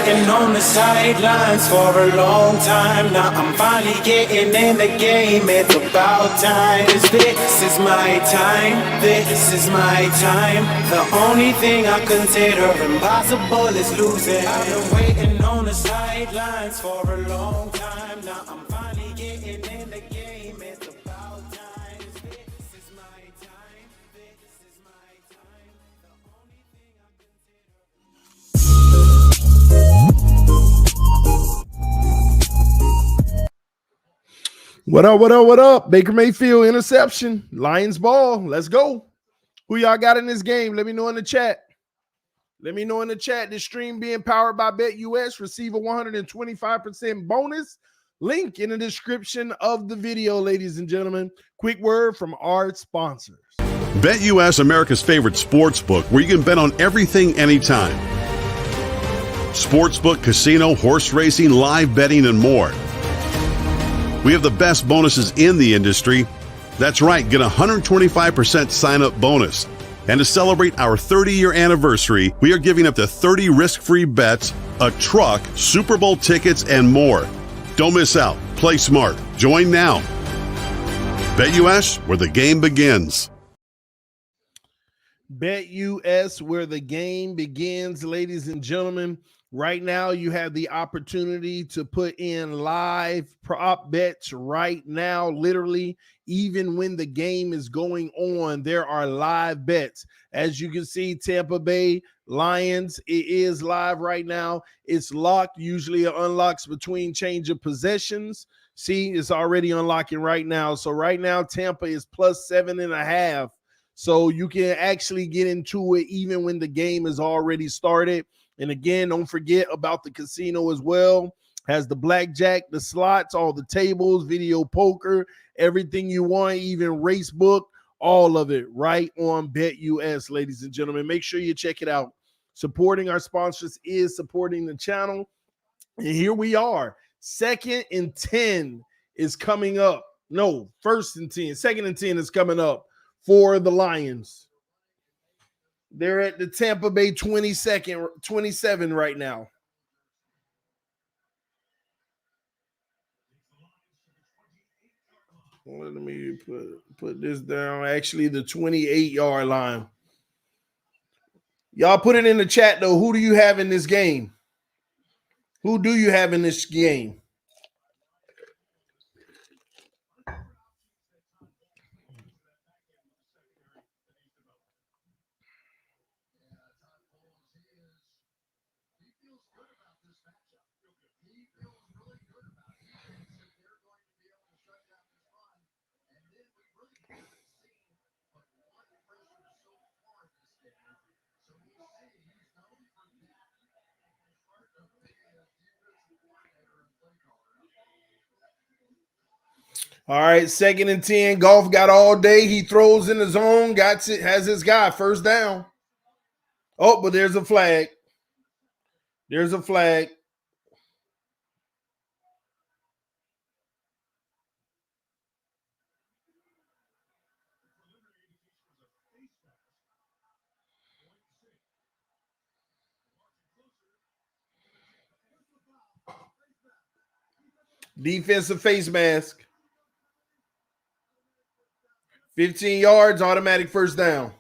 waiting on the sidelines for a long time. Now I'm finally getting in the game. It's about time. 'Cause this is my time. This is my time. The only thing I consider impossible is losing. I've been waiting on the sidelines for a long time. Now I'm finally getting in the game. It's about time. 'Cause this is my time. This is my time. The only thing I What up, what up, what up? Baker Mayfield interception. Lions ball. Let's go. Who y'all got in this game? Let me know in the chat. Let me know in the chat. This stream being powered by BetUS. Receive a 125% bonus. Link in the description of the video, ladies and gentlemen. Quick word from our sponsors. BetUS, America's favorite sports book, where you can bet on everything anytime. Sportsbook, casino, horse racing, live betting, and more. We have the best bonuses in the industry. That's right, get a 125% sign-up bonus. And to celebrate our 30-year anniversary, we are giving up to 30 risk-free bets, a truck, Super Bowl tickets, and more. Don't miss out. Play smart. Join now. BetUS, where the game begins. BetUS, where the game begins, ladies and gentlemen. Right now, you have the opportunity to put in live prop bets right now. Literally, even when the game is going on, there are live bets. As you can see, Tampa Bay Lions, it is live right now. It's locked. Usually it unlocks between change of possessions. See, it's already unlocking right now. So right now, Tampa is plus 7.5. So you can actually get into it even when the game is already started. And again, don't forget about the casino as well. Has the blackjack, the slots, all the tables, video poker, everything you want, even race book, all of it right on BetUS, ladies and gentlemen. Make sure you check it out. Supporting our sponsors is supporting the channel. And here we are. 2nd and 10 is coming up. No, 1st and 10. 2nd and 10 is coming up for the Lions. They're at the Tampa Bay 27 right now. Let me put this down. Actually, the 28-yard line. Y'all put it in the chat, though. Who do you have in this game? Who do you have in this game? All right, 2nd and 10. Golf got all day. He throws in the zone, has his guy, 1st down. Oh, but there's a flag. There's a flag. Defensive face mask. 15 yards, automatic 1st down.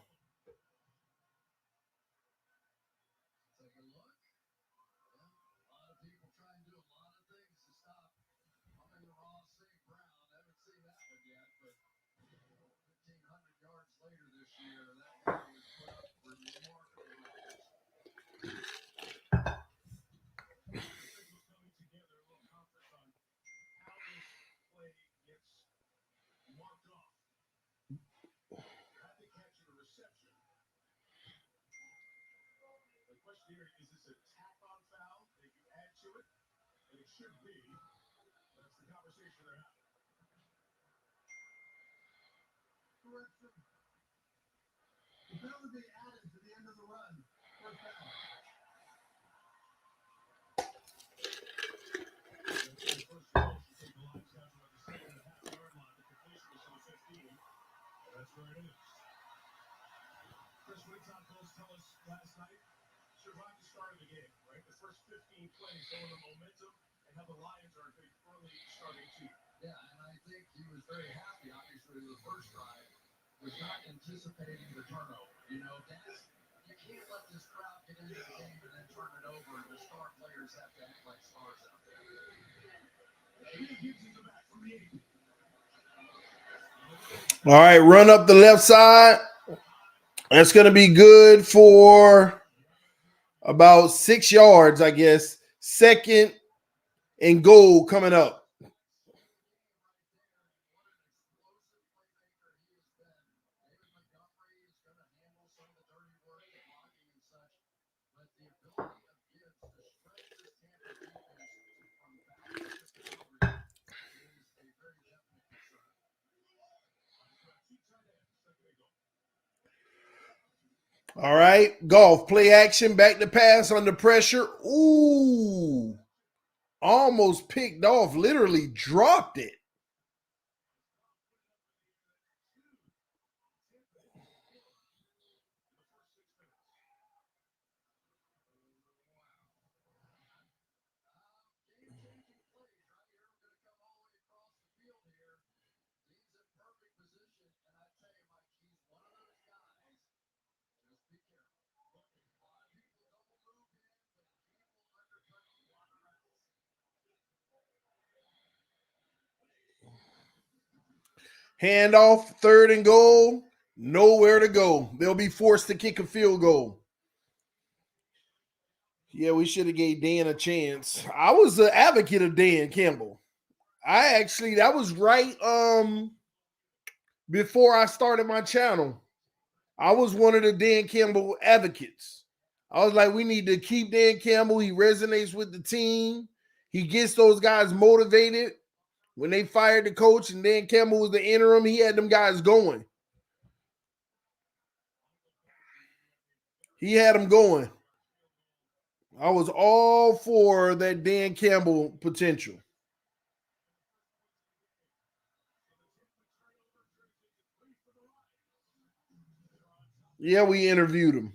All right, run up the left side. That's going to be good for about 6 yards, I guess. Second and goal coming up. All right, golf, play action, back to pass under pressure. Ooh, almost picked off, literally dropped it. Handoff, third and goal, nowhere to go. They'll be forced to kick a field goal. Yeah, we should have gave Dan a chance. I was the advocate of Dan Campbell. That was right before I started my channel. I was one of the Dan Campbell advocates. I was like, we need to keep Dan Campbell. He resonates with the team. He gets those guys motivated. When they fired the coach and Dan Campbell was the interim, he had them guys going. He had them going. I was all for that Dan Campbell potential. Yeah, we interviewed him.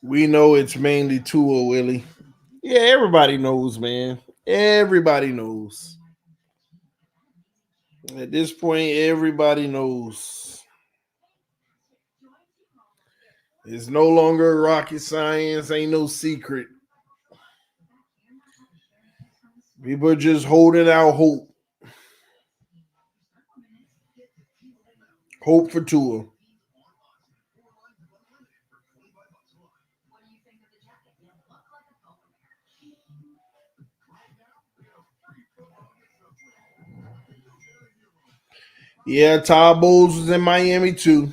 We know it's mainly Tua, Willie. Yeah, everybody knows, man. Everybody knows. At this point, everybody knows. It's no longer rocket science. Ain't no secret. People are just holding out hope. Hope for Tua. Yeah, Todd Bowles was in Miami too.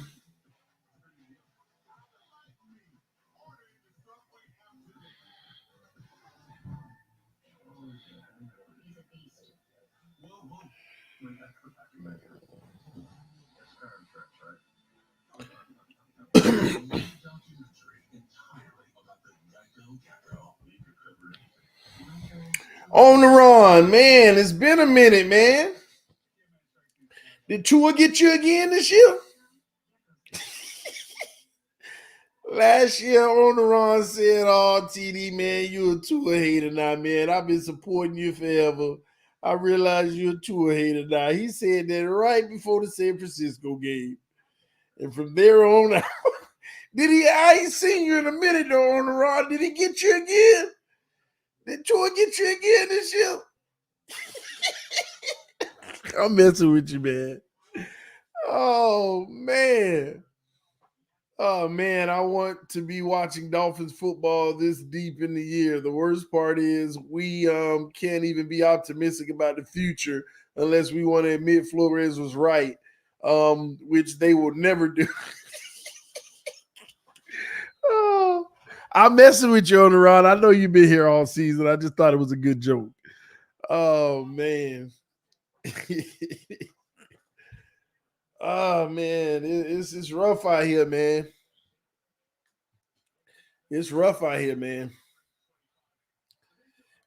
On the run, man. It's been a minute, man. Did Tua get you again this year? Last year on the run said, "Oh, TD, man, you a Tua hater now, man. I've been supporting you forever. I realize you're a Tua hater now." He said that right before the San Francisco game. And from there on out, I ain't seen you in a minute though on the run. Did he get you again? Did Tua get you again this year? I'm messing with you, man. Oh, man. Oh man, I want to be watching Dolphins football this deep in the year. The worst part is we can't even be optimistic about the future unless we want to admit Flores was right, which they will never do. Oh, I'm messing with you on the run. I know you've been here all season. I just thought it was a good joke. Oh man. Oh man, it's rough out here, man. It's rough out here, man.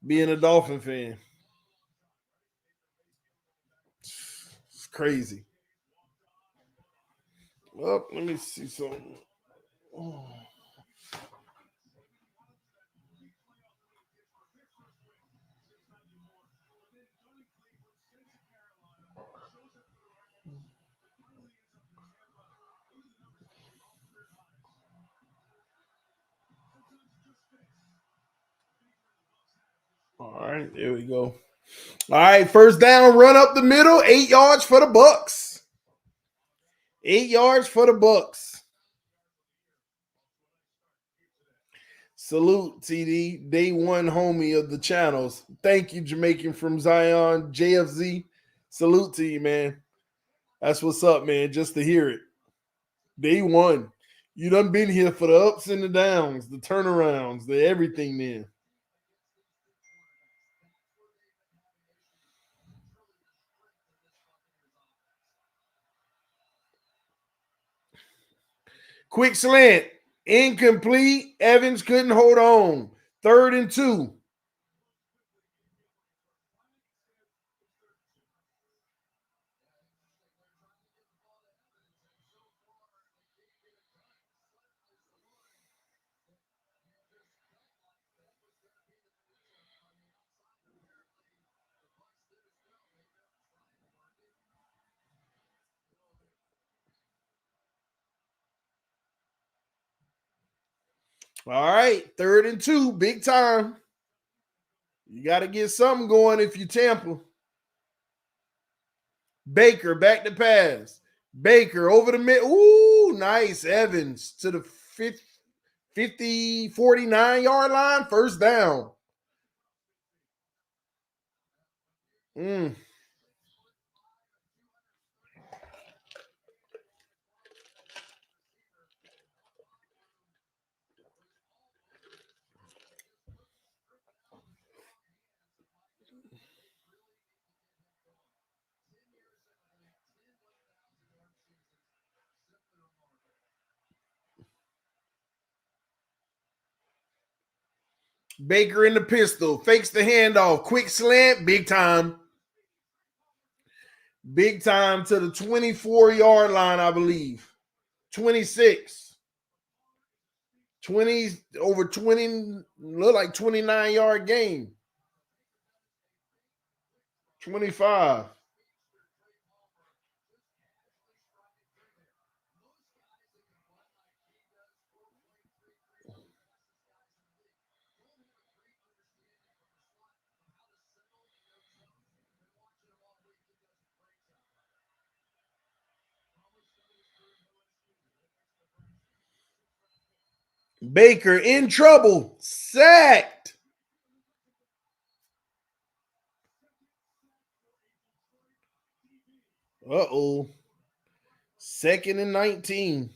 Being a Dolphin fan, it's crazy. Well, let me see something. Oh. All right, there we go. All right, first down, run up the middle, 8 yards for the Bucks. 8 yards for the Bucks. Salute, TD. Day one homie of the channels. Thank you, Jamaican from Zion, JFZ. Salute to you, man. That's what's up, man. Just to hear it. Day one. You done been here for the ups and the downs, the turnarounds, the everything, man. Quick slant. Incomplete. Evans couldn't hold on. 3rd and 2. All right. 3rd and 2. Big time. You got to get something going if you Tampa. Baker back to pass. Baker over the mid. Ooh, nice. Evans to the 49 yard line. First down. Mm. Baker in the pistol. Fakes the handoff. Quick slant. Big time. Big time to the 24-yard line, I believe. 26. 20 over 20, look like 29-yard game. 25. Baker in trouble. Sacked. Uh-oh. 2nd and 19.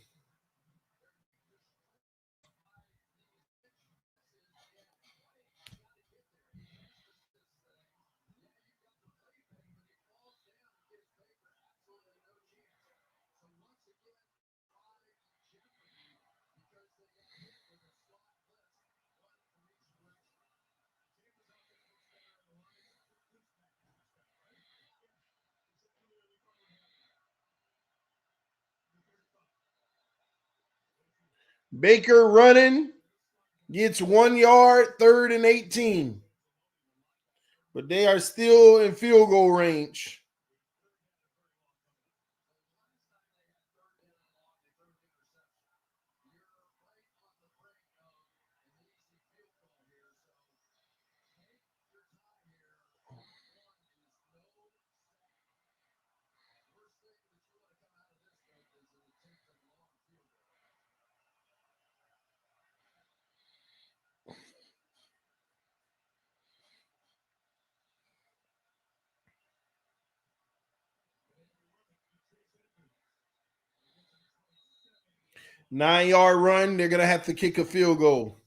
Baker running. Gets 1 yard, 3rd and 18. But they are still in field goal range. 9-yard run. They're going to have to kick a field goal.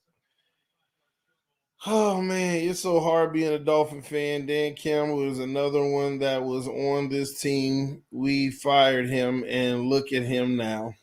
Oh, man, it's so hard being a Dolphin fan. Dan Campbell is another one that was on this team. We fired him, and look at him now.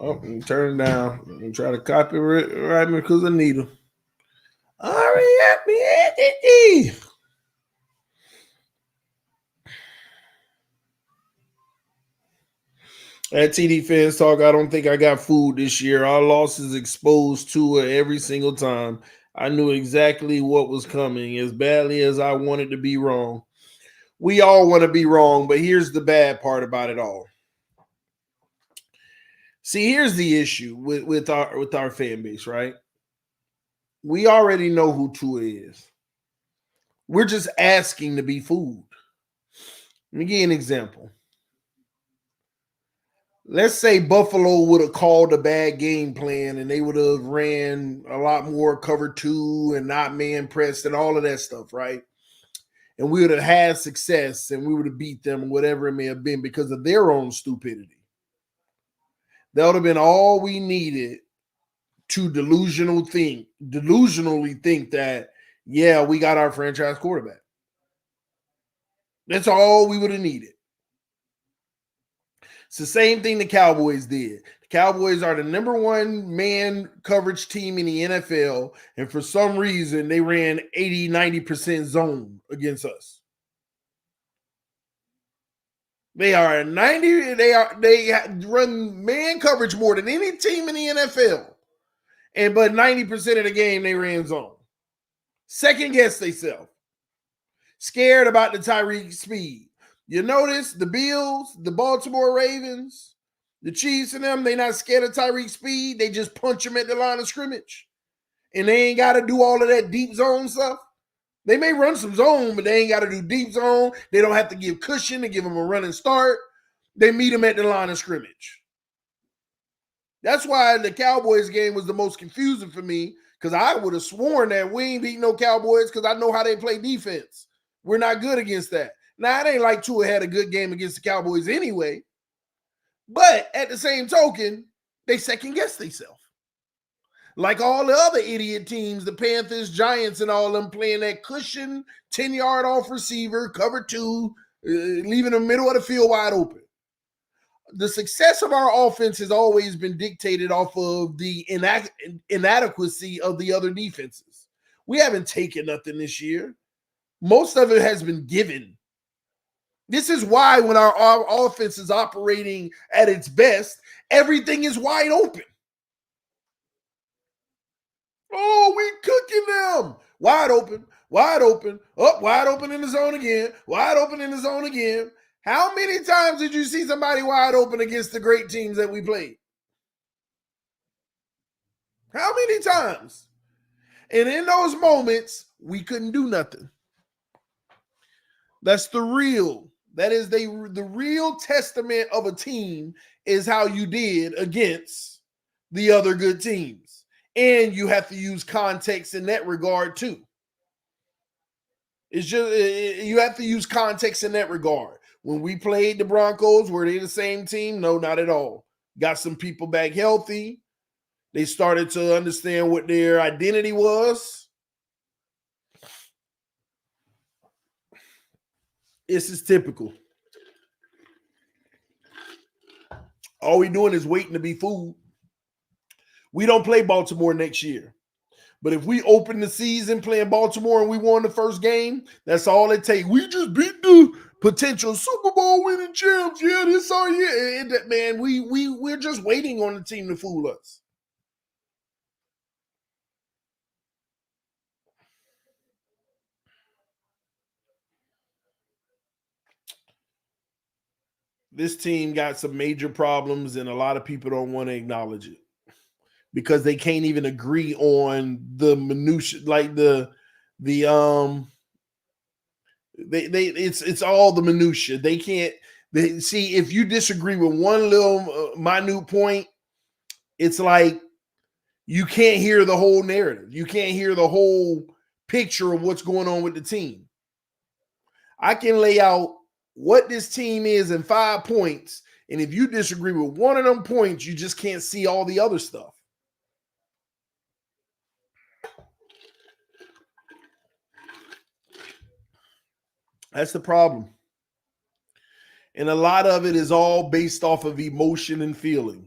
Oh, turn it down. And try to copyright me because I need them. R-E-S-P-E-T-T. At TD Fans Talk, I don't think I got food this year. Our losses exposed to it every single time. I knew exactly what was coming as badly as I wanted to be wrong. We all want to be wrong, but here's the bad part about it all. See, here's the issue with our fan base, right? We already know who Tua is. We're just asking to be fooled. Let me give you an example. Let's say Buffalo would have called a bad game plan and they would have ran a lot more cover 2 and not man pressed and all of that stuff, right? And we would have had success and we would have beat them, whatever it may have been, because of their own stupidity. That would have been all we needed to delusionally think that, yeah, we got our franchise quarterback. That's all we would have needed. It's the same thing the Cowboys did. The Cowboys are the number 1 man coverage team in the NFL, and for some reason, they ran 80, 90% zone against us. They run man coverage more than any team in the NFL. But 90% of the game, they ran zone. Second guess themselves. Scared about the Tyreek speed. You notice the Bills, the Baltimore Ravens, the Chiefs and them, they not scared of Tyreek speed. They just punch him at the line of scrimmage. And they ain't got to do all of that deep zone stuff. They may run some zone, but they ain't got to do deep zone. They don't have to give cushion to give them a running start. They meet them at the line of scrimmage. That's why the Cowboys game was the most confusing for me, because I would have sworn that we ain't beat no Cowboys because I know how they play defense. We're not good against that. Now, it ain't like Tua had a good game against the Cowboys anyway. But at the same token, they second-guessed themselves. Like all the other idiot teams, the Panthers, Giants, and all them playing that cushion, 10-yard off receiver, cover 2, leaving the middle of the field wide open. The success of our offense has always been dictated off of the inadequacy of the other defenses. We haven't taken nothing this year. Most of it has been given. This is why when our offense is operating at its best, everything is wide open. Oh, we cooking them. Wide open, wide open, wide open in the zone again, wide open in the zone again. How many times did you see somebody wide open against the great teams that we played? How many times? And in those moments, we couldn't do nothing. That's the real. That is the real testament of a team is how you did against the other good teams. And you have to use context in that regard too. It's just you have to use context in that regard. When we played the Broncos, were they the same team? No, not at all. Got some people back healthy. They started to understand what their identity was. This is typical. All we doing is waiting to be fooled. We don't play Baltimore next year. But if we open the season playing Baltimore and we won the first game, that's all it takes. We just beat the potential Super Bowl winning champs. Yeah, this our year. Man, we're just waiting on the team to fool us. this team got some major problems, and a lot of people don't want to acknowledge it because they can't even agree on the minutia, like it's all the minutia. They can't. They see, if you disagree with one little minute point, it's like you can't hear the whole narrative. You can't hear the whole picture of what's going on with the team. I can lay out what this team is in 5 points, and if you disagree with one of them points, you just can't see all the other stuff. That's the problem. And a lot of it is all based off of emotion and feeling.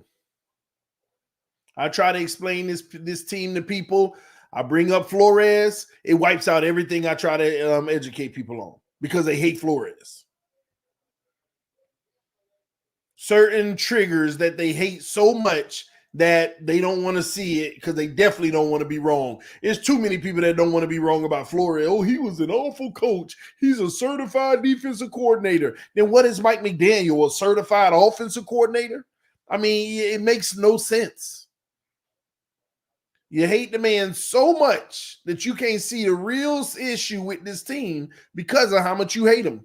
I try to explain this team to people. I bring up Flores. It wipes out everything I try to educate people on because they hate Flores. Certain triggers that they hate so much that they don't want to see it because they definitely don't want to be wrong. There's too many people that don't want to be wrong about Flores. Oh, he was an awful coach. He's a certified defensive coordinator. Then what is Mike McDaniel, a certified offensive coordinator? I mean, it makes no sense. You hate the man so much that you can't see the real issue with this team because of how much you hate him.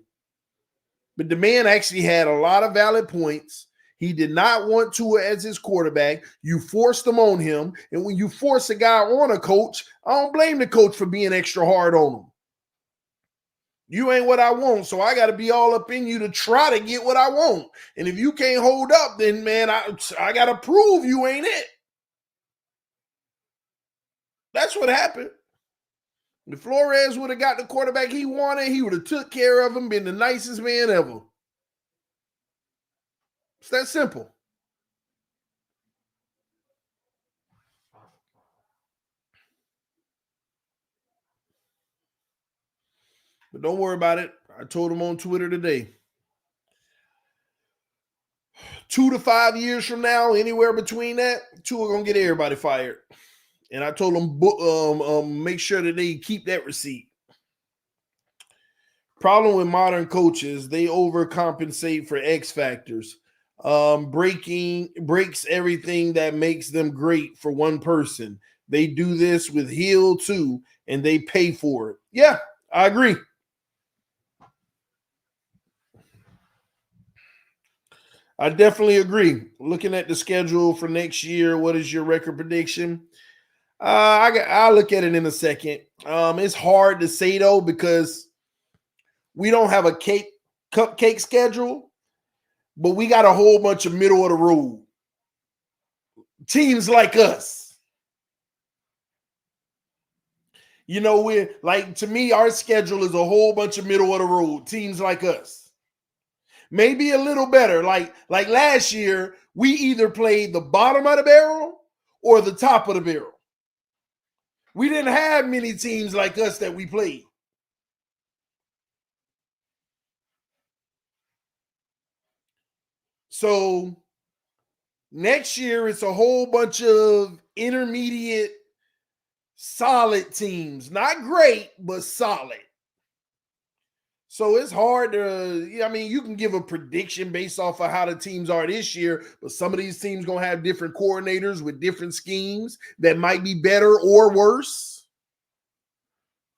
But the man actually had a lot of valid points. He did not want Tua as his quarterback. You forced him on him. And when you force a guy on a coach, I don't blame the coach for being extra hard on him. You ain't what I want, so I got to be all up in you to try to get what I want. And if you can't hold up, then, man, I got to prove you ain't it. That's what happened. If Flores would have got the quarterback he wanted, he would have took care of him, been the nicest man ever. It's that simple. But don't worry about it. I told him on Twitter today. 2 to 5 years from now, anywhere between that, two are going to get everybody fired. And I told them make sure that they keep that receipt. Problem with modern coaches, they overcompensate for X factors. Breaks everything that makes them great for one person. They do this with Hill too, and they pay for it. Yeah, I agree. I definitely agree. Looking at the schedule for next year, what is your record prediction? I'll look at it in a second. It's hard to say though because we don't have a cupcake schedule, but we got a whole bunch of middle of the road teams like us. You know, we're like, to me, our schedule is a whole bunch of middle of the road teams like us. Maybe a little better. Like last year, we either played the bottom of the barrel or the top of the barrel. We didn't have many teams like us that we played. So next year, it's a whole bunch of intermediate, solid teams. Not great, but solid. So it's hard to, I mean, you can give a prediction based off of how the teams are this year, but some of these teams going to have different coordinators with different schemes that might be better or worse.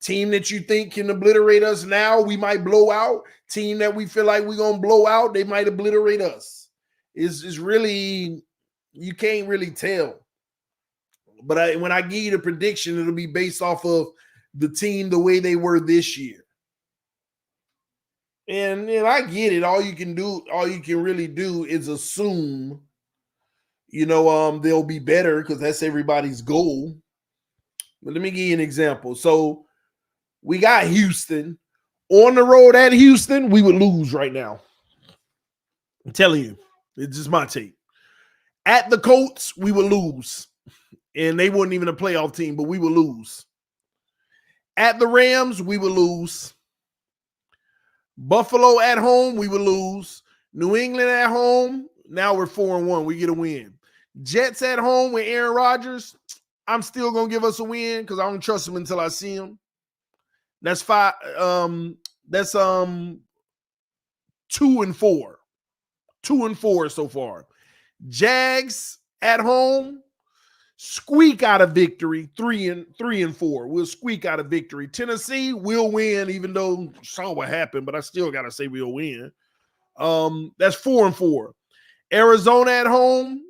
Team that you think can obliterate us now, we might blow out. Team that we feel like we're going to blow out, they might obliterate us. It's really, you can't really tell. But when I give you the prediction, it'll be based off of the team the way they were this year. And I get it. All you can really do is assume, they'll be better because that's everybody's goal. But let me give you an example. So we got Houston. On the road at Houston, we would lose right now. I'm telling you. It's just my take. At the Colts, we would lose. And they weren't even a playoff team, but we would lose. At the Rams, we would lose. Buffalo at home, we would lose. New England at home, now we're 4-1. We get a win. Jets at home with Aaron Rodgers, I'm still going to give us a win because I don't trust him until I see him. That's 5. That's 2-4. 2-4 so far. Jags at home, squeak out of victory, 3-4. We'll squeak out of victory. Tennessee will win, even though saw what happened, but I still gotta say we'll win. That's 4-4. Arizona at home,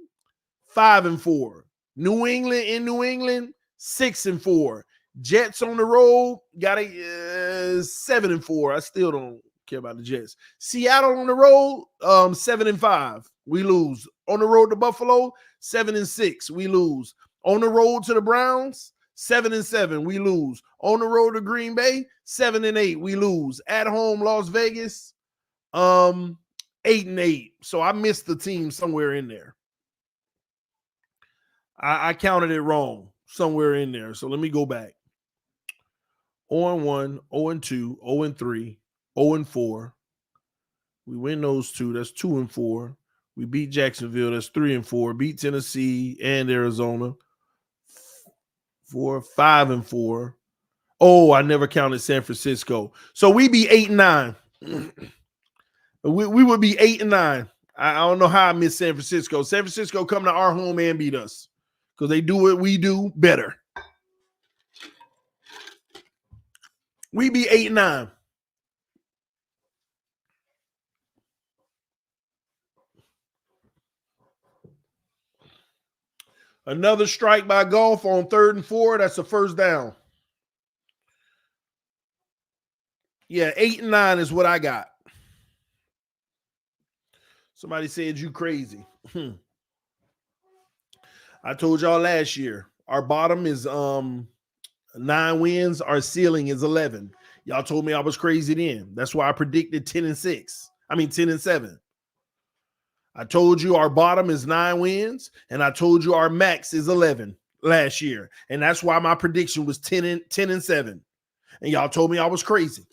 5-4. New England in New England, 6-4. Jets on the road, got a 7-4. I still don't care about the Jets. Seattle on the road, 7-5. We lose. On the road to Buffalo, 7-6. We lose. On the road to the Browns, 7-7. We lose. On the road to Green Bay, 7-8. We lose. At home, Las Vegas, 8-8. So I missed the team somewhere in there. I counted it wrong somewhere in there. So let me go back. 0-1, 0-2, 0-3, 0-4. We win those two. That's 2-4. We beat Jacksonville. That's 3-4. Beat Tennessee and Arizona. 5-4. Oh, I never counted San Francisco. So we be 8-9. we would be 8-9. I don't know how I missed San Francisco. San Francisco come to our home and beat us because they do what we do better. We be 8-9. Another strike by Golf on 3rd and 4. That's a first down. Yeah, 8-9 is what I got. Somebody said you crazy. I told y'all last year, our bottom is 9 wins. Our ceiling is 11. Y'all told me I was crazy then. That's why I predicted 10-7. I told you our bottom is 9 wins, and I told you our max is 11 last year. And that's why my prediction was 10-7. And y'all told me I was crazy.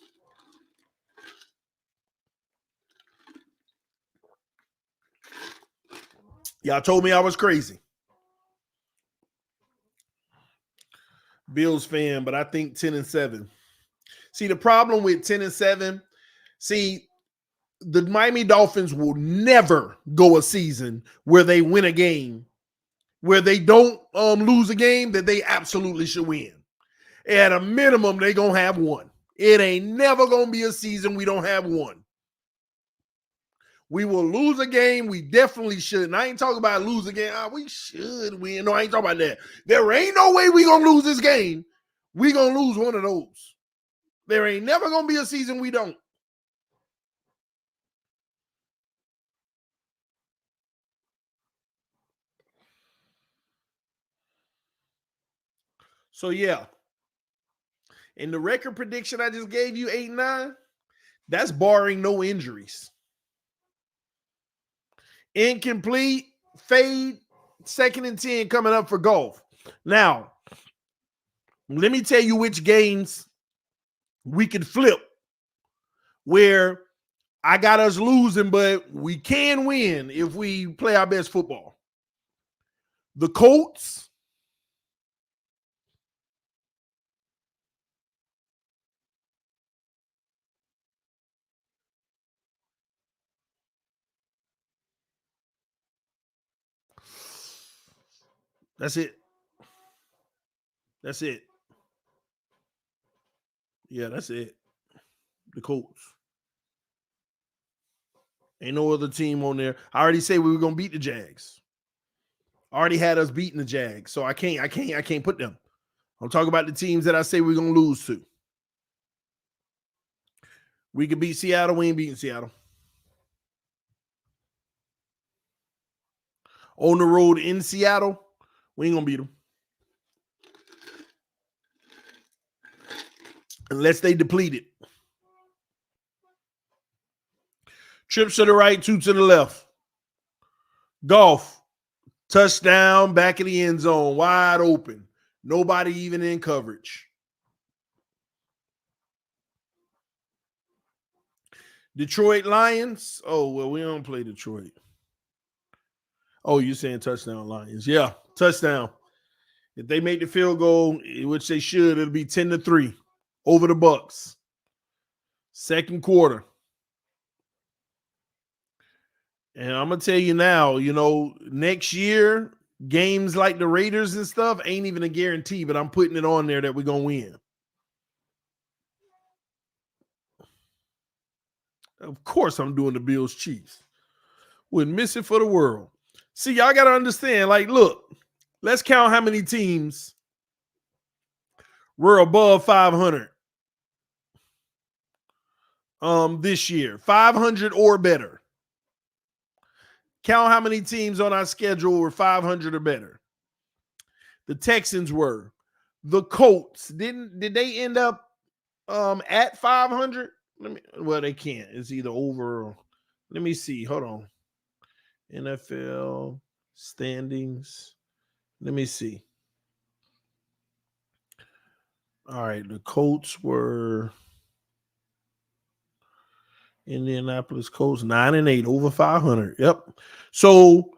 Y'all told me I was crazy. Bills fan, but I think 10-7. See, the problem with 10-7, the Miami Dolphins will never go a season where they win a game, where they don't lose a game that they absolutely should win. At a minimum, they're going to have one. It ain't never going to be a season we don't have one. We will lose a game. We definitely should. And I ain't talking about lose a game. We should win. No, I ain't talking about that. There ain't no way we going to lose this game. We going to lose one of those. There ain't never going to be a season we don't. So, yeah. In the record prediction I just gave you, 8-9, that's barring no injuries. Incomplete, fade, 2nd and 10 coming up for Golf. Now, let me tell you which games we could flip where I got us losing, but we can win if we play our best football. The Colts. That's it. That's it. Yeah, that's it. The Colts. Ain't no other team on there. I already said we were gonna beat the Jags. I already had us beating the Jags, so I can't put them. I'm talking about the teams that I say we're gonna lose to. We could beat Seattle. We ain't beating Seattle. On the road in Seattle, we ain't gonna beat them. Unless they deplete it. Trips to the right, 2 to the left. Golf. Touchdown, back of the end zone, wide open. Nobody even in coverage. Detroit Lions. Oh, well, we don't play Detroit. Oh, you're saying touchdown Lions. Yeah, touchdown. If they make the field goal, which they should, it'll be 10-3 over the Bucs. 2nd quarter. And I'm going to tell you now, next year, games like the Raiders and stuff ain't even a guarantee, but I'm putting it on there that we're going to win. Of course, I'm doing the Bills Chiefs. Wouldn't miss it for the world. See, y'all got to understand, look, let's count how many teams were above 500 this year. 500 or better. Count how many teams on our schedule were 500 or better. The Texans were. The Colts, did they end up at 500? Well, they can't. It's either over or, let me see. Hold on. NFL standings. Let me see. All right, the Colts were Indianapolis Colts 9-8 over 500. Yep. So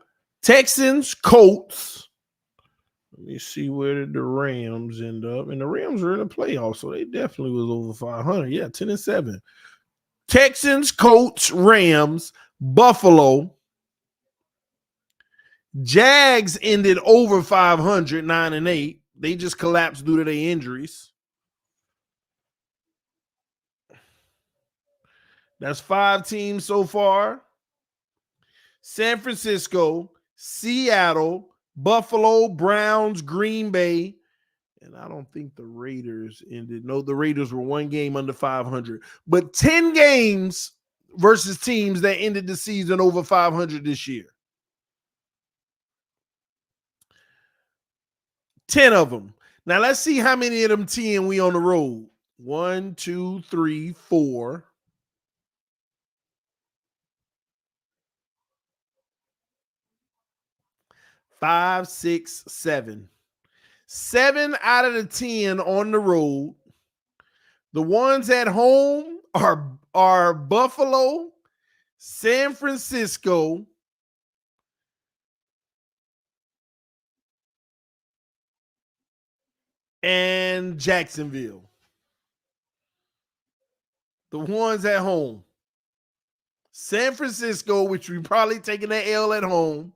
Texans, Colts. Let me see where did the Rams end up. And the Rams are in the playoffs, so they definitely was over 500. Yeah, 10-7. Texans, Colts, Rams, Buffalo. Jags ended over 500, 9-8. They just collapsed due to their injuries. That's 5 teams so far. San Francisco, Seattle, Buffalo, Browns, Green Bay. And I don't think the Raiders ended. No, the Raiders were 1 game under 500. But 10 games versus teams that ended the season over 500 this year. 10 of them. Now, let's see how many of them 10 we on the road. 1, 2, 3, 4. 5, 6, 7. 7 out of the 10 on the road. The ones at home are Buffalo, San Francisco, and Jacksonville. The ones at home. San Francisco, which we probably taking that L at home.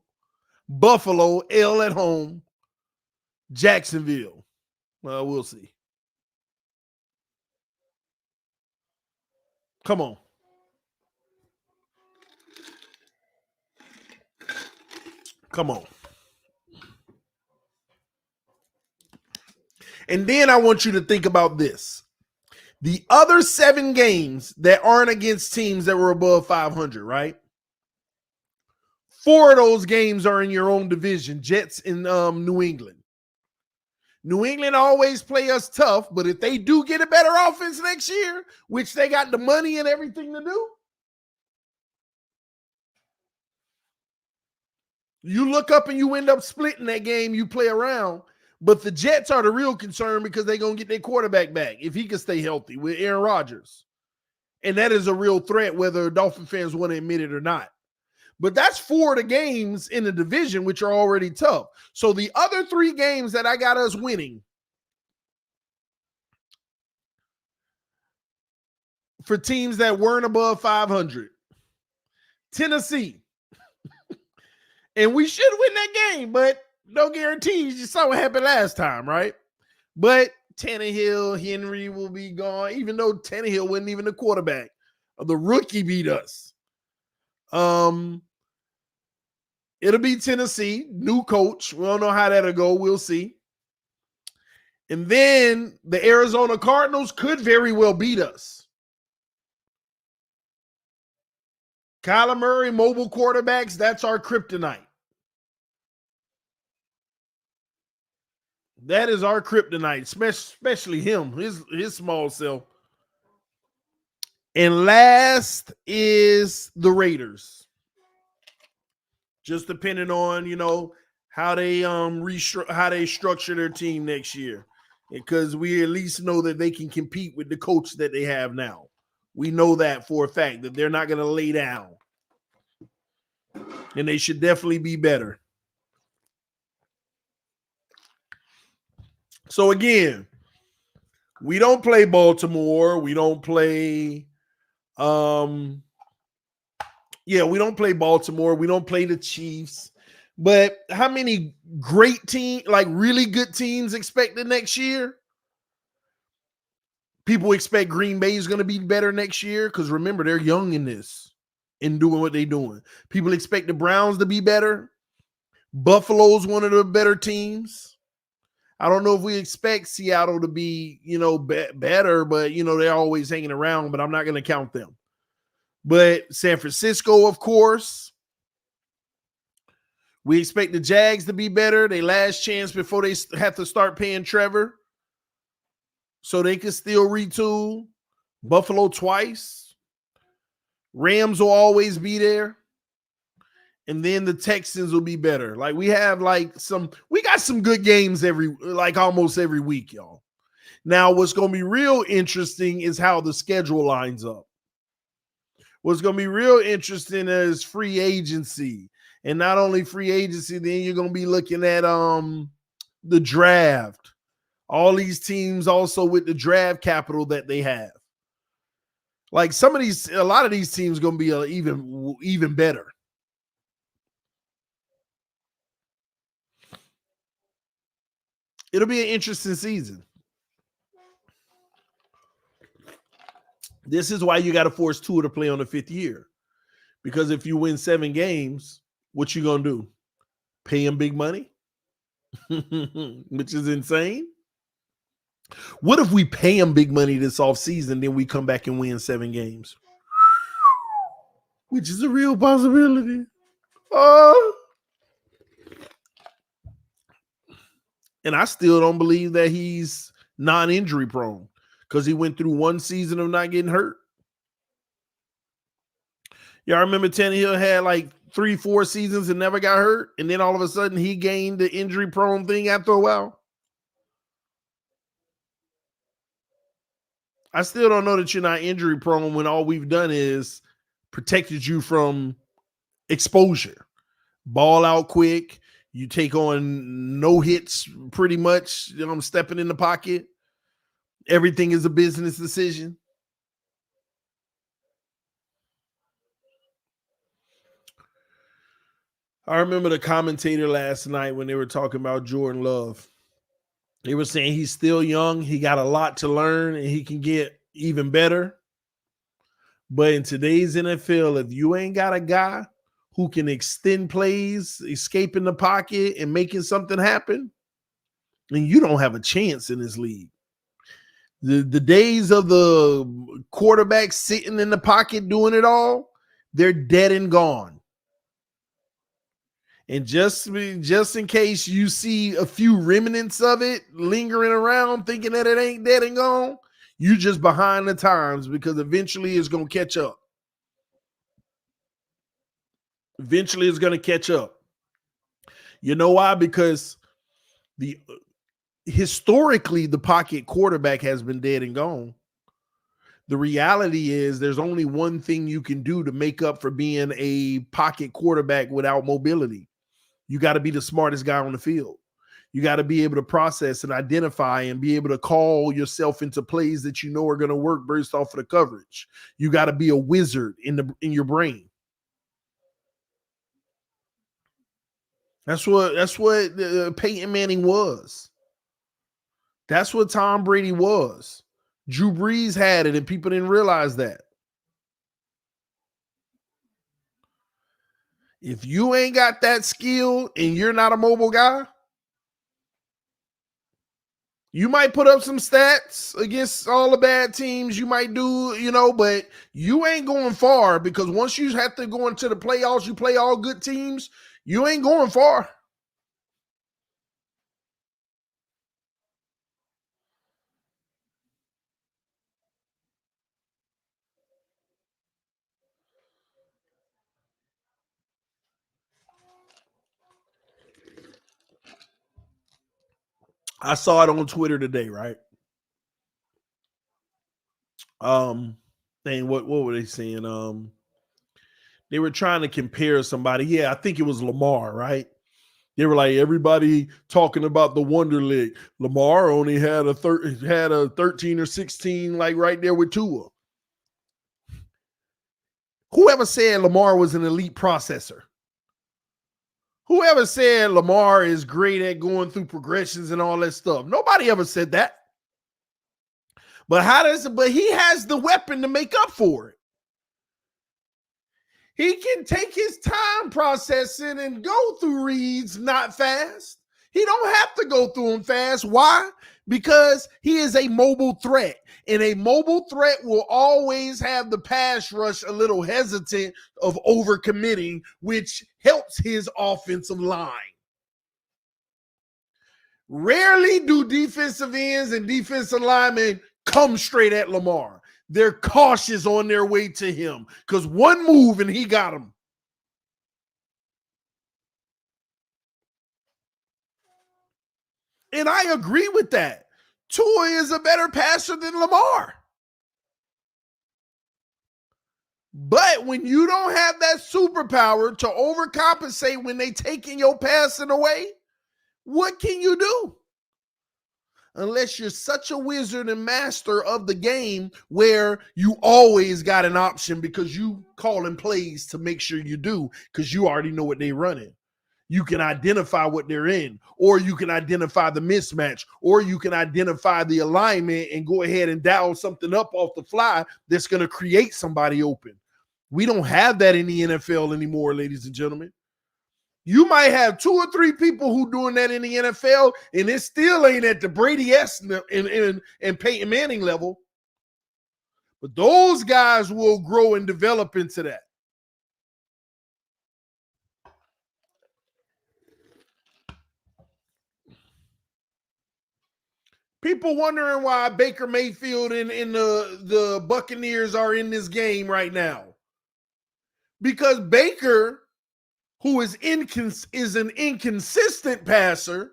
Buffalo, L at home. Jacksonville. Well, we'll see. Come on. Come on. And then I want you to think about this. The other 7 games that aren't against teams that were above 500, right? 4 of those games are in your own division, Jets in New England. New England always play us tough, but if they do get a better offense next year, which they got the money and everything to do, you look up and you end up splitting that game, you play around. But the Jets are the real concern because they're going to get their quarterback back if he can stay healthy with Aaron Rodgers. And that is a real threat, whether Dolphin fans want to admit it or not. But that's 4 of the games in the division, which are already tough. So the other 3 games that I got us winning for teams that weren't above 500, Tennessee. And we should win that game, but no guarantees. You saw what happened last time, right? But Tannehill, Henry will be gone, even though Tannehill wasn't even the quarterback. The rookie beat us. It'll be Tennessee, new coach. We don't know how that'll go. We'll see. And then the Arizona Cardinals could very well beat us. Kyler Murray, mobile quarterbacks, that's our kryptonite. That is our kryptonite, especially him, his small self. And last is the Raiders. Just depending on, how they how they structure their team next year. Because we at least know that they can compete with the coach that they have now. We know that for a fact, that they're not going to lay down. And they should definitely be better. So again, we don't play Baltimore. We don't play Yeah, we don't play Baltimore. We don't play the Chiefs. But how many great teams, like really good teams, expected next year? People expect Green Bay is going to be better next year because remember, they're young in this and doing what they're doing. People expect the Browns to be better. Buffalo's one of the better teams. I don't know if we expect Seattle to be, better, but, they're always hanging around, but I'm not going to count them. But San Francisco, of course. We expect the Jags to be better. They last chance before they have to start paying Trevor. So they can still retool. Buffalo twice. Rams will always be there. And then the Texans will be better. Like we have we got some good games almost every week, y'all. Now, what's going to be real interesting is how the schedule lines up. What's going to be real interesting is free agency. And not only free agency, then you're going to be looking at the draft. All these teams also with the draft capital that they have. Like a lot of these teams going to be even better. It'll be an interesting season. This is why you got to force Tua to play on the 5th year. Because if you win 7 games, what you going to do? Pay him big money? Which is insane. What if we pay him big money this offseason, then we come back and win 7 games? Which is a real possibility. And I still don't believe that he's non-injury prone because he went through 1 season of not getting hurt. Y'all remember Tannehill had 3-4 seasons and never got hurt, and then all of a sudden he gained the injury prone thing after a while? I still don't know that you're not injury prone when all we've done is protected you from exposure. Ball out quick. You take on no hits pretty much. I'm stepping in the pocket. Everything is a business decision. I remember the commentator last night when they were talking about Jordan Love. They were saying he's still young. He got a lot to learn and he can get even better. But in today's NFL, if you ain't got a guy who can extend plays, escaping the pocket, and making something happen, then you don't have a chance in this league. The days of the quarterback sitting in the pocket doing it all, they're dead and gone. And just in case you see a few remnants of it lingering around thinking that it ain't dead and gone, you just behind the times because eventually it's going to catch up. Eventually it's going to catch up. You know why? Because historically the pocket quarterback has been dead and gone. The reality is there's only one thing you can do to make up for being a pocket quarterback without mobility. You got to be the smartest guy on the field. You got to be able to process and identify and be able to call yourself into plays that you know are going to work based off of the coverage. You got to be a wizard in your brain. That's what Peyton Manning was. That's what Tom Brady was. Drew Brees had it, and people didn't realize that. If you ain't got that skill and you're not a mobile guy, you might put up some stats against all the bad teams. You might do, but you ain't going far because once you have to go into the playoffs, you play all good teams, you ain't going far. I saw it on Twitter today, right? And what were they saying? They were trying to compare somebody. Yeah, I think it was Lamar, right? They were like everybody talking about the Wonder League. Lamar only had a 13 or 16, like right there with Tua. Whoever said Lamar was an elite processor? Whoever said Lamar is great at going through progressions and all that stuff? Nobody ever said that. But he has the weapon to make up for it. He can take his time processing and go through reads not fast. He don't have to go through them fast. Why? Because he is a mobile threat. And a mobile threat will always have the pass rush a little hesitant of overcommitting, which helps his offensive line. Rarely do defensive ends and defensive linemen come straight at Lamar. They're cautious on their way to him because one move and he got him. And I agree with that. Tua is a better passer than Lamar. But when you don't have that superpower to overcompensate when they taking your passing away, what can you do? Unless you're such a wizard and master of the game where you always got an option because you calling plays to make sure you do because you already know what they're running. You can identify what they're in, or you can identify the mismatch, or you can identify the alignment and go ahead and dial something up off the fly that's going to create somebody open. We don't have that in the NFL anymore, ladies and gentlemen. You might have 2 or 3 people who doing that in the NFL, and it still ain't at the Brady-esque and Peyton Manning level. But those guys will grow and develop into that. People wondering why Baker Mayfield and the Buccaneers are in this game right now. Because Baker, who is an inconsistent passer,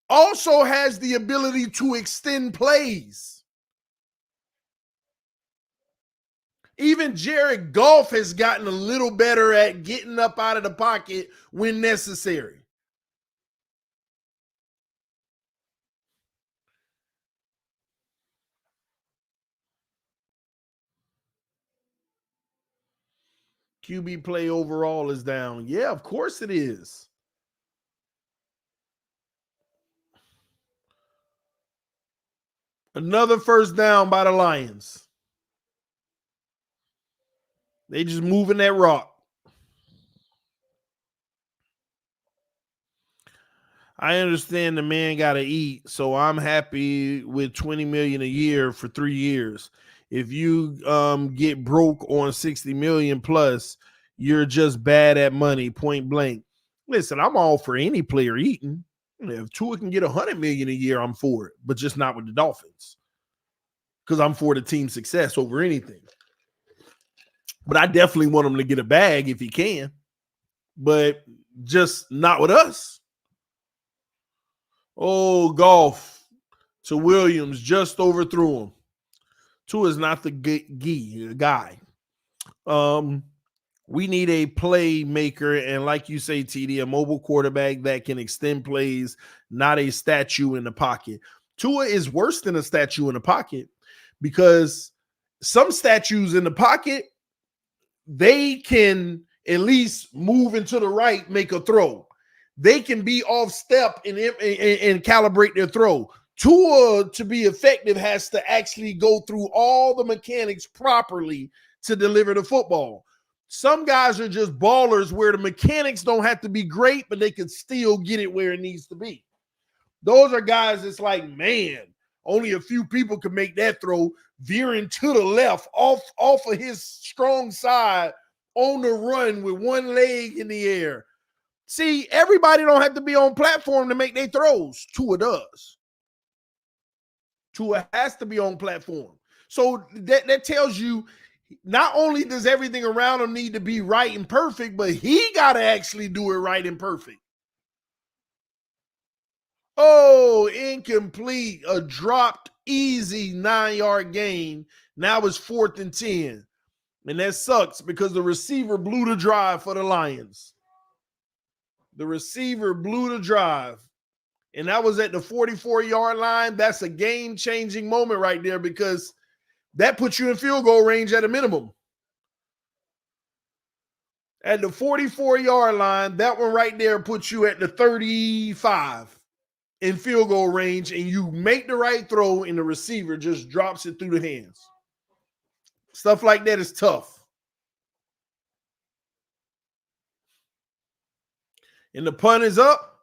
also has the ability to extend plays. Even Jared Goff has gotten a little better at getting up out of the pocket when necessary. QB play overall is down. Yeah, of course it is. Another first down by the Lions. They just moving that rock. I understand the man got to eat, so I'm happy with $20 million a year for 3 years. If you get broke on $60 million plus, you're just bad at money, point blank. Listen, I'm all for any player eating. If Tua can get $100 million a year, I'm for it, but just not with the Dolphins, because I'm for the team's success over anything. But I definitely want him to get a bag if he can, but just not with us. Oh, Goff to Williams just overthrew him. Tua is not the guy. We need a playmaker, and like you say, TD, a mobile quarterback that can extend plays, not a statue in the pocket. Tua is worse than a statue in the pocket because some statues in the pocket, they can at least move into the right, make a throw. They can be off step and calibrate their throw. Tua, to be effective, has to actually go through all the mechanics properly to deliver the football. Some guys are just ballers where the mechanics don't have to be great, but they can still get it where it needs to be. Those are guys that's like, man, only a few people can make that throw, veering to the left off of his strong side on the run with one leg in the air. See, everybody don't have to be on platform to make their throws. Tua does. Tua has to be on platform. So that tells you not only does everything around him need to be right and perfect, but he got to actually do it right and perfect. Oh, incomplete. A dropped, easy 9-yard gain. Now it's 4th and 10. And that sucks because the receiver blew the drive for the Lions. The receiver blew the drive. And that was at the 44-yard line. That's a game-changing moment right there because that puts you in field goal range at a minimum. At the 44-yard line, that one right there puts you at the 35 in field goal range, and you make the right throw, and the receiver just drops it through the hands. Stuff like that is tough. And the punt is up.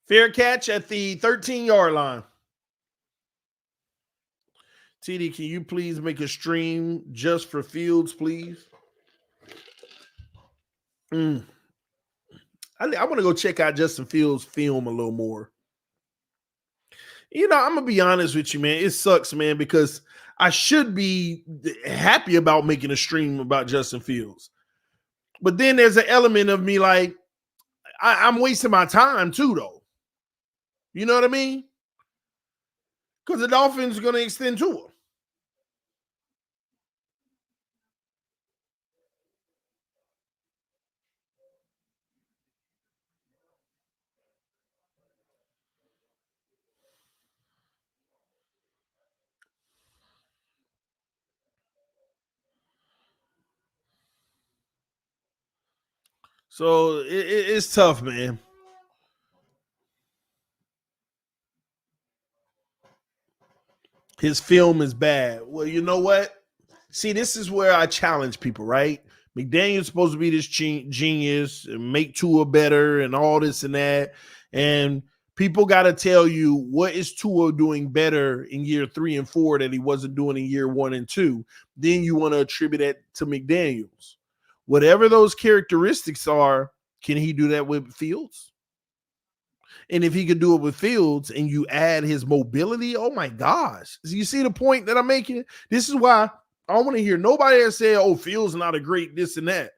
Fair catch at the 13-yard line. TD, can you please make a stream just for Fields, please? I want to go check out Justin Fields' film a little more. I'm going to be honest with you, man. It sucks, man, because I should be happy about making a stream about Justin Fields. But then there's an element of me like, I'm wasting my time too, though. You know what I mean? Because the Dolphins are going to extend to him. So it's tough, man. His film is bad. Well, you know what? See, this is where I challenge people, right? McDaniel's supposed to be this genius and make Tua better and all this and that. And people got to tell you, what is Tua doing better in year 3 and 4 that he wasn't doing in year 1 and 2? Then you want to attribute that to McDaniel's. Whatever those characteristics are, can he do that with Fields? And if he could do it with Fields and you add his mobility, oh my gosh. You see the point that I'm making? This is why I don't want to hear nobody that say, oh, Fields not a great this and that.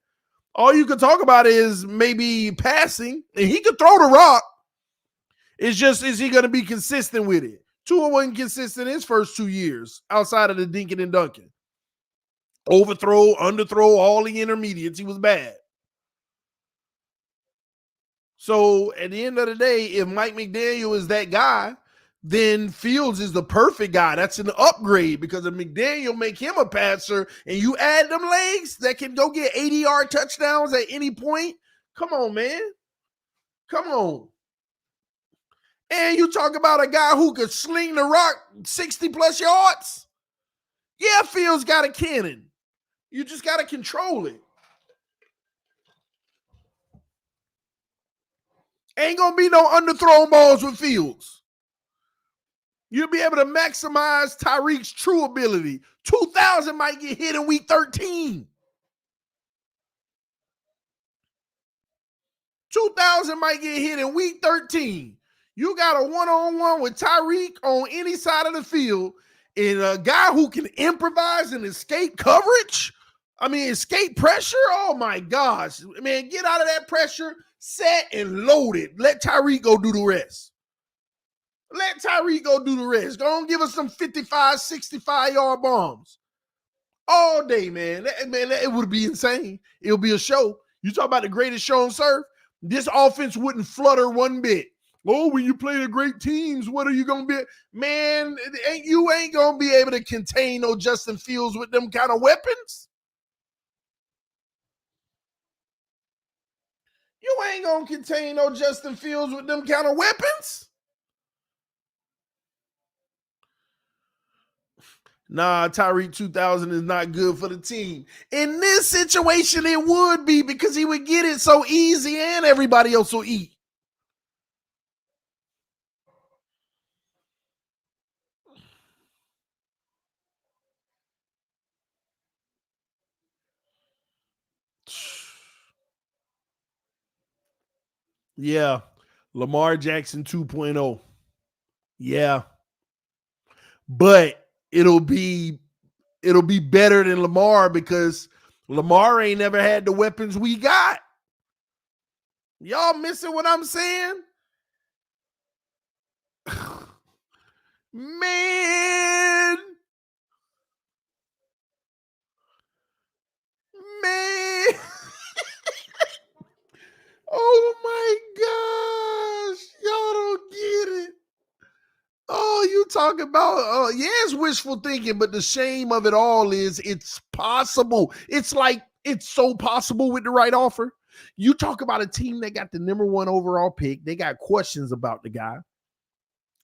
All you could talk about is maybe passing, and he could throw the rock. It's just, is he going to be consistent with it? Tua wasn't consistent his first 2 years outside of the dinking and dunking. Overthrow, underthrow, all the intermediates. He was bad. So at the end of the day, if Mike McDaniel is that guy, then Fields is the perfect guy. That's an upgrade, because if McDaniel make him a passer and you add them legs that can go get 80-yard touchdowns at any point, come on, man. Come on. And you talk about a guy who could sling the rock 60-plus yards. Yeah, Fields got a cannon. You just got to control it. Ain't going to be no underthrown balls with Fields. You'll be able to maximize Tyreek's true ability. 2,000 might get hit in week 13. 2,000 might get hit in week 13. You got a one-on-one with Tyreek on any side of the field, and a guy who can improvise and escape coverage. Escape pressure. Oh my gosh, man, get out of that pressure, set and load it. Let Tyreek go do the rest. Let Tyreek go do the rest. Go on, give us some 55, 65-yard bombs all day, man. It would be insane. It'll be a show. You talk about the greatest show on surf. This offense wouldn't flutter one bit. Oh, when you play the great teams, what are you going to be? Man, you ain't going to be able to contain no Justin Fields with them kind of weapons. You ain't going to contain no Justin Fields with them kind of weapons. Nah, Tyreek 2000 is not good for the team. In this situation, it would be, because he would get it so easy and everybody else will eat. Yeah, Lamar Jackson 2.0. Yeah. But it'll be better than Lamar, because Lamar ain't never had the weapons we got. Y'all missing what I'm saying? Man. Oh my gosh. Y'all don't get it. Oh, you talk about, yeah, it's wishful thinking, but the shame of it all is it's possible. It's like, it's so possible with the right offer. You talk about a team that got the number 1 overall pick. They got questions about the guy,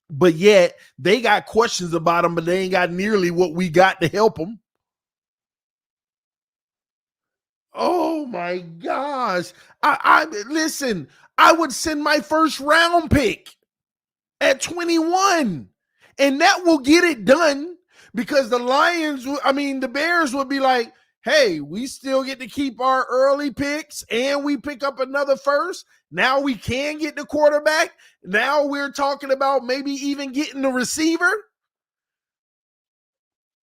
but yet they got questions about him, but they ain't got nearly what we got to help them. Oh my gosh. I listen, I would send my first round pick at 21, and that will get it done, because the Bears would be like, hey, we still get to keep our early picks and we pick up another first. Now we can get the quarterback. Now we're talking about maybe even getting the receiver.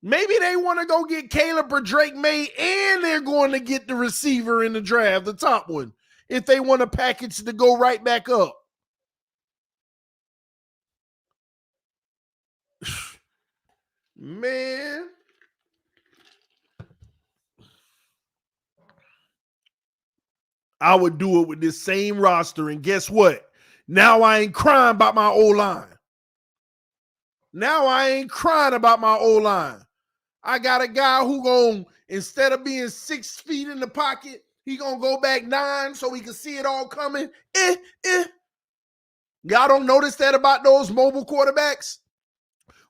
Maybe they want to go get Caleb or Drake May, and they're going to get the receiver in the draft, the top one, if they want a package to go right back up. Man. I would do it with this same roster, and guess what? Now I ain't crying about my O-line. Now I ain't crying about my O-line. I got a guy who instead of being 6 feet in the pocket, he gonna go back 9 so he can see it all coming. Y'all don't notice that about those mobile quarterbacks?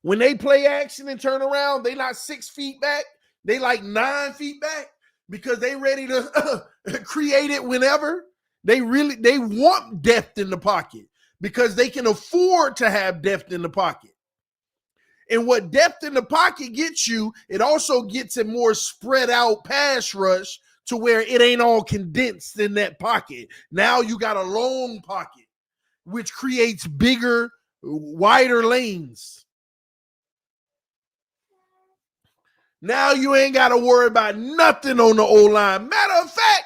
When they play action and turn around, they not 6 feet back. They like 9 feet back, because they ready to create it whenever. They want depth in the pocket, because they can afford to have depth in the pocket. And what depth in the pocket gets you, it also gets a more spread out pass rush, to where it ain't all condensed in that pocket. Now you got a long pocket, which creates bigger, wider lanes. Now you ain't got to worry about nothing on the O-line. Matter of fact,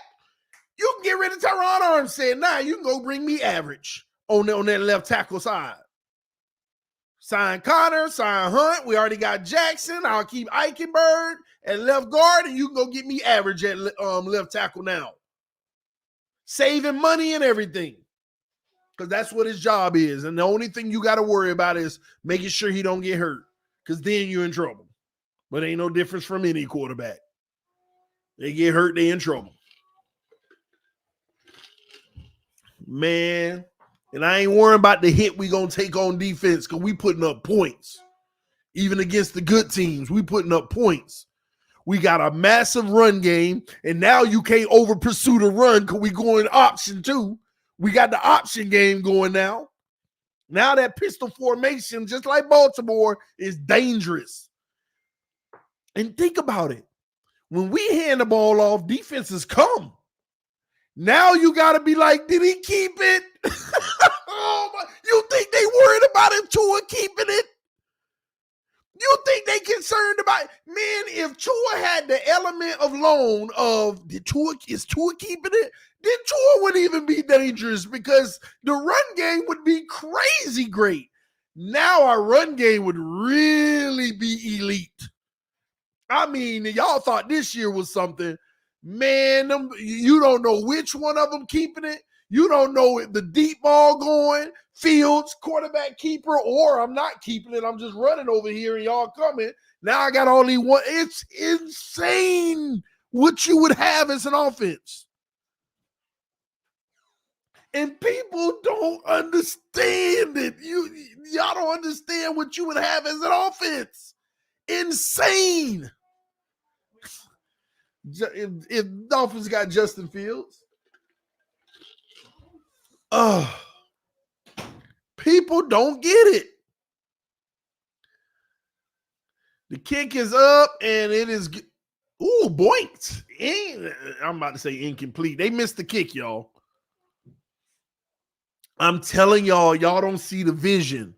you can get rid of Teron Armstead. Now you can go bring me average on that left tackle side. Sign Connor, sign Hunt. We already got Jackson. I'll keep Eichenberg at left guard, and you can go get me average at left tackle now. Saving money and everything, because that's what his job is. And the only thing you got to worry about is making sure he don't get hurt, because then you're in trouble. But ain't no difference from any quarterback. They get hurt, they in trouble. Man, and I ain't worrying about the hit we going to take on defense, because we putting up points. Even against the good teams, we putting up points. We got a massive run game, and now you can't over pursue the run, because we going option too. We got the option game going now. Now that pistol formation, just like Baltimore, is dangerous. And think about it. When we hand the ball off, defenses come. Now you got to be like, did he keep it? Oh my, you think they worried about him, Tua keeping it? You think they concerned about it? Man, if Tua had the element of loan of, is Tua keeping it? Then Tua wouldn't even be dangerous, because the run game would be crazy great. Now our run game would really be elite. I mean, y'all thought this year was something. Man, you don't know which one of them keeping it. You don't know if the deep ball going, Fields, quarterback keeper, or I'm not keeping it. I'm just running over here and y'all coming. Now I got only one. It's insane what you would have as an offense. And people don't understand it. Y'all don't understand what you would have as an offense. Insane. If Dolphins got Justin Fields, people don't get it. The kick is up, and it is boinked. I'm about to say incomplete. They missed the kick, y'all. I'm telling y'all don't see the vision.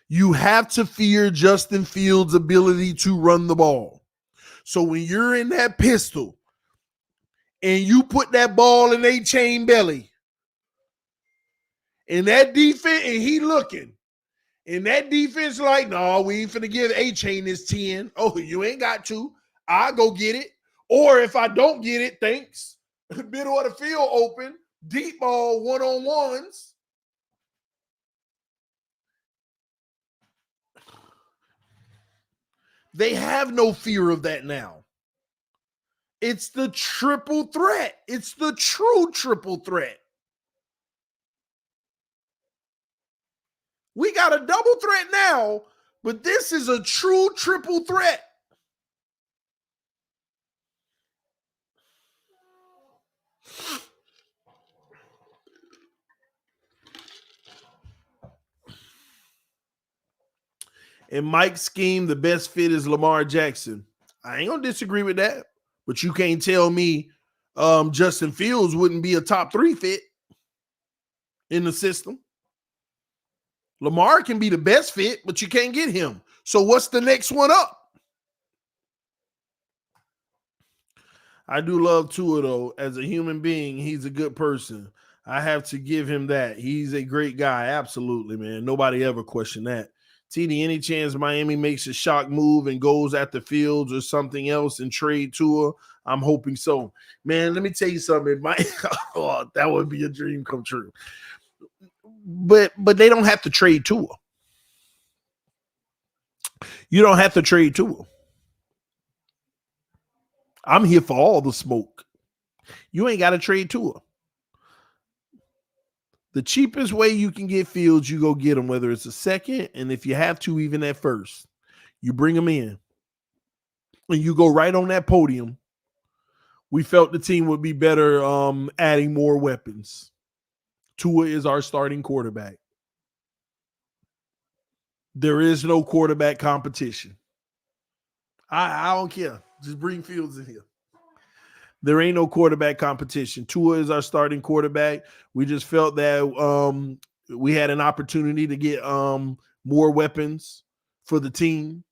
You have to fear Justin Fields' ability to run the ball. So when you're in that pistol and you put that ball in a chain belly, and that defense, and he looking, and that defense like, no, we ain't finna give A-Chain this 10. Oh, you ain't got to. I'll go get it. Or if I don't get it, thanks. Middle of the field open, deep ball, one-on-ones. They have no fear of that now. It's the triple threat. It's the true triple threat. We got a double threat now, but this is a true triple threat. In Mike's scheme, the best fit is Lamar Jackson. I ain't gonna disagree with that, but you can't tell me Justin Fields wouldn't be a top 3 fit in the system. Lamar can be the best fit, but you can't get him. So what's the next one up? I do love Tua, though. As a human being, he's a good person. I have to give him that. He's a great guy. Absolutely, man. Nobody ever questioned that. TD, any chance Miami makes a shock move and goes at the Fields or something else and trade Tua? I'm hoping so. Man, let me tell you something. That would be a dream come true. But they don't have to trade Tua. You don't have to trade Tua. I'm here for all the smoke. You ain't got to trade Tua. The cheapest way you can get Fields, you go get him, whether it's a second, and if you have to, even at first, you bring him in, and you go right on that podium. We felt the team would be better adding more weapons. Tua is our starting quarterback. There is no quarterback competition. I don't care. Just bring Fields in here. There ain't no quarterback competition. Tua is our starting quarterback. We just felt that we had an opportunity to get more weapons for the team.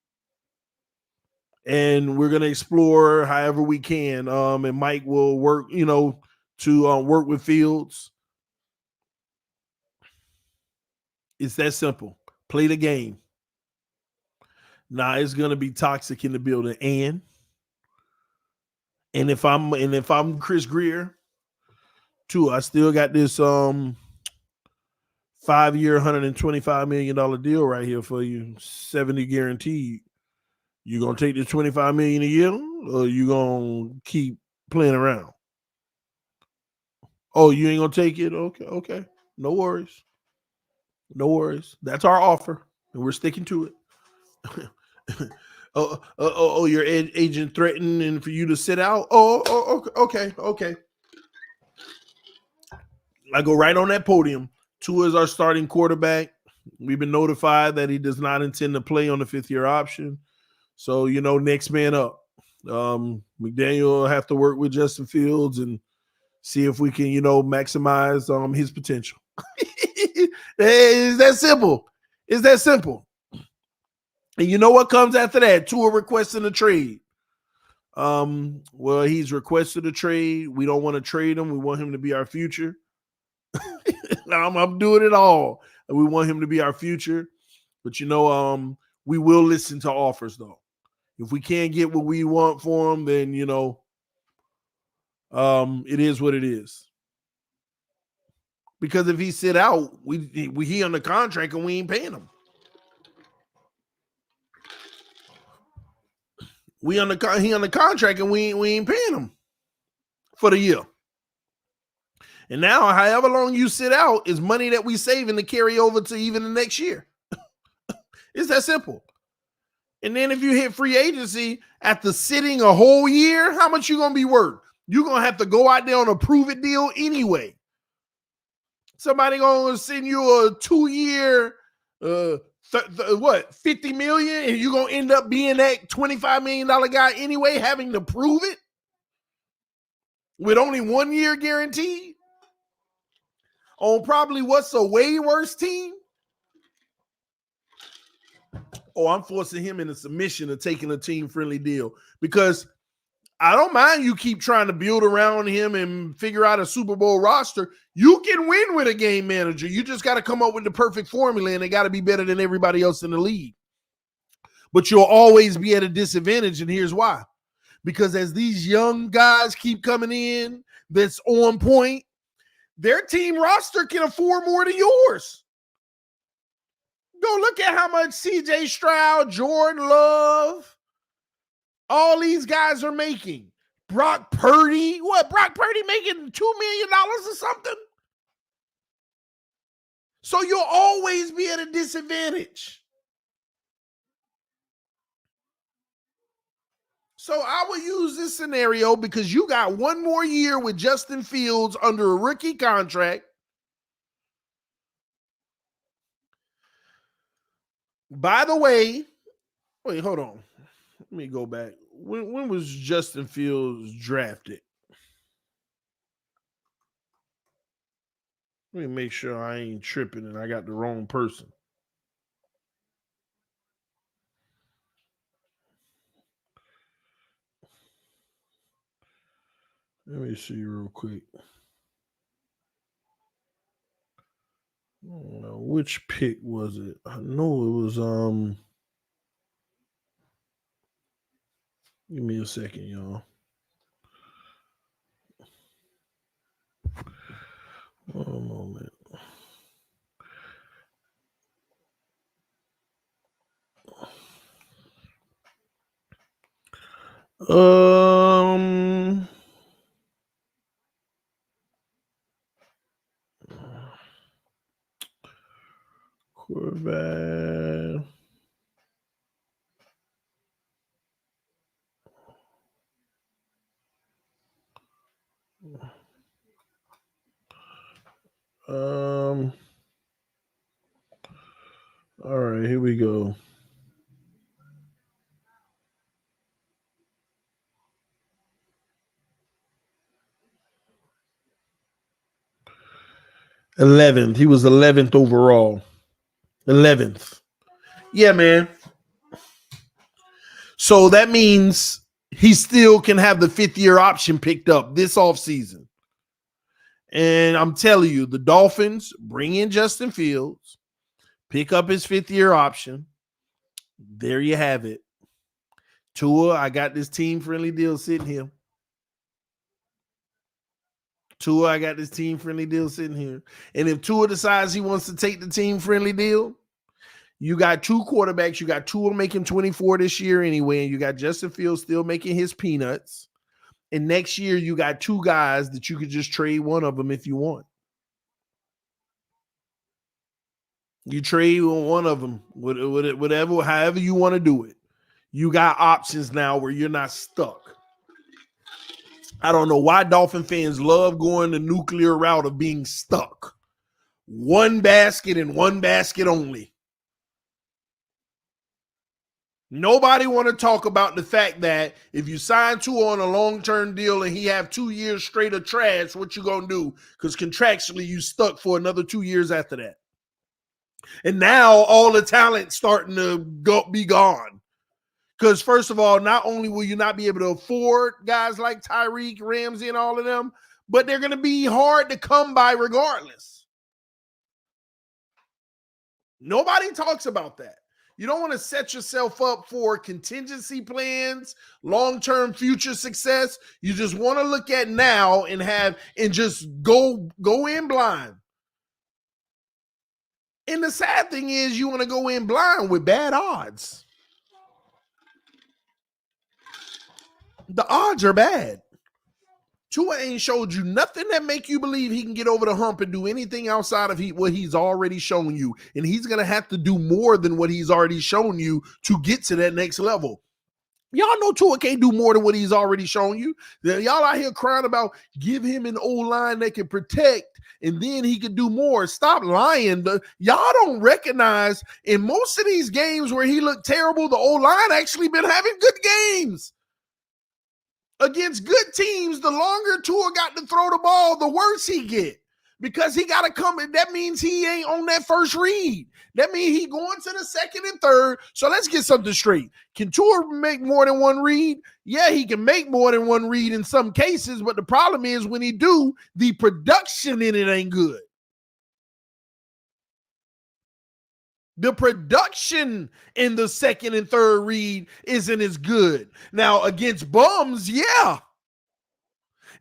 And we're going to explore however we can. And Mike will work, to work with Fields. It's that simple. Play the game. Now it's going to be toxic in the building. And if I'm Chris Greer, too, I still got this 5-year, $125 million deal right here for you, 70 guaranteed. You gonna take the $25 million a year, or you gonna keep playing around? Oh, you ain't gonna take it? Okay. No worries. That's our offer, and we're sticking to it. Your agent threatening for you to sit out? Okay. I go right on that podium. Tua is our starting quarterback. We've been notified that he does not intend to play on the 5th-year option. So, next man up. McDaniel will have to work with Justin Fields and see if we can, maximize his potential. It's that simple. And you know what comes after that? Tua requesting a trade. Well, he's requested a trade. We don't want to trade him. We want him to be our future. I'm doing it all. And we want him to be our future. But, we will listen to offers, though. If we can't get what we want for him, then, it is what it is. Because if he sit out, he on the contract and we ain't paying him. He on the contract and we ain't paying him for the year. And now, however long you sit out is money that we saving to carry over to even the next year. It's that simple. And then if you hit free agency after sitting a whole year, how much you going to be worth? You're going to have to go out there on a prove-it deal anyway. Somebody going to send you a 2-year, $50 million, and you're going to end up being that $25 million guy anyway, having to prove it with only 1 year guaranteed on probably what's a way worse team. Oh, I'm forcing him into submission of taking a team-friendly deal because I don't mind you keep trying to build around him and figure out a Super Bowl roster. You can win with a game manager. You just got to come up with the perfect formula, and they got to be better than everybody else in the league. But you'll always be at a disadvantage, and here's why. Because as these young guys keep coming in that's on point, their team roster can afford more than yours. Go look at how much C.J. Stroud, Jordan Love, All these guys are making. Brock Purdy, what? Brock Purdy making $2 million or something? So you'll always be at a disadvantage. So I will use this scenario because you got one more year with Justin Fields under a rookie contract. By the way, wait, hold on. Let me go back. When was Justin Fields drafted? Let me make sure I ain't tripping and I got the wrong person. Let me see real quick. I don't know which pick was it. I know it was give me a second, y'all. One moment. Quarterback. All right, here we go. '11th. He was 11th overall. 11th. Yeah, man. So that means he still can have the 5th-year option picked up this offseason. And I'm telling you, the Dolphins bring in Justin Fields, pick up his 5th-year option. There you have it. Tua, I got this team-friendly deal sitting here. And if Tua decides he wants to take the team-friendly deal, you got 2 quarterbacks. You got Tua making 24 this year anyway, and you got Justin Fields still making his peanuts. And next year, you got 2 guys that you could just trade one of them if you want. You trade one of them, whatever, however you want to do it. You got options now where you're not stuck. I don't know why Dolphin fans love going the nuclear route of being stuck. One basket and one basket only. Nobody want to talk about the fact that if you sign Tua on a long-term deal and he have 2 years straight of trash, what you going to do? Because contractually you stuck for another 2 years after that. And now all the talent starting to be gone. Because first of all, not only will you not be able to afford guys like Tyreek, Ramsey, and all of them, but they're going to be hard to come by regardless. Nobody talks about that. You don't want to set yourself up for contingency plans, long-term future success. You just want to look at now and just go in blind. And the sad thing is you want to go in blind with bad odds. The odds are bad. Tua ain't showed you nothing that make you believe he can get over the hump and do anything outside of what he's already shown you. And he's going to have to do more than what he's already shown you to get to that next level. Y'all know Tua can't do more than what he's already shown you. Y'all out here crying about give him an O-line that can protect and then he could do more. Stop lying. Y'all don't recognize in most of these games where he looked terrible, the O-line actually been having good games. Against good teams, the longer Tua got to throw the ball, the worse he get. Because he got to come in. That means he ain't on that first read. That means he going to the second and third. So let's get something straight. Can Tua make more than one read? Yeah, he can make more than one read in some cases, but the problem is when he do, the production in it ain't good. The production in the second and third read isn't as good. Now, against bums, yeah.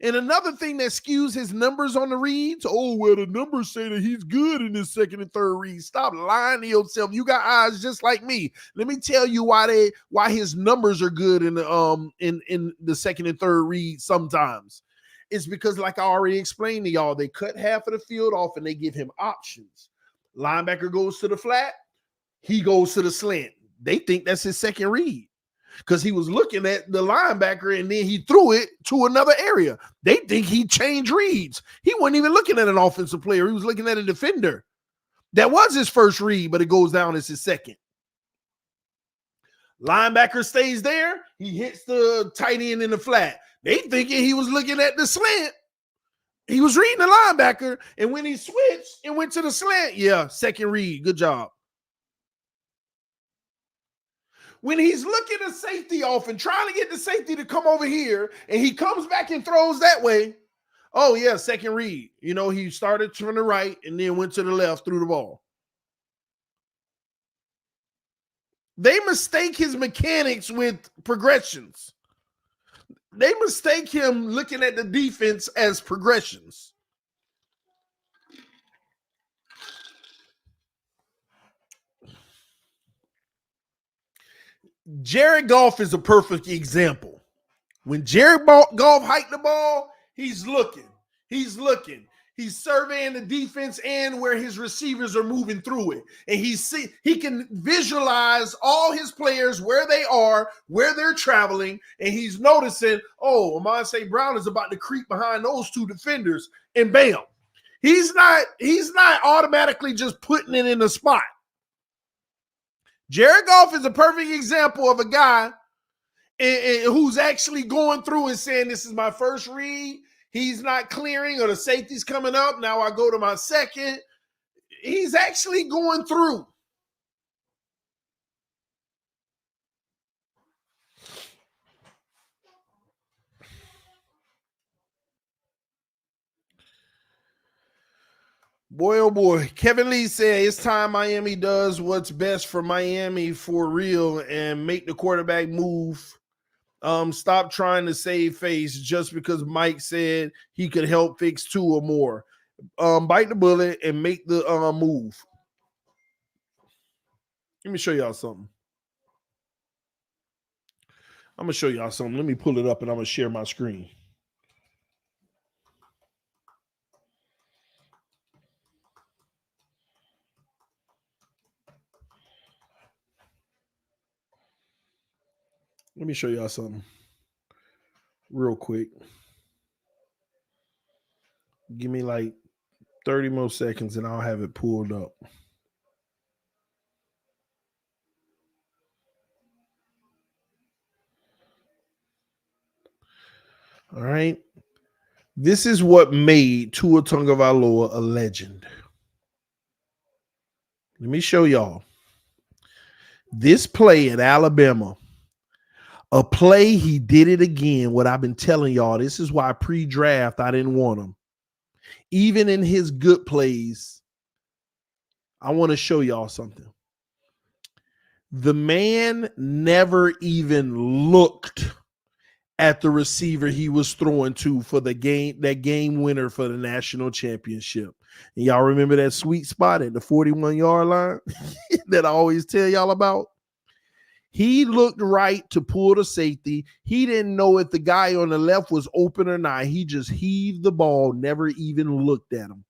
And another thing that skews his numbers on the reads, oh, well, the numbers say that he's good in his second and third read. Stop lying to yourself. You got eyes just like me. Let me tell you why his numbers are good in the second and third read sometimes. It's because, like I already explained to y'all, they cut half of the field off and they give him options. Linebacker goes to the flat, he goes to the slant. They think that's his second read because he was looking at the linebacker and then he threw it to another area. They think he changed reads. He wasn't even looking at an offensive player. He was looking at a defender. That was his first read, but it goes down as his second. Linebacker stays there. He hits the tight end in the flat. They thinking he was looking at the slant. He was reading the linebacker, and when he switched and went to the slant, yeah, second read. Good job. When he's looking a safety off and trying to get the safety to come over here, and he comes back and throws that way, oh, yeah, second read. You know, he started from the right and then went to the left, threw the ball. They mistake his mechanics with progressions. They mistake him looking at the defense as progressions. Jared Goff is a perfect example. When Jared Goff hiked the ball, he's looking. He's surveying the defense and where his receivers are moving through it. And he can visualize all his players, where they are, where they're traveling, and he's noticing, oh, Amon St. Brown is about to creep behind those two defenders, and bam. He's not automatically just putting it in the spot. Jared Goff is a perfect example of a guy who's actually going through and saying, this is my first read. He's not clearing, or the safety's coming up. Now I go to my second. He's actually going through. Boy, oh boy. Kevin Lee said it's time Miami does what's best for Miami for real and make the quarterback move. Stop trying to save face just because Mike said he could help fix two or more. Bite the bullet and make the move. Let me show y'all something. I'm going to show y'all something. Let me pull it up and I'm going to share my screen. Let me show y'all something real quick. Give me like 30 more seconds and I'll have it pulled up. All right. This is what made Tua Tagovailoa a legend. Let me show y'all. This play at Alabama, a play he did it again. What I've been telling y'all, this is why pre-draft I didn't want him. Even in his good plays, I want to show y'all something. The man never even looked at the receiver he was throwing to for the game, that game winner for the national championship. And y'all remember that sweet spot at the 41-yard line that I always tell y'all about? He looked right to pull the safety. He didn't know if the guy on the left was open or not. He just heaved the ball, never even looked at him.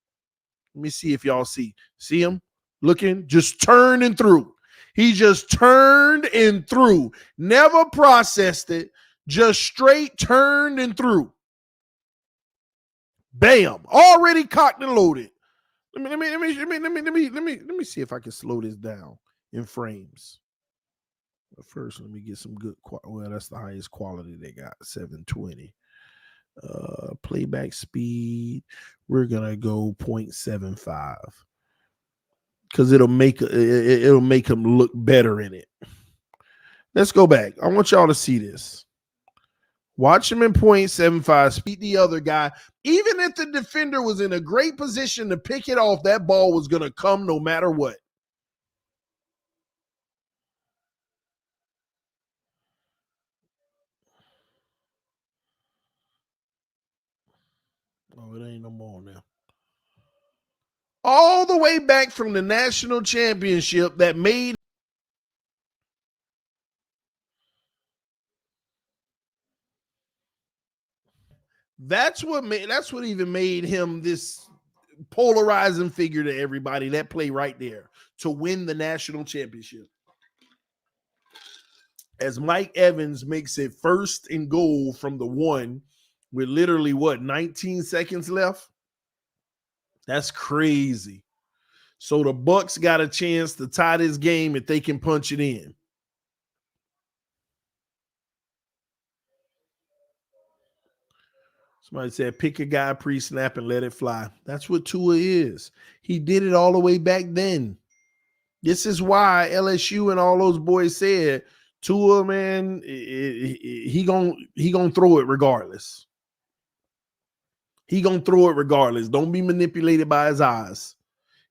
Let me see if y'all see. See him looking? Just turned and threw. He just turned and threw. Never processed it. Just straight turned and threw. Bam. Already cocked and loaded. Let me see if I can slow this down in frames. But first, let me get some good quality. Well, that's the highest quality they got, 720. Playback speed, we're gonna go 0.75 because it'll make him look better in it. Let's go back. I want y'all to see this. Watch him in 0.75, speed the other guy. Even if the defender was in a great position to pick it off, that ball was gonna come no matter what. Oh, it ain't no more now. All the way back from the national championship that made. That's what even made him this polarizing figure to everybody. That play right there to win the national championship. As Mike Evans makes it 1st and goal from the 1 with literally 19 seconds left. That's crazy. So the Bucs got a chance to tie this game if they can punch it in. Somebody said, pick a guy pre-snap and let it fly. That's what Tua is. He did it all the way back then. This is why LSU and all those boys said, Tua, man, he gonna throw it regardless. He gonna throw it regardless. Don't be manipulated by his eyes.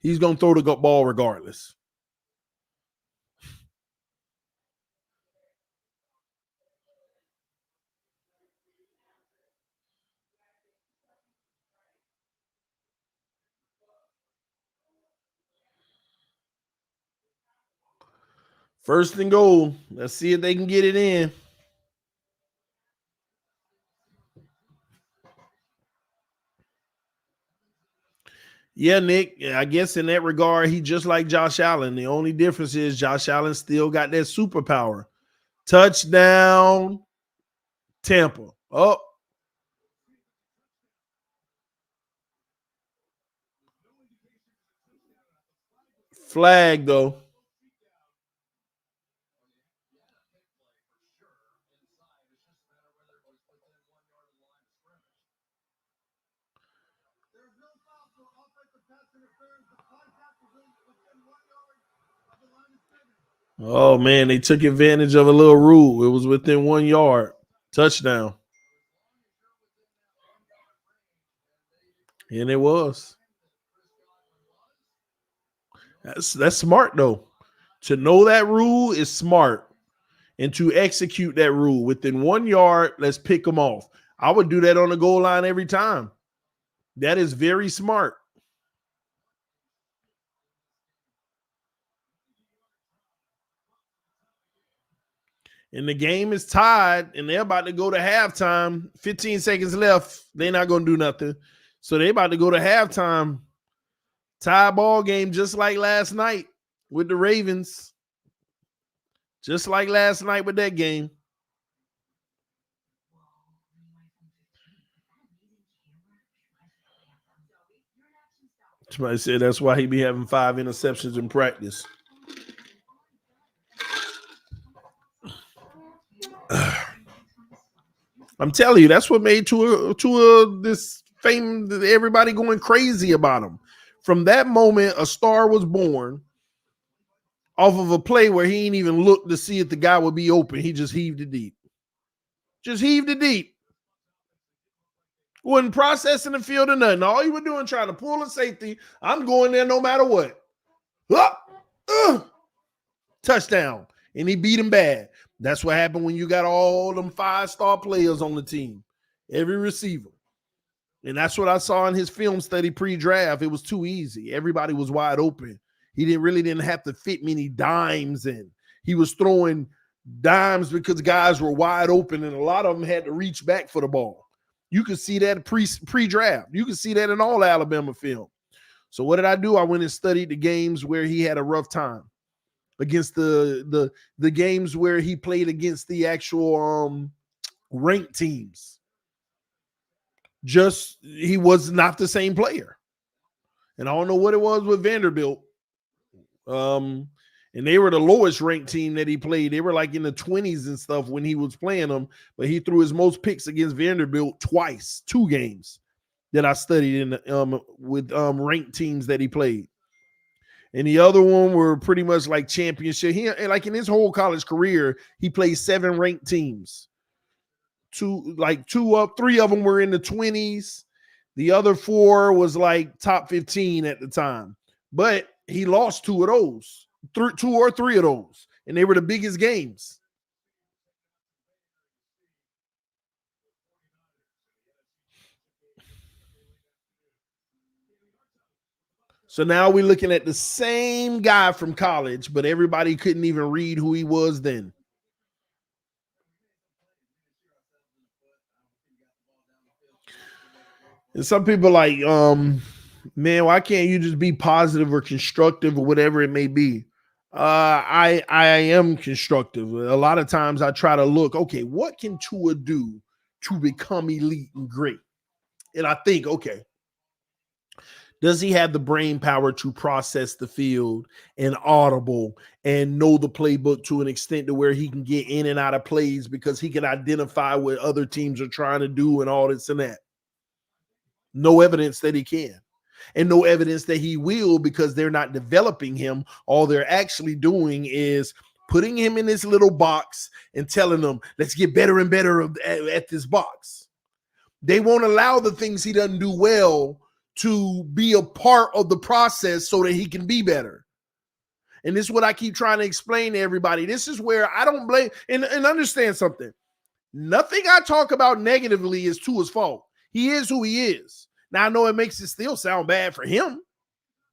He's gonna throw the ball regardless. First and goal. Let's see if they can get it in. Yeah, Nick, I guess in that regard, he just like Josh Allen. The only difference is Josh Allen still got that superpower. Touchdown, Tampa. Oh. Flag, though. Oh, man, they took advantage of a little rule. It was within 1 yard. Touchdown. And it was. That's smart, though. To know that rule is smart. And to execute that rule within 1 yard, let's pick them off. I would do that on the goal line every time. That is very smart. And the game is tied, and they're about to go to halftime. 15 seconds left. They're not going to do nothing. So they're about to go to halftime. Tie ball game just like last night with the Ravens. Just like last night with that game. Somebody said that's why he be having 5 interceptions in practice. I'm telling you, that's what made Tua this fame, everybody going crazy about him. From that moment, a star was born off of a play where he ain't even looked to see if the guy would be open. He just heaved it deep. Just heaved it deep. Wasn't processing the field or nothing. All he was doing, trying to pull a safety. I'm going there no matter what. Touchdown. And he beat him bad. That's what happened when you got all them 5-star players on the team. Every receiver. And that's what I saw in his film study pre-draft. It was too easy. Everybody was wide open. He didn't have to fit many dimes in. He was throwing dimes because guys were wide open, and a lot of them had to reach back for the ball. You could see that pre-draft. You could see that in all Alabama film. So what did I do? I went and studied the games where he had a rough time. Against the games where he played against the actual ranked teams. Just he was not the same player. And I don't know what it was with Vanderbilt. And they were the lowest ranked team that he played. They were like in the 20s and stuff when he was playing them. But he threw his most picks against Vanderbilt twice, 2 games that I studied in with ranked teams that he played. And the other one were pretty much like championship. He, like in his whole college career, he played 7 ranked teams. 3 of them were in the 20s. The other 4 was like top 15 at the time. But he lost 2 of those, 2 or 3 of those. And they were the biggest games. So now we're looking at the same guy from college, but everybody couldn't even read who he was then. And some people like, man, why can't you just be positive or constructive or whatever it may be? I am constructive. A lot of times I try to look, okay, what can Tua do to become elite and great? And I think, okay, does he have the brain power to process the field and audible and know the playbook to an extent to where he can get in and out of plays because he can identify what other teams are trying to do and all this and that? No evidence that he can. And no evidence that he will, because they're not developing him. All they're actually doing is putting him in this little box and telling him, let's get better and better at this box. They won't allow the things he doesn't do well to be a part of the process so that he can be better. And this is what I keep trying to explain to everybody. This is where I don't blame, and understand something. Nothing I talk about negatively is Tua's fault. He is who he is. Now, I know it makes it still sound bad for him,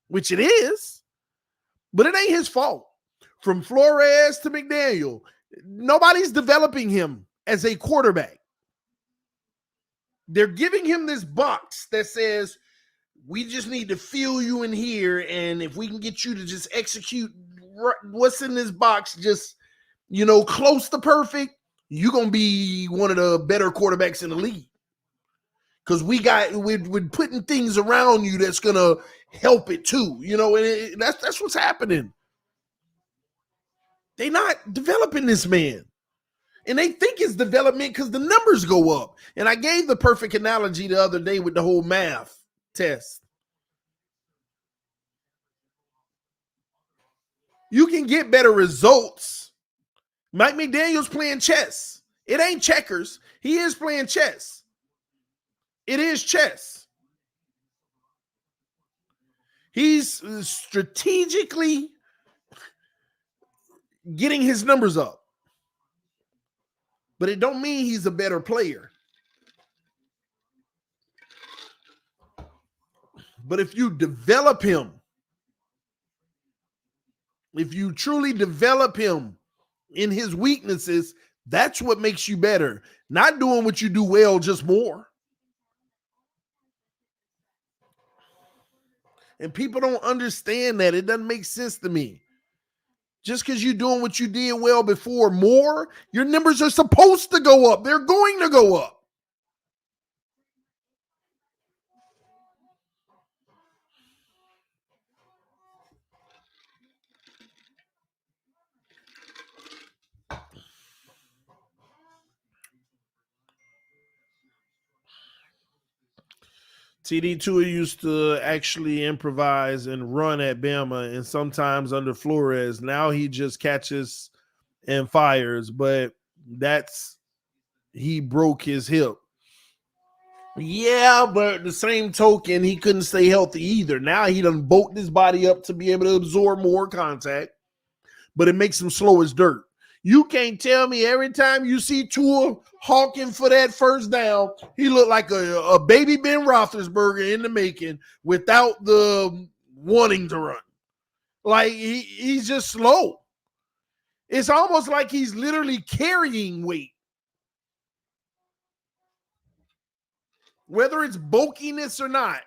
which it is, but it ain't his fault. From Flores to McDaniel, nobody's developing him as a quarterback. They're giving him this box that says, we just need to feel you in here, and if we can get you to just execute what's in this box, just, close to perfect, you're going to be one of the better quarterbacks in the league. Because we're putting things around you that's going to help it too. And that's what's happening. They're not developing this man. And they think it's development because the numbers go up. And I gave the perfect analogy the other day with the whole math test. You can get better results. Mike McDaniel's playing chess. It ain't checkers. He is playing chess. It is chess. He's strategically getting his numbers up. But it don't mean he's a better player. But if you develop him, if you truly develop him in his weaknesses, that's what makes you better. Not doing what you do well, just more. And people don't understand that. It doesn't make sense to me. Just because you're doing what you did well before more, your numbers are supposed to go up. They're going to go up. TD2 used to actually improvise and run at Bama and sometimes under Flores. Now he just catches and fires, but he broke his hip. Yeah, but the same token, he couldn't stay healthy either. Now he done bulked his body up to be able to absorb more contact, but it makes him slow as dirt. You can't tell me every time you see Tua hawking for that first down, he looked like a baby Ben Roethlisberger in the making without the wanting to run. Like, he's just slow. It's almost like he's literally carrying weight. Whether it's bulkiness or not,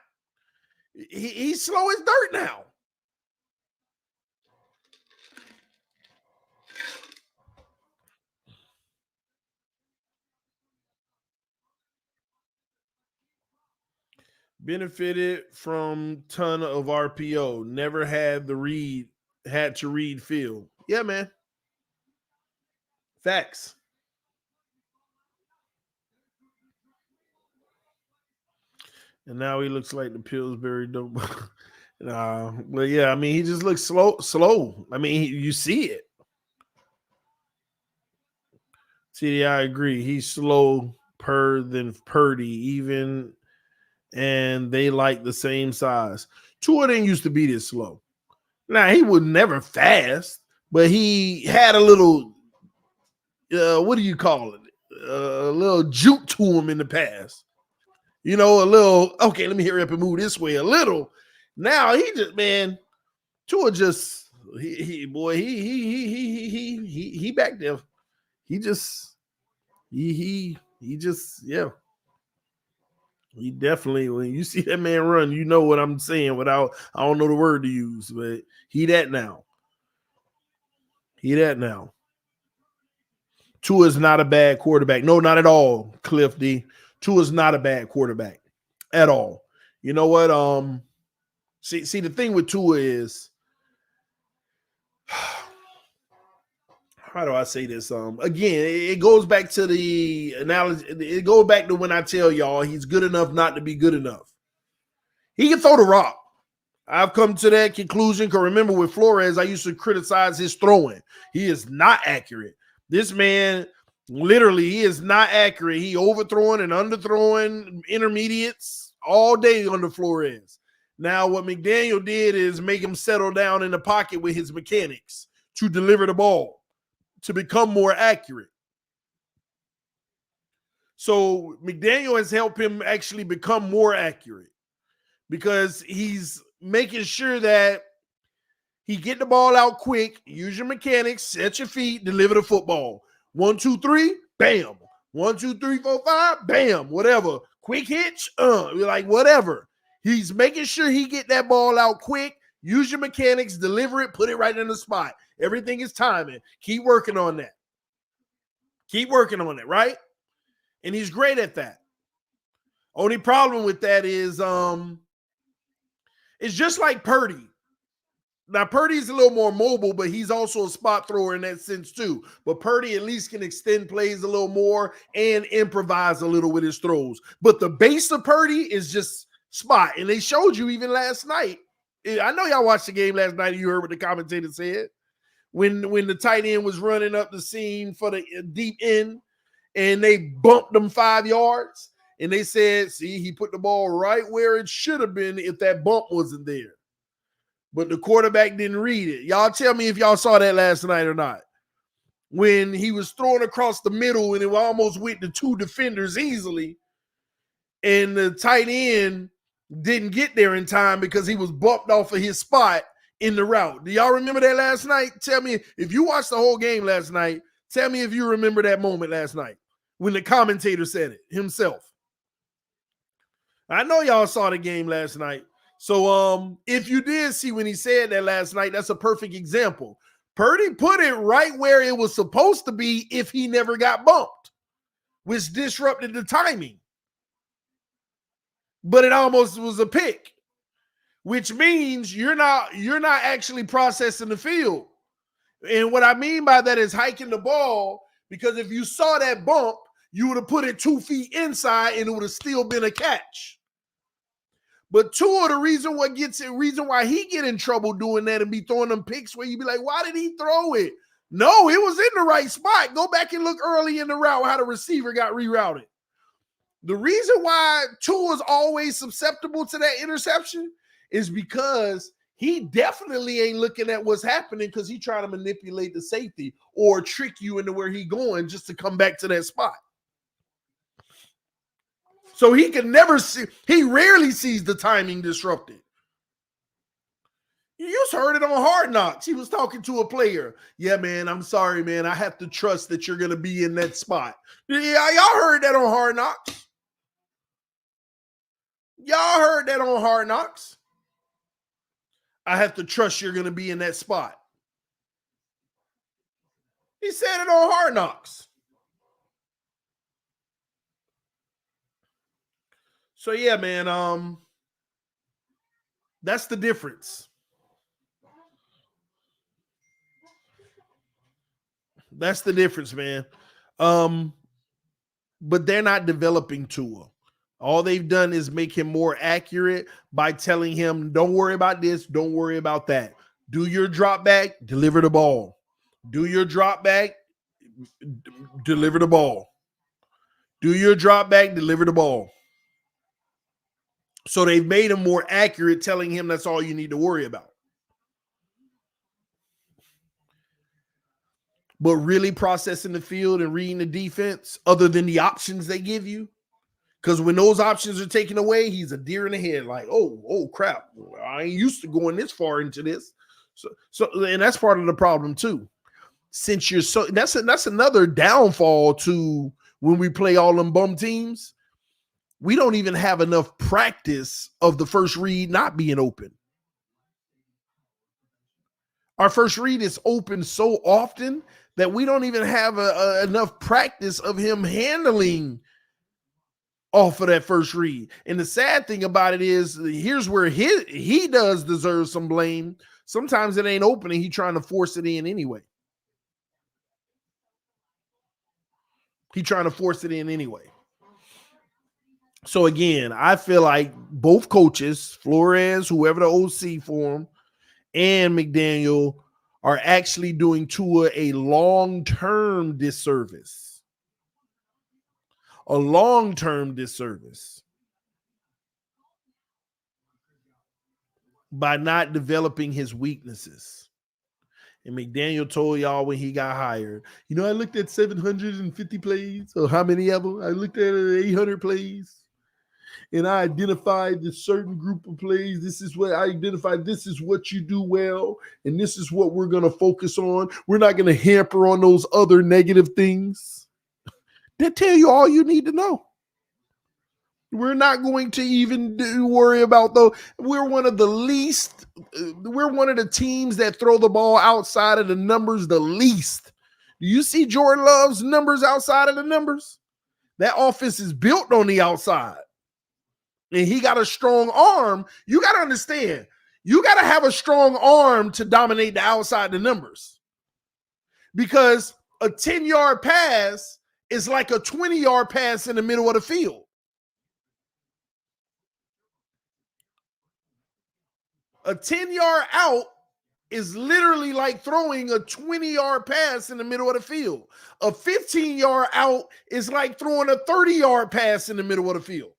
he's slow as dirt now. Benefited from ton of RPO. Never had to read field. Yeah, man. Facts. And now he looks like the Pillsbury dope. But yeah, I mean, he just looks slow. I mean, you see it. See, I agree. He's slow than Purdy, even, and they like the same size. Tua didn't used to be this slow. Now, he was never fast, but he had a little, what do you call it? A little juke to him in the past. A little, okay, let me hurry up and move this way a little. Now he just, man, Tua just he back there. He just yeah. He definitely, when you see that man run, you know what I'm saying without, I don't know the word to use, but he that now. He that now. Tua is not a bad quarterback. No, not at all, Cliff D. Tua is not a bad quarterback at all. You know what? See, the thing with Tua is, how do I say this? Again, it goes back to the analogy. It goes back to when I tell y'all he's good enough not to be good enough. He can throw the rock. I've come to that conclusion because remember with Flores, I used to criticize his throwing. He is not accurate. This man, literally, he is not accurate. He overthrowing and underthrowing intermediates all day under Flores. Now, what McDaniel did is make him settle down in the pocket with his mechanics to deliver the ball, to become more accurate. So McDaniel has helped him actually become more accurate because he's making sure that he get the ball out quick, use your mechanics, set your feet, deliver the football. 1, 2, 3, bam. 1, 2, 3, 4, 5, bam. Whatever. Quick hitch, like whatever. He's making sure he get that ball out quick, use your mechanics, deliver it, put it right in the spot. Everything is timing. Keep working on that. Keep working on it, right? And he's great at that. Only problem with that is it's just like Purdy. Now, Purdy's a little more mobile, but he's also a spot thrower in that sense too. But Purdy at least can extend plays a little more and improvise a little with his throws. But the base of Purdy is just spot. And they showed you even last night. I know y'all watched the game last night and you heard what the commentator said. When the tight end was running up the seam for the deep end and they bumped them 5 yards. And they said, see, he put the ball right where it should have been if that bump wasn't there. But the quarterback didn't read it. Y'all tell me if y'all saw that last night or not. When he was throwing across the middle and it almost went to 2 defenders easily, and the tight end didn't get there in time because he was bumped off of his spot in the route. Do y'all remember that last night? Tell me, if you watched the whole game last night, tell me if you remember that moment last night when the commentator said it himself. I know y'all saw the game last night. So if you did see when he said that last night, that's a perfect example. Purdy put it right where it was supposed to be if he never got bumped, which disrupted the timing. But it almost was a pick, which means you're not actually processing the field. And what I mean by that is hiking the ball, because if you saw that bump, you would have put it 2 feet inside and it would have still been a catch. But Tua, the reason why he get in trouble doing that and be throwing them picks where you be like, why did he throw it? No, it was in the right spot. Go back and look early in the route how the receiver got rerouted. The reason why Tua is always susceptible to that interception is because he definitely ain't looking at what's happening because he's trying to manipulate the safety or trick you into where he going just to come back to that spot. So he can never see, he rarely sees the timing disrupted. You just heard it on Hard Knocks. He was talking to a player. Yeah, man, I'm sorry, man. I have to trust that you're going to be in that spot. Yeah, y'all heard that on Hard Knocks. Y'all heard that on Hard Knocks. I have to trust you're going to be in that spot. He said it on Hard Knocks. So yeah, man, that's the difference. That's the difference, man. But they're not developing Tua. All they've done is make him more accurate by telling him, don't worry about this, don't worry about that. Do your drop back, deliver the ball. Do your drop back, deliver the ball. Do your drop back, deliver the ball. So they've made him more accurate, telling him that's all you need to worry about. But really processing the field and reading the defense, other than the options they give you, Because when those options are taken away, he's a deer in the head. Like, oh crap! I ain't used to going this far into this. So, and that's part of the problem too. Since you're so, that's another downfall to when we play all them bum teams. We don't even have enough practice of the first read not being open. Our first read is open so often that we don't even have enough practice of him handling off of that first read. And the sad thing about it is, here's where he does deserve some blame. Sometimes it ain't open and he's trying to force it in anyway. So again, I feel like both coaches, Flores, whoever the OC for him, and McDaniel are actually doing Tua a long-term disservice. By not developing his weaknesses. And McDaniel told y'all when he got hired, I looked at 750 plays, or how many of them? I looked at 800 plays. And I identified this certain group of plays. This is what I identified. This is what you do well. And this is what we're going to focus on. We're not going to hamper on those other negative things. They tell you all you need to know. We're not going to even worry about though. We're one of the teams that throw the ball outside of the numbers the least. Do you see Jordan Love's numbers outside of the numbers? That offense is built on the outside. And he got a strong arm. You got to understand, you got to have a strong arm to dominate the outside the numbers. Because a 10-yard pass is like a 20-yard pass in the middle of the field. A 10-yard out is literally like throwing a 20-yard pass in the middle of the field. A 15-yard out is like throwing a 30-yard pass in the middle of the field.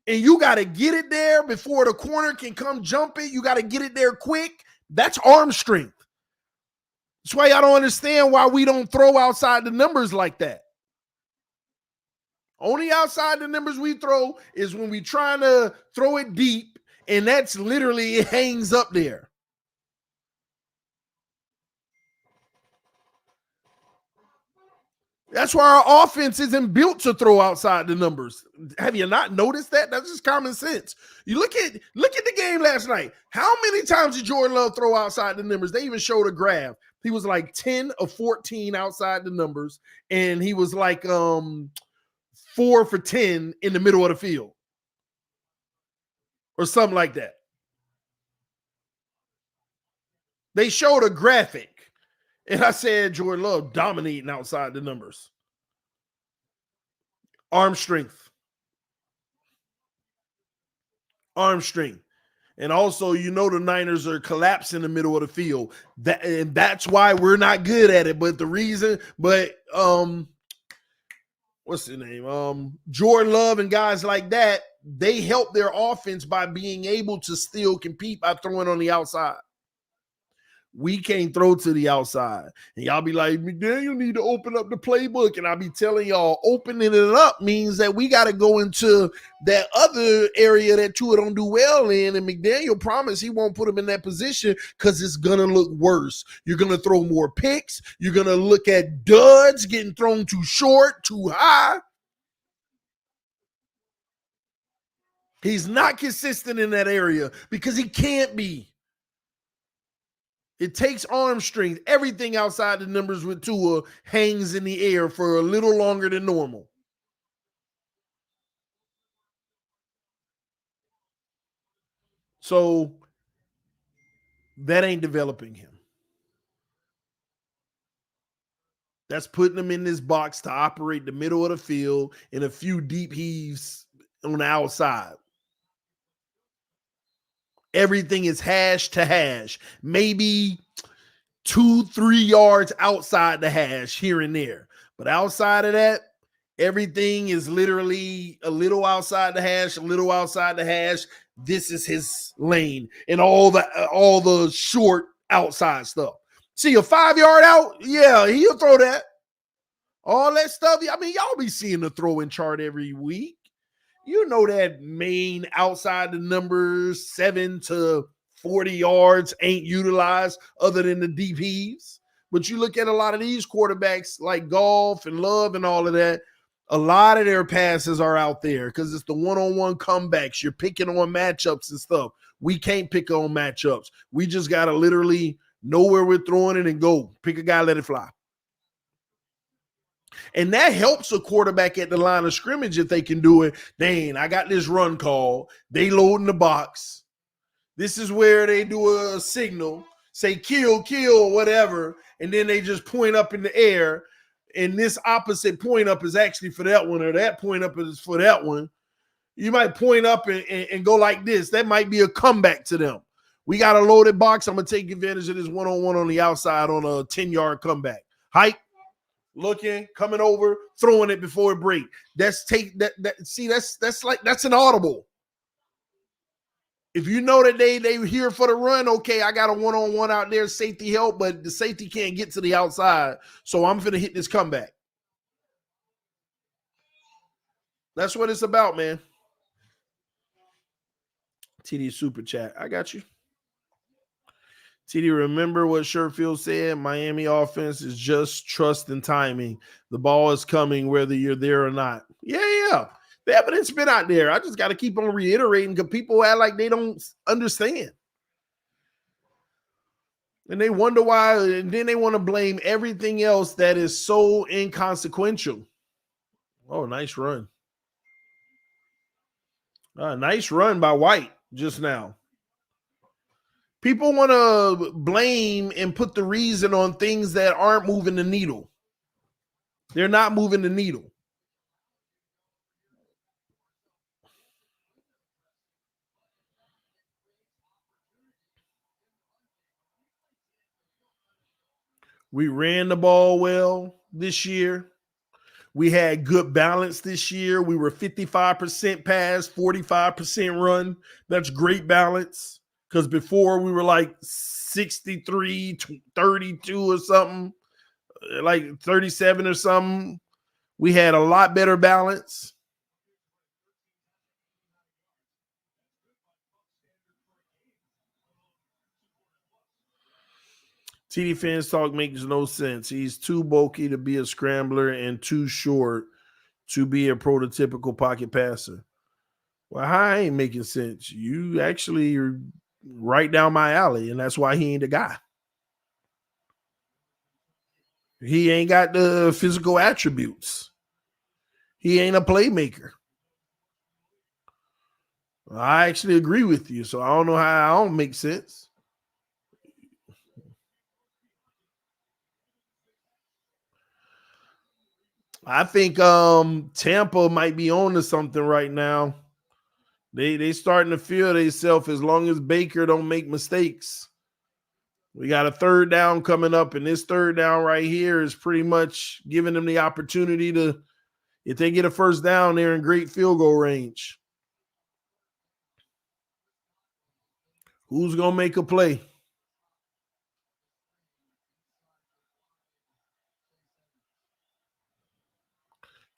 And you got to get it there before the corner can come jump it. You got to get it there quick. That's arm strength. That's why I don't understand why we don't throw outside the numbers like that. Only outside the numbers we throw is when we trying to throw it deep, and that's literally, it hangs up there. That's why our offense isn't built to throw outside the numbers. Have you not noticed that? That's just common sense. You look at the game last night. How many times did Jordan Love throw outside the numbers? They even showed a graph. He was like 10 of 14 outside the numbers, and he was like 4 for 10 in the middle of the field. Or something like that. They showed a graphic. And I said Jordan Love dominating outside the numbers. Arm strength. And also, the Niners are collapsing in the middle of the field. And that's why we're not good at it. But what's his name? Jordan Love and guys like that, they help their offense by being able to still compete by throwing on the outside. We can't throw to the outside. And y'all be like, McDaniel need to open up the playbook. And I'll be telling y'all, opening it up means that we got to go into that other area that Tua don't do well in. And McDaniel promised he won't put him in that position because it's going to look worse. You're going to throw more picks. You're going to look at duds getting thrown too short, too high. He's not consistent in that area because he can't be. It takes arm strength. Everything outside the numbers with Tua hangs in the air for a little longer than normal. So that ain't developing him. That's putting him in this box to operate the middle of the field and a few deep heaves on the outside. Everything is hash to hash. Maybe 2-3 yards outside the hash here and there. But outside of that, everything is literally a little outside the hash, a little outside the hash. This is his lane and all the short outside stuff. See a 5-yard out? Yeah, he'll throw that. all that stuff. I mean, y'all be seeing the throwing chart every week. You know that main outside the numbers 7 to 40 yards ain't utilized other than the DPs. But you look at a lot of these quarterbacks like Goff and Love and all of that, a lot of their passes are out there because it's the one-on-one comebacks. You're picking on matchups and stuff. We can't pick on matchups. We just got to literally know where we're throwing it and go. Pick a guy, let it fly. And that helps a quarterback at the line of scrimmage if they can do it. Dang, I got this run call. They load in the box. This is where they do a signal, say kill, whatever, and then they just point up in the air. And this opposite point up is actually for that one, or that point up is for that one. You might point up and go like this. That might be a comeback to them. We got a loaded box. I'm going to take advantage of this one-on-one on the outside on a 10-yard comeback. Hike, looking, coming over, throwing it before it break. That's an audible. If you know that they here for the run, okay, I got a one-on-one out there, safety help, but the safety can't get to the outside, so I'm going to hit this comeback. That's what it's about, man. TD Super Chat. I got you. TD, remember what Sherfield said? Miami offense is just trust and timing. The ball is coming whether you're there or not. Yeah. The evidence been out there. I just got to keep on reiterating because people act like they don't understand. And they wonder why, and then they want to blame everything else that is so inconsequential. Oh, nice run. Nice run by White just now. People want to blame and put the reason on things that aren't moving the needle. They're not moving the needle. We ran the ball well this year. We had good balance this year. We were 55% pass, 45% run. That's great balance because before we were like 63, 32 or something, like 37 or something. We had a lot better balance. TD fans talk makes no sense. He's too bulky to be a scrambler and too short to be a prototypical pocket passer. Well, I ain't making sense. You actually are right down my alley, and that's why he ain't the guy. He ain't got the physical attributes. He ain't a playmaker. I actually agree with you, so I don't know how I don't make sense. I think Tampa might be on to something right now. They starting to feel themselves as long as Baker don't make mistakes. We got a third down coming up, and this third down right here is pretty much giving them the opportunity to, if they get a first down, they're in great field goal range. Who's going to make a play?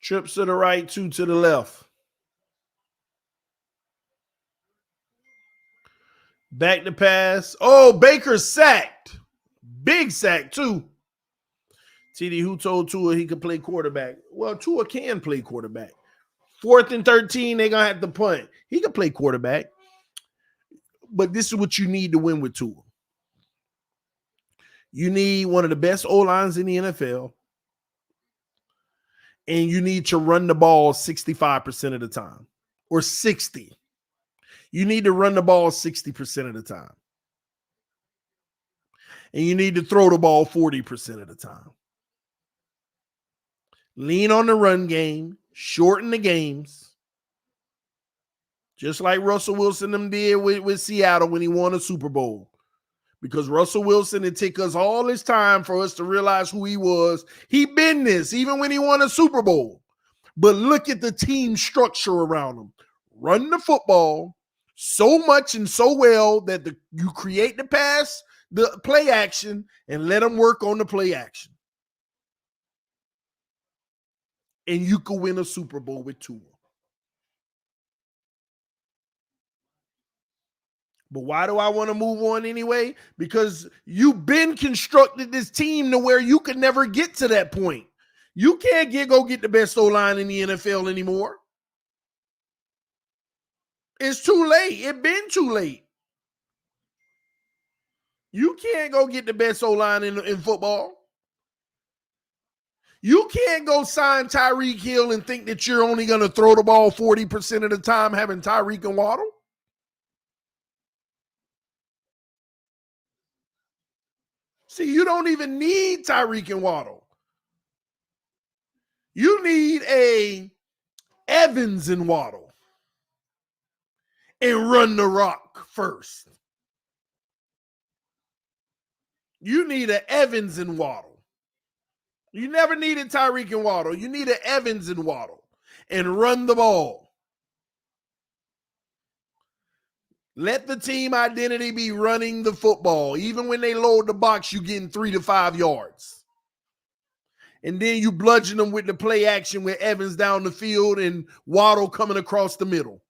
Trips to the right, 2 to the left. Back to pass. Oh, Baker sacked. Big sack, too. TD, who told Tua he could play quarterback? Well, Tua can play quarterback. 4th and 13, they're going to have to punt. He can play quarterback. But this is what you need to win with Tua. You need one of the best O-lines in the NFL. And you need to run the ball 65% of the time. Or 60. You need to run the ball 60% of the time. And you need to throw the ball 40% of the time. Lean on the run game. Shorten the games. Just like Russell Wilson them did with Seattle when he won a Super Bowl. Because Russell Wilson, it took us all this time for us to realize who he was. He been this, even when he won a Super Bowl. But look at the team structure around him. Run the football so much and so well that you create the pass, the play action, and let them work on the play action. and you could win a Super Bowl with Tua. But why do I want to move on anyway? Because you've been constructed this team to where you could never get to that point. You can't go get the best O-line in the NFL anymore. It's too late. It's been too late. You can't go get the best O-line in football. You can't go sign Tyreek Hill and think that you're only going to throw the ball 40% of the time having Tyreek and Waddle. See, you don't even need Tyreek and Waddle. You need a Evans and Waddle and run the rock first. You need an Evans and Waddle. You never needed Tyreek and Waddle. You need an Evans and Waddle and run the ball. Let the team identity be running the football. Even when they load the box, you're getting 3 to 5 yards. And then you bludgeon them with the play action with Evans down the field and Waddle coming across the middle.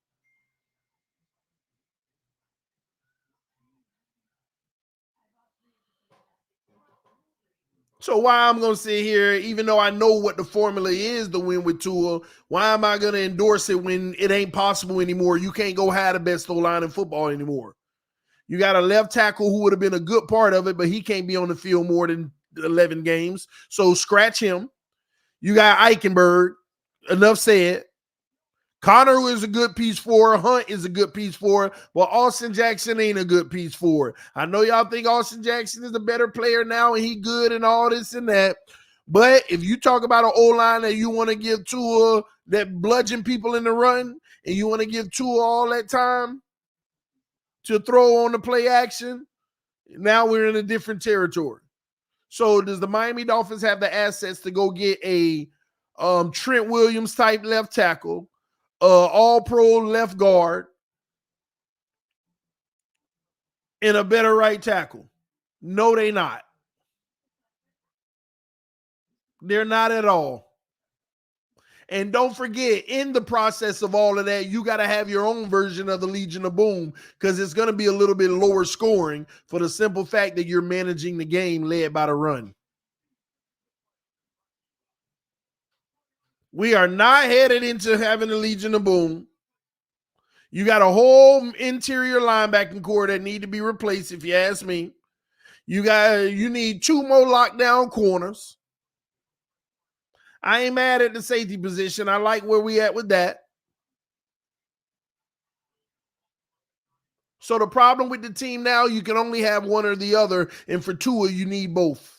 So why I'm going to sit here, even though I know what the formula is to win with Tua, why am I going to endorse it when it ain't possible anymore? You can't go have the best O-line in football anymore. You got a left tackle who would have been a good part of it, but he can't be on the field more than 11 games. So scratch him. You got Eichenberg. Enough said. Connor is a good piece for it. Hunt is a good piece for it. But Austin Jackson ain't a good piece for it. I know y'all think Austin Jackson is a better player now and he good and all this and that. But if you talk about an O-line that you want to give Tua that bludgeon people in the run and you want to give Tua all that time to throw on the play action, now we're in a different territory. So does the Miami Dolphins have the assets to go get a Trent Williams type left tackle, all-pro left guard, and a better right tackle? No, they not. They're not at all. And don't forget, in the process of all of that, you got to have your own version of the Legion of Boom because it's going to be a little bit lower scoring for the simple fact that you're managing the game led by the run. We are not headed into having a Legion of Boom. You got a whole interior linebacking core that need to be replaced, if you ask me. You need 2 more lockdown corners. I ain't mad at the safety position. I like where we at with that. So the problem with the team now, you can only have one or the other, and for Tua, you need both.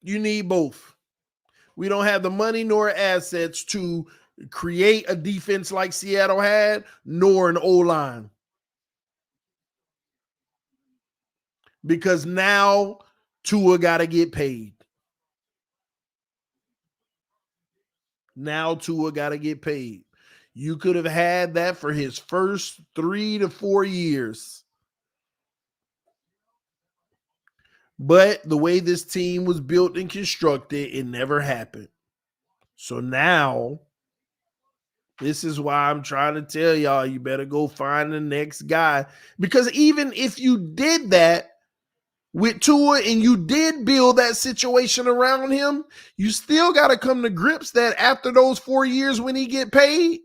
You need both. We don't have the money nor assets to create a defense like Seattle had, nor an O-line. Because now Tua got to get paid. Now Tua got to get paid. You could have had that for his first 3 to 4 years. But the way this team was built and constructed, it never happened. So now, this is why I'm trying to tell y'all, you better go find the next guy. Because even if you did that with Tua and you did build that situation around him, you still got to come to grips that after those 4 years when he get paid,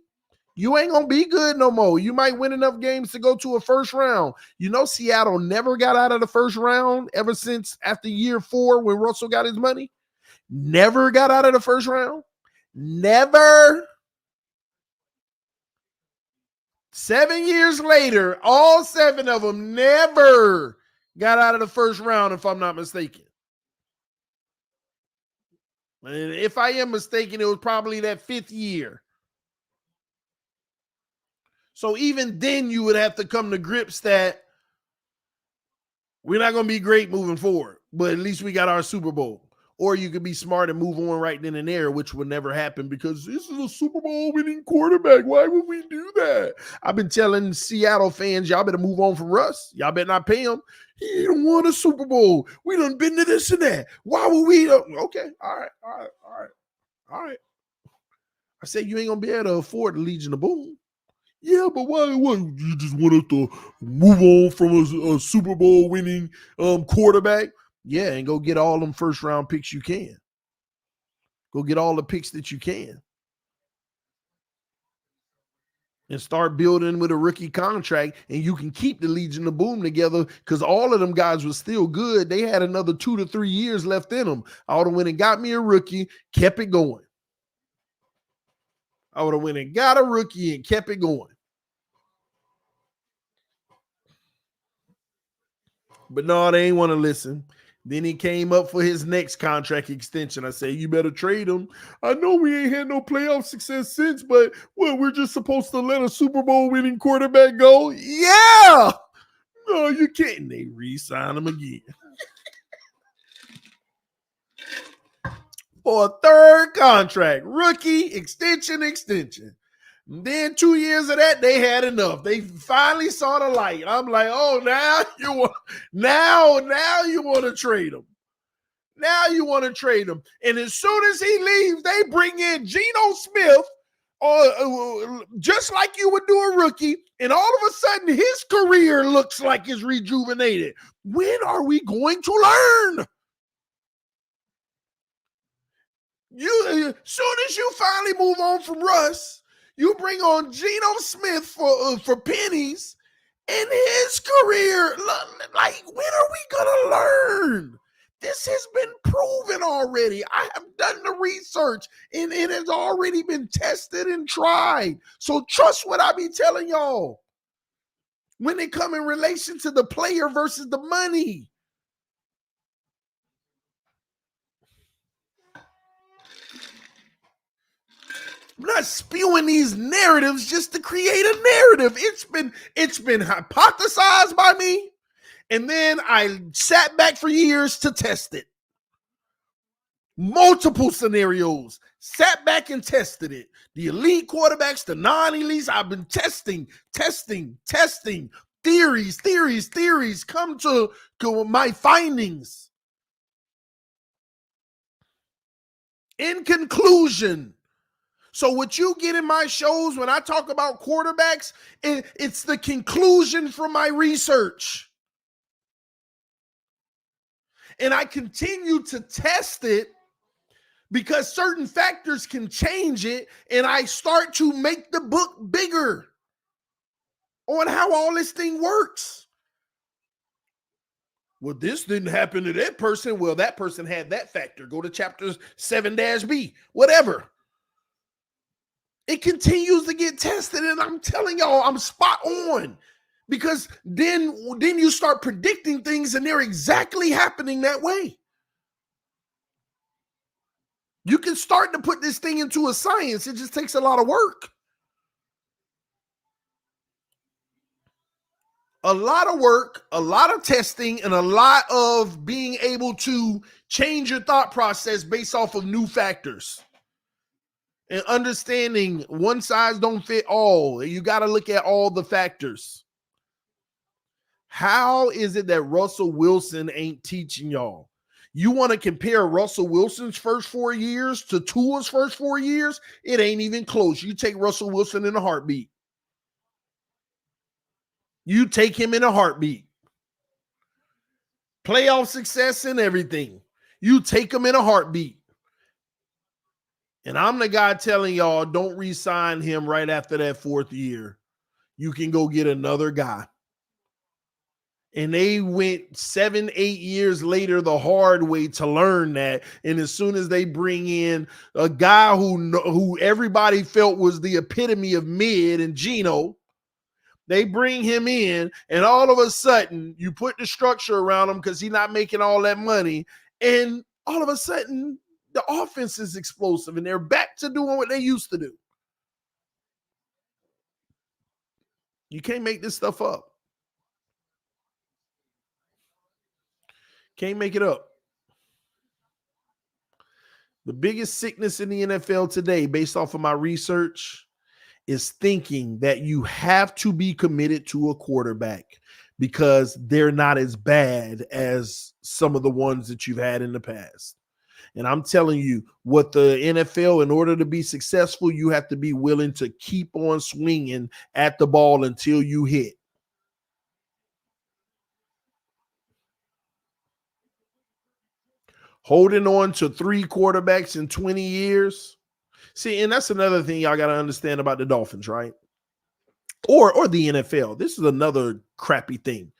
you ain't going to be good no more. You might win enough games to go to a first round. You know, Seattle never got out of the first round ever since after year 4 when Russell got his money. Never got out of the first round. Never. 7 years later, all 7 of them never got out of the first round, if I'm not mistaken. And if I am mistaken, it was probably that 5th year. So even then, you would have to come to grips that we're not going to be great moving forward, but at least we got our Super Bowl. Or you could be smart and move on right then and there, which would never happen because this is a Super Bowl winning quarterback. Why would we do that? I've been telling Seattle fans, y'all better move on from Russ. Y'all better not pay him. He don't won a Super Bowl. We done been to this and that. Why would we? Okay, all right. I said you ain't gonna be able to afford the Legion of Boom. Yeah, but why? What you just want us to move on from a Super Bowl winning quarterback? Yeah, and go get all them first round picks you can. Go get all the picks that you can. And start building with a rookie contract, and you can keep the Legion of Boom together because all of them guys were still good. They had another 2 to 3 years left in them. I would have went and got me a rookie, kept it going. I would have went and got a rookie and kept it going. But no, they ain't want to listen. Then he came up for his next contract extension. I said, you better trade him. I know we ain't had no playoff success since, but we're just supposed to let a Super Bowl winning quarterback go? Yeah. No, you can't. And they re-sign him again. For a third contract. Rookie, extension. And then 2 years of that, they had enough. They finally saw the light. I'm like, oh, now you want to trade him. Now you want to trade him. And as soon as he leaves, they bring in Geno Smith, just like you would do a rookie, and all of a sudden his career looks like it's rejuvenated. When are we going to learn? As soon as you finally move on from Russ, you bring on Geno Smith for pennies, and his career, like, when are we going to learn? This has been proven already. I have done the research, and it has already been tested and tried. So trust what I be telling y'all when they come in relation to the player versus the money. I'm not spewing these narratives just to create a narrative. It's been hypothesized by me, and then I sat back for years to test it. Multiple scenarios, sat back and tested it. The elite quarterbacks, the non-elites, I've been testing, theories, come to my findings. In conclusion, so what you get in my shows when I talk about quarterbacks, it's the conclusion from my research. And I continue to test it because certain factors can change it, and I start to make the book bigger on how all this thing works. Well, this didn't happen to that person. Well, that person had that factor. Go to chapter 7-B, whatever. It continues to get tested, and I'm telling y'all, I'm spot on, because then you start predicting things, and they're exactly happening that way. You can start to put this thing into a science. It just takes a lot of work. A lot of work, a lot of testing, and a lot of being able to change your thought process based off of new factors. And understanding one size don't fit all. You got to look at all the factors. How is it that Russell Wilson ain't teaching y'all? You want to compare Russell Wilson's first 4 years to Tua's first 4 years? It ain't even close. You take Russell Wilson in a heartbeat. You take him in a heartbeat. Playoff success and everything. You take him in a heartbeat. And I'm the guy telling y'all, don't re-sign him right after that 4th year. You can go get another guy. And they went 7-8 years later the hard way to learn that. And as soon as they bring in a guy who everybody felt was the epitome of mid, and Geno, they bring him in, and all of a sudden you put the structure around him because he's not making all that money. And all of a sudden the offense is explosive, and they're back to doing what they used to do. You can't make this stuff up. Can't make it up. The biggest sickness in the NFL today, based off of my research, is thinking that you have to be committed to a quarterback. because they're not as bad as some of the ones that you've had in the past. And I'm telling you, what the NFL, in order to be successful, you have to be willing to keep on swinging at the ball until you hit. Holding on to 3 quarterbacks in 20 years. See, and that's another thing y'all got to understand about the Dolphins, right? Or the NFL. This is another crappy thing.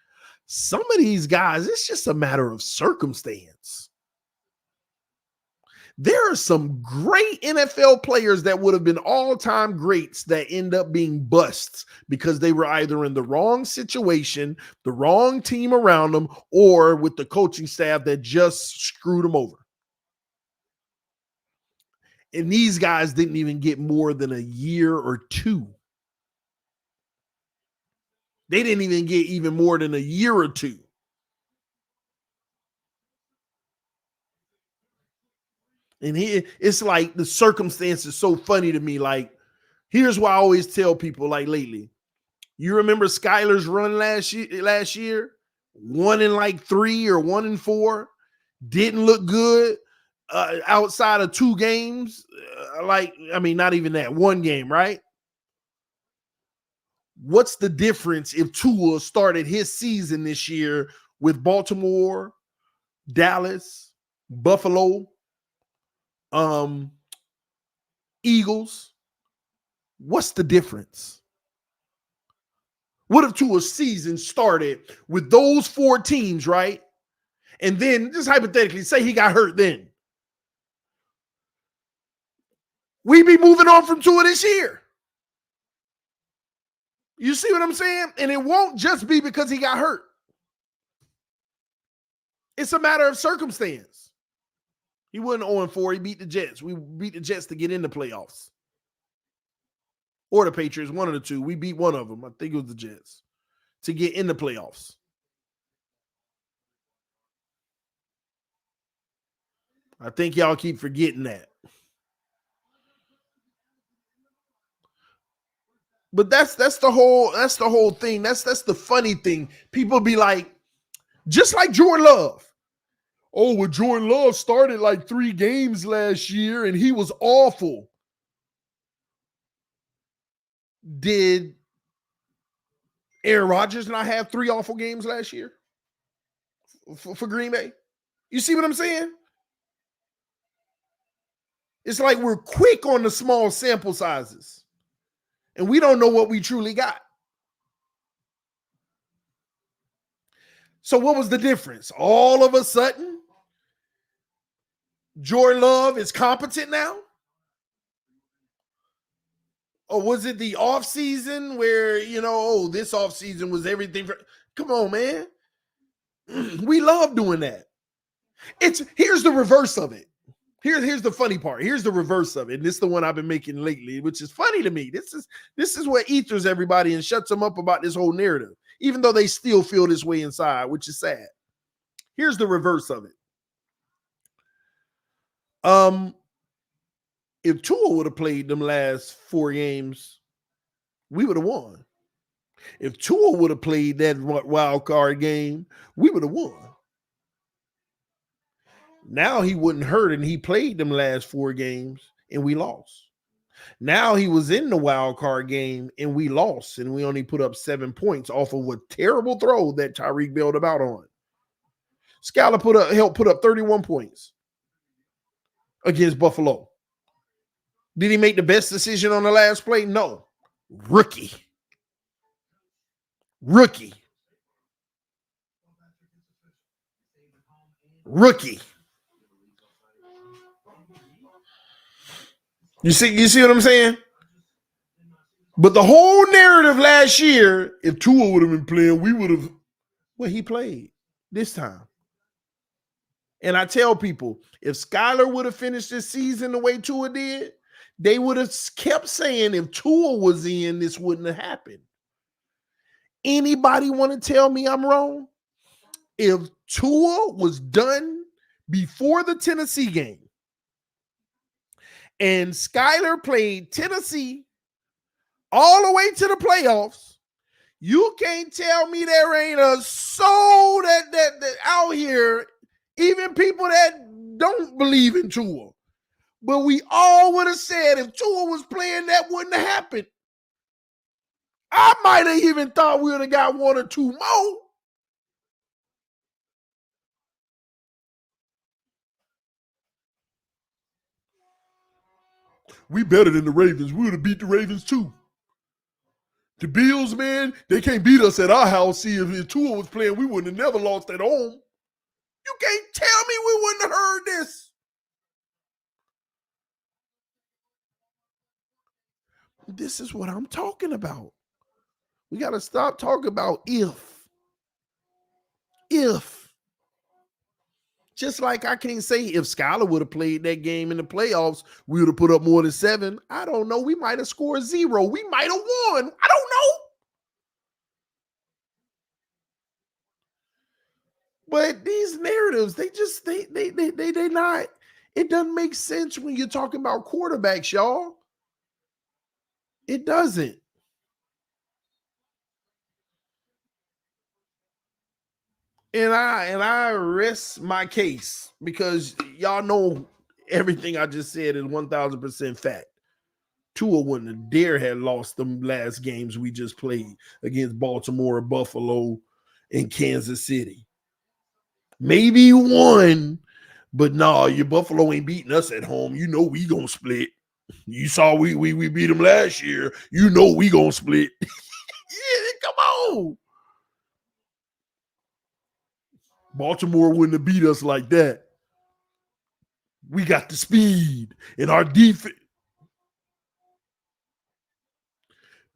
Some of these guys, it's just a matter of circumstance. There are some great NFL players that would have been all-time greats that end up being busts because they were either in the wrong situation, the wrong team around them, or with the coaching staff that just screwed them over. And these guys didn't even get more than a year or two. They didn't even get even more than a year or two. And it's like the circumstance is so funny to me. Like, here's why I always tell people, like lately, you remember Skyler's run last year? 1-3 or 1-4, didn't look good outside of 2 games. Not even that, 1 game, right? What's the difference if Tua started his season this year with Baltimore, Dallas, Buffalo, Eagles? What's the difference? What if Tua's season started with those 4 teams, right? And then, just hypothetically, say he got hurt then. We'd be moving on from Tua this year. You see what I'm saying? And it won't just be because he got hurt. It's a matter of circumstance. He wasn't 0-4. He beat the Jets. We beat the Jets to get in the playoffs. Or the Patriots, one of the two. We beat one of them. I think it was the Jets. To get in the playoffs. I think y'all keep forgetting that. But that's the whole thing. That's the funny thing. People be like, just like Jordan Love. Oh, well, Jordan Love started like 3 games last year and he was awful. Did Aaron Rodgers not have 3 awful games last year for Green Bay? You see what I'm saying? It's like we're quick on the small sample sizes. And we don't know what we truly got. So what was the difference? All of a sudden, Jordan Love is competent now? Or was it the offseason where, this offseason was everything for... Come on, man. We love doing that. Here's the reverse of it. Here's the funny part. Here's the reverse of it. And this is the one I've been making lately, which is funny to me. This is what ethers everybody and shuts them up about this whole narrative, even though they still feel this way inside, which is sad. Here's the reverse of it. If Tua would have played them last 4 games, we would have won. If Tua would have played that wild card game, we would have won. Now he wouldn't hurt, and he played them last 4 games, and we lost. Now he was in the wild card game, and we lost, and we only put up 7 points off of a terrible throw that Tyreek bailed him out on. Skyler helped put up 31 points against Buffalo. Did he make the best decision on the last play? No. Rookie. You see what I'm saying? But the whole narrative last year, if Tua would have been playing, we would have. Well, he played this time. And I tell people, if Skyler would have finished this season the way Tua did, they would have kept saying if Tua was in, this wouldn't have happened. Anybody want to tell me I'm wrong? If Tua was done before the Tennessee game, and Skyler played Tennessee all the way to the playoffs, You can't tell me there ain't a soul that out here, even people that don't believe in Tua. But we all would have said if Tua was playing, that wouldn't have happened. I might have even thought we would have got one or two more. We better than the Ravens. We would have beat the Ravens too. The Bills, man, they can't beat us at our house. See, if Tua was playing, we wouldn't have never lost at home. You can't tell me we wouldn't have heard this. This is what I'm talking about. We got to stop talking about if. Just like I can't say if Skylar would have played that game in the playoffs, we would have put up more than 7. I don't know. We might have scored 0. We might have won. I don't know. But these narratives, they not, it doesn't make sense when you're talking about quarterbacks, y'all. It doesn't. And I rest my case because y'all know everything I just said is 1,000% fact. Tua wouldn't have dare had lost them last games we just played against Baltimore, Buffalo, and Kansas City. Maybe one, but no, your Buffalo ain't beating us at home. You know we gonna split. You saw we beat them last year. You know we gonna split. Yeah, come on. Baltimore wouldn't have beat us like that. We got the speed in our defense.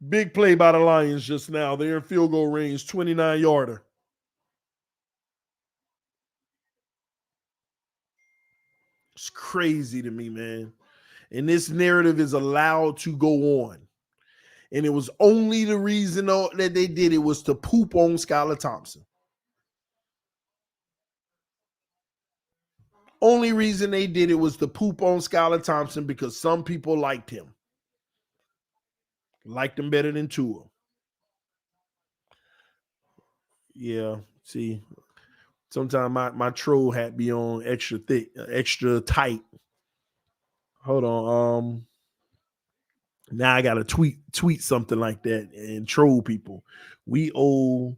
Big play by the Lions just now. They're in field goal range, 29-yarder. It's crazy to me, man. And this narrative is allowed to go on. And it was only the reason that they did it was to poop on Skylar Thompson. Only reason they did it was to poop on Skylar Thompson because some people liked him. Liked him better than Tua. Yeah, see, sometimes my troll hat be on extra thick, extra tight. Hold on. Now I gotta tweet something like that and troll people. We owe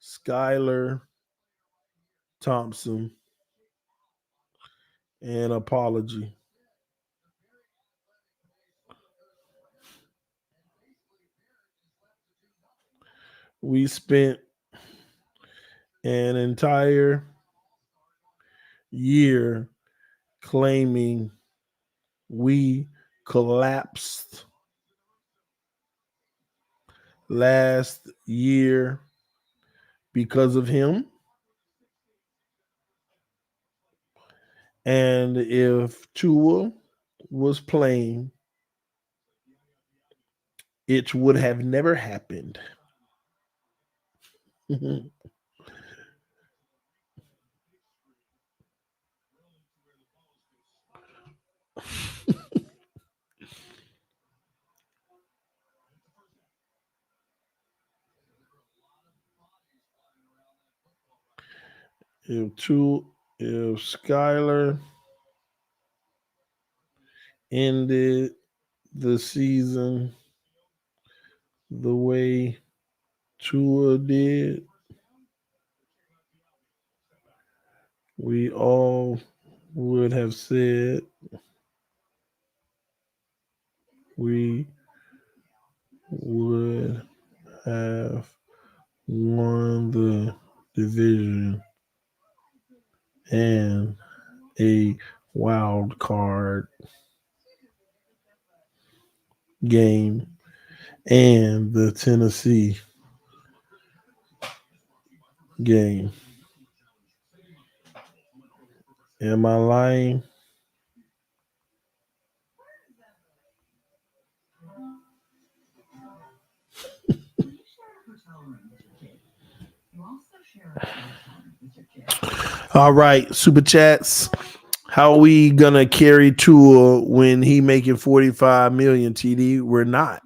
Skylar Thompson an apology. We spent an entire year claiming we collapsed last year because of him. And if Tua was playing, it would have never happened. If Skylar ended the season the way Tua did, we all would have said we would have won the division and a wild card game and the Tennessee game. Am I lying? All right, super chats. How are we gonna carry Tua when he making $45 million? TD, we're not.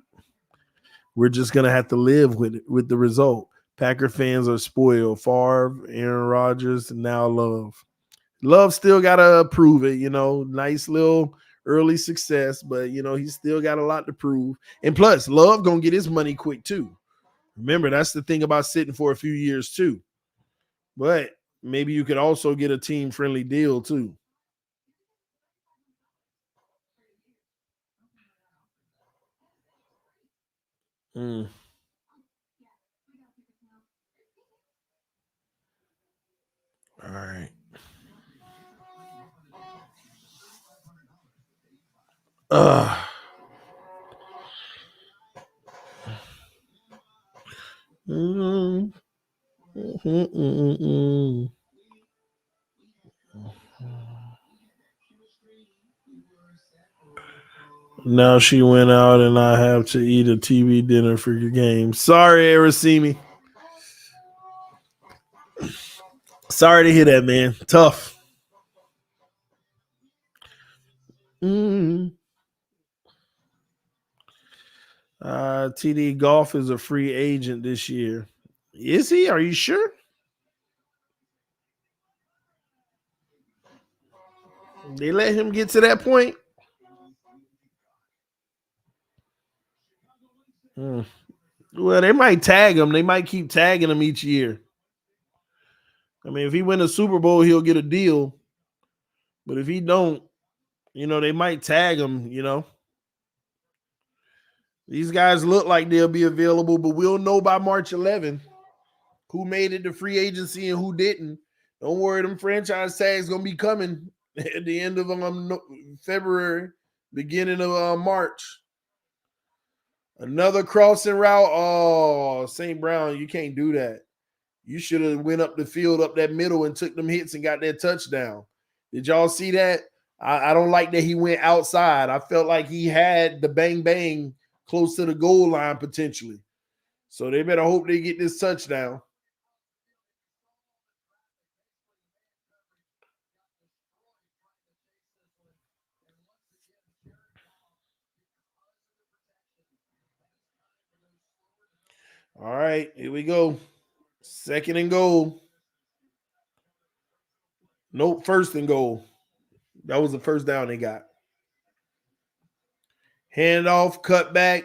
we're just gonna have to live with the result. Packer fans are spoiled. Favre, Aaron Rodgers, and now Love. Love still gotta prove it, Nice little early success, but he's still got a lot to prove. And plus, Love gonna get his money quick too. Remember, that's the thing about sitting for a few years too. But maybe you could also get a team-friendly deal too. Mm. All right. Mm. Mm-mm-mm-mm. Now she went out and I have to eat a TV dinner for your game. Sorry, Arasimi. Sorry to hear that, man. Tough. Mm. TD Golf is a free agent this year. Is he? Are you sure? They let him get to that point? Mm. Well, they might tag him. They might keep tagging him each year. I mean, if he win a Super Bowl, he'll get a deal. But if he don't, they might tag him, These guys look like they'll be available, but we'll know by March 11th who made it to free agency and who didn't. Don't worry, them franchise tags going to be coming at the end of February, beginning of March. Another crossing route. Oh, St. Brown, you can't do that. You should have went up the field, up that middle, and took them hits and got that touchdown. Did y'all see that? I don't like that he went outside. I felt like he had the bang close to the goal line potentially. So they better hope they get this touchdown. All right, here we go. Second and goal. Nope, first and goal. That was the first down they got. Handoff, cut back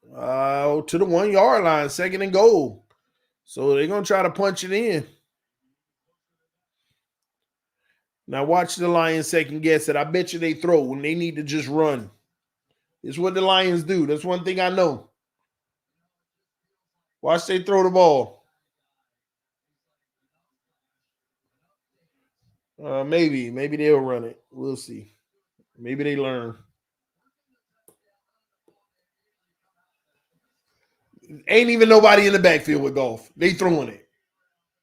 to the 1 yard line, second and goal. So they're going to try to punch it in. Now watch the Lions second guess it. I bet you they throw when they need to just run. It's what the Lions do. That's one thing I know. Watch they throw the ball. Maybe they'll run it. We'll see. Maybe they learn. Ain't even nobody in the backfield with Golf. They throwing it.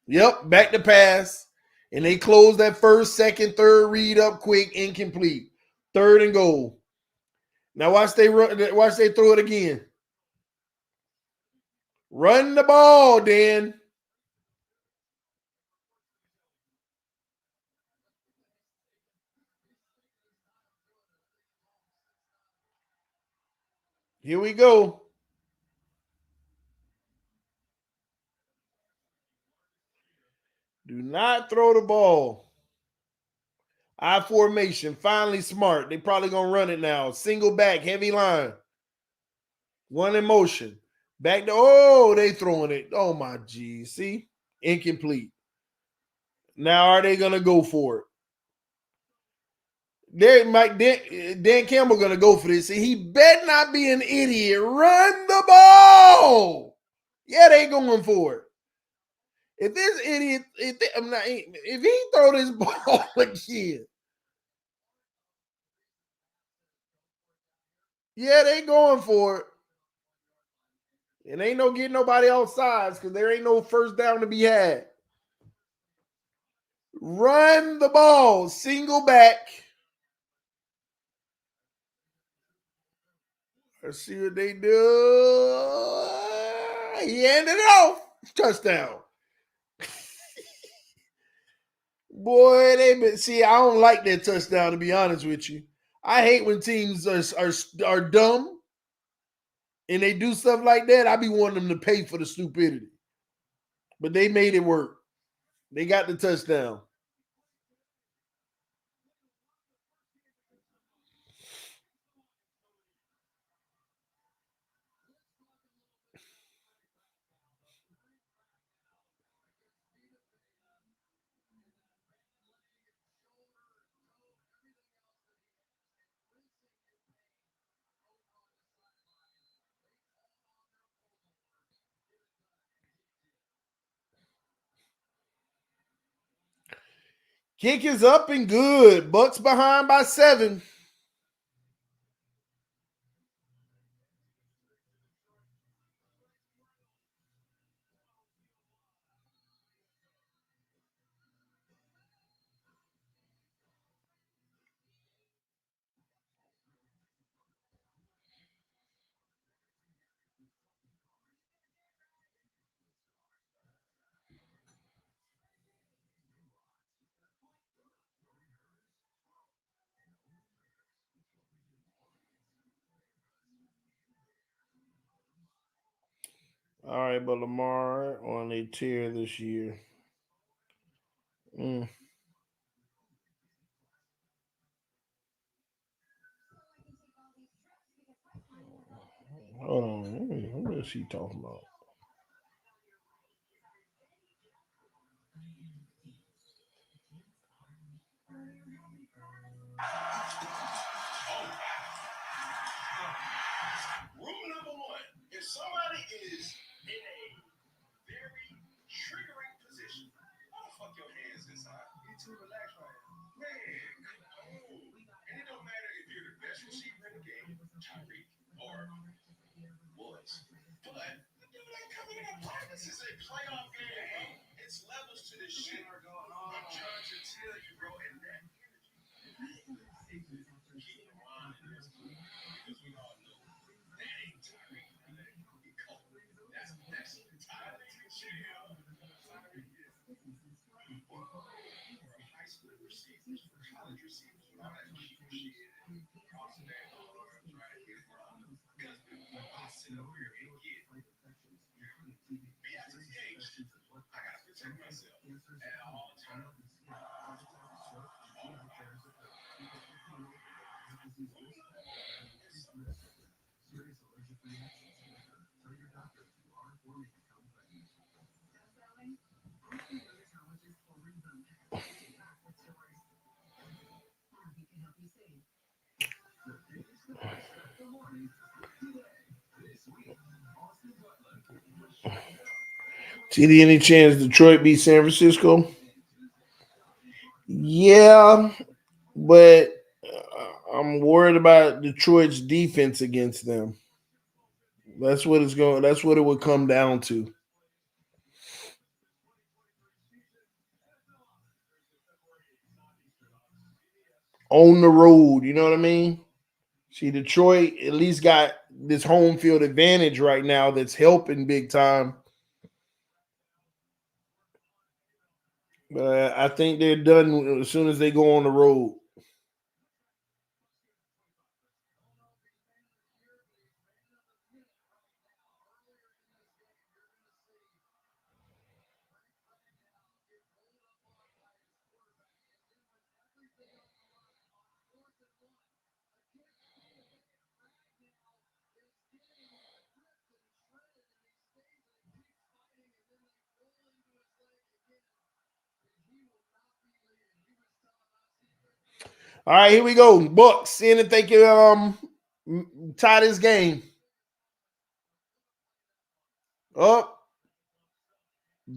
Yep, back to pass. And they close that first, second, third read up quick, incomplete. Third and goal. Now watch they throw it again. Run the ball, Dan. Here we go. Do not throw the ball. I formation, finally smart. They probably going to run it now. Single back, heavy line. One in motion. Back to, they throwing it. Oh, my G. See? Incomplete. Now are they going to go for it? Dan Campbell going to go for this. See, he better not be an idiot. Run the ball. Yeah, they going for it. If this idiot, if he throw this ball again, yeah, they going for it. And ain't no getting nobody outside because there ain't no first down to be had. Run the ball, single back. Let's see what they do. He handed it off. Touchdown. Boy, I don't like that touchdown, to be honest with you. I hate when teams are dumb and they do stuff like that, I be wanting them to pay for the stupidity. But they made it work. They got the touchdown. Kick is up and good. Bucks behind by 7. All right, but Lamar on a tear this year. Hold on. What is she talking about? Rule number 1: if somebody is in a very triggering position, why the fuck your hands inside? You too relaxed right now. Man, come on. And it don't matter if you're the best receiver in the game, Tyreek, or Woods. But the dude ain't coming in practice. It's a playoff game, bro. It's levels to this shit. I'm trying to tell you, bro, and that energy. Keep in mind this, because we all know that ain't Tyreek. That's Tyreek and Chill. For high school receivers, for college receivers, with all that cute shit, cross that arms, right? Because I sit over here and get be at the age, I gotta protect myself at all times. TD, any chance Detroit beat San Francisco? Yeah, but I'm worried about Detroit's defense against them. That's what it's going. That's what it would come down to. On the road, you know what I mean? See, Detroit at least got this home field advantage right now that's helping big time. But I think they're done as soon as they go on the road. All right, here we go. Bucks, seeing if they can tie this game. Up.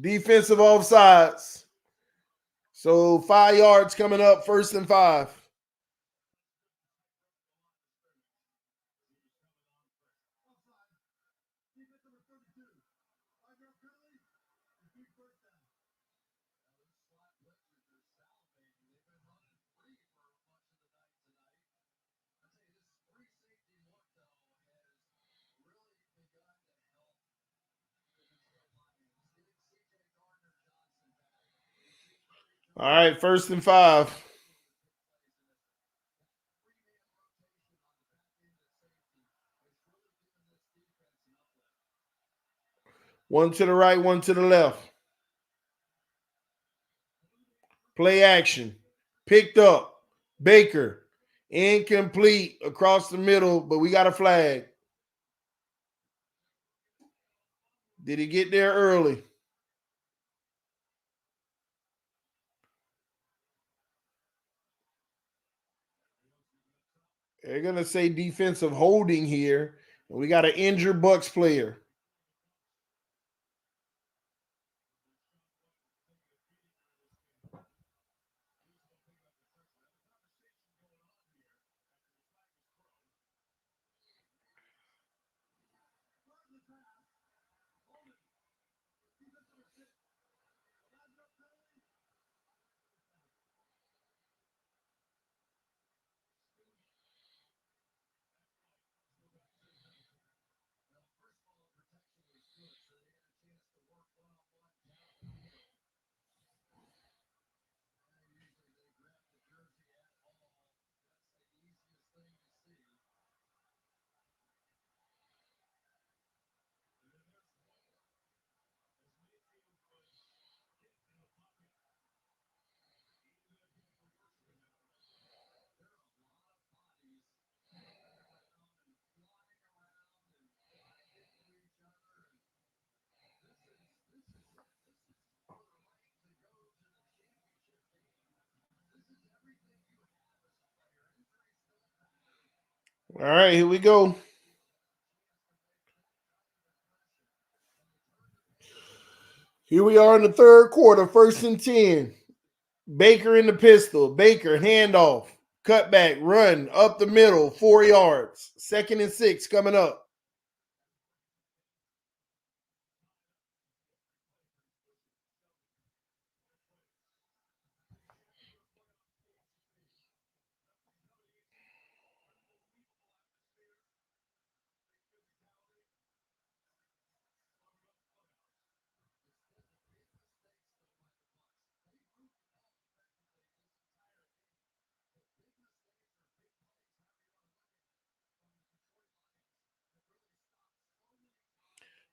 Defensive offsides. So 5 yards coming up, 1st and 5. All right, 1st and 5. One to the right, one to the left. Play action. Picked up. Baker. Incomplete across the middle, but we got a flag. Did he get there early? They're going to say defensive holding here. We got an injured Bucs player. All right, here we go. Here we are in the third quarter, 1st and 10. Baker in the pistol. Baker, handoff. Cutback, run up the middle, 4 yards. 2nd and 6 coming up.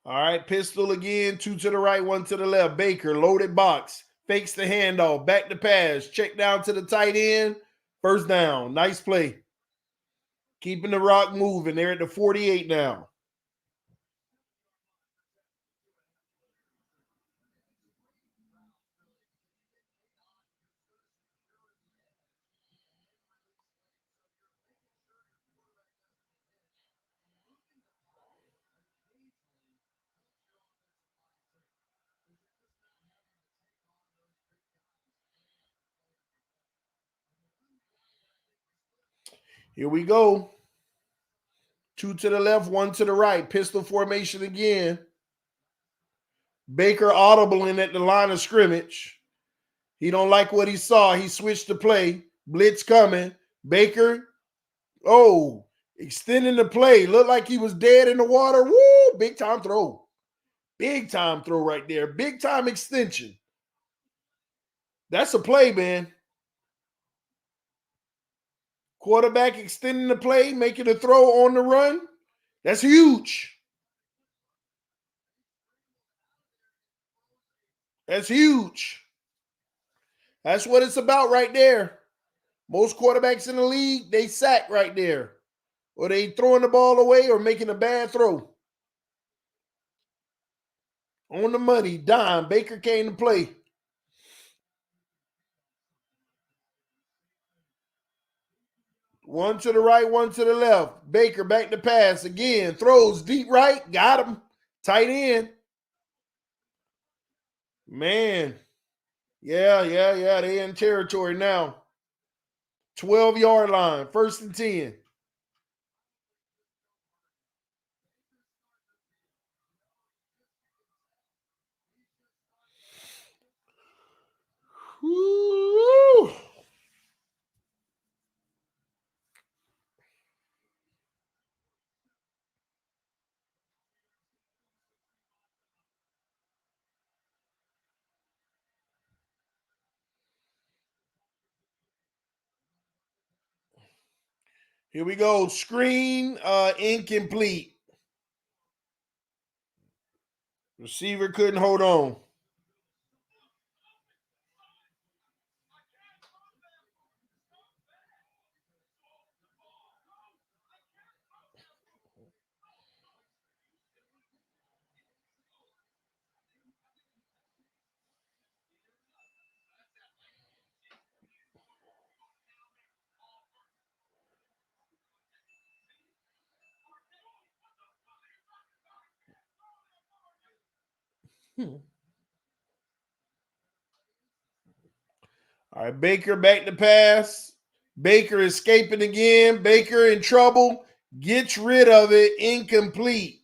All right, pistol again, 2 to the right, 1 to the left. Baker, loaded box, fakes the handoff, back to pass, check down to the tight end. 1st down. Nice play. Keeping the rock moving. They're at the 48 now. Here we go. 2 to the left, 1 to the right. Pistol formation again. Baker audibling at the line of scrimmage. He don't like what he saw. He switched to play. Blitz coming. Baker, extending the play. Looked like he was dead in the water. Woo, big time throw. Big time throw right there. Big time extension. That's a play, man. Quarterback extending the play, making a throw on the run. That's huge. That's huge. That's what it's about right there. Most quarterbacks in the league, they sack right there. Or they throwing the ball away or making a bad throw. On the money, dime. Baker came to play. One to the right, one to the left. Baker back to pass again. Throws deep right. Got him. Tight end. Man. Yeah. They in territory now. 12-yard line. 1st and 10. Woo. Here we go. Screen incomplete. Receiver couldn't hold on. All right, Baker back to pass. Baker escaping again. Baker in trouble. Gets rid of it. Incomplete.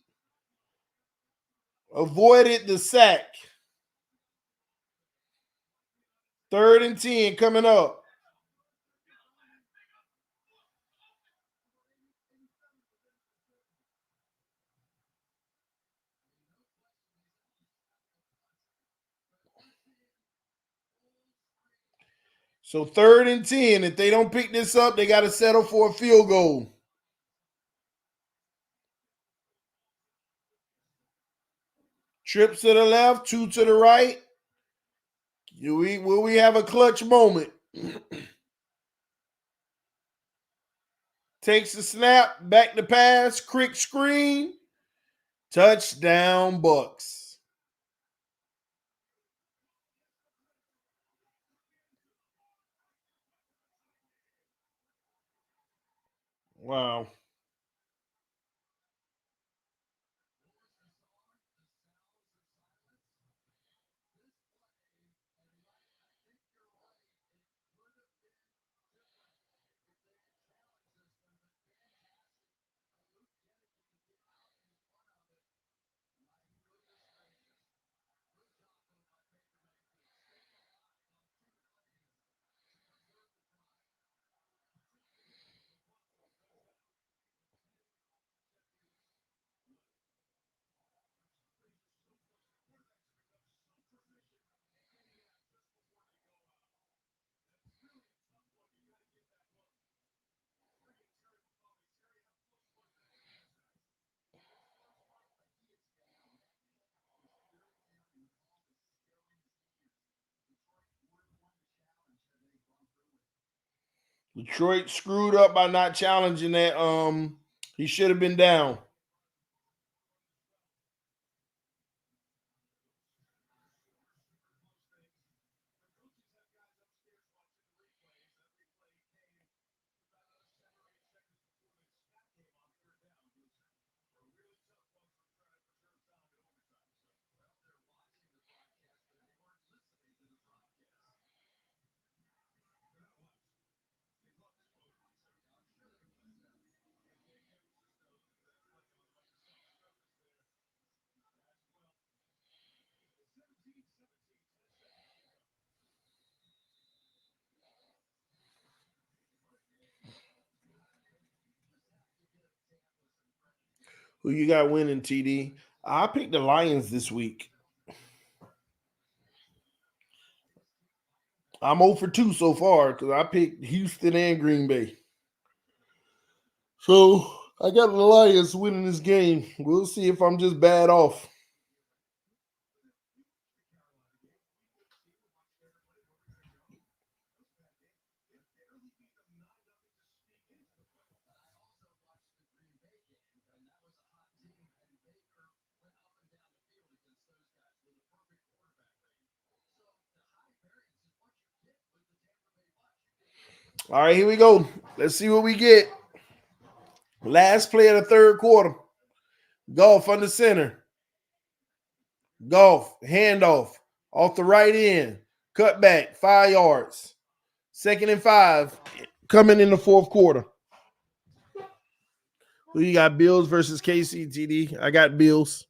Avoided the sack. 3rd and 10 coming up. So 3rd and 10. If they don't pick this up, they got to settle for a field goal. Trips to the left, 2 to the right. Will we have a clutch moment? Takes the snap, back to pass, quick screen. Touchdown, Bucks. Wow. Detroit screwed up by not challenging that. He should have been down. Who you got winning, TD? I picked the Lions this week. I'm 0 for 2 so far because I picked Houston and Green Bay. So I got the Lions winning this game. We'll see if I'm just bad off. All right, here we go. Let's see what we get. Last play of the 3rd quarter. Golf under center. Golf, handoff, off the right end. Cut back, 5 yards. 2nd and 5. Coming in the 4th quarter. Who you got, Bills versus KC, TD? I got Bills.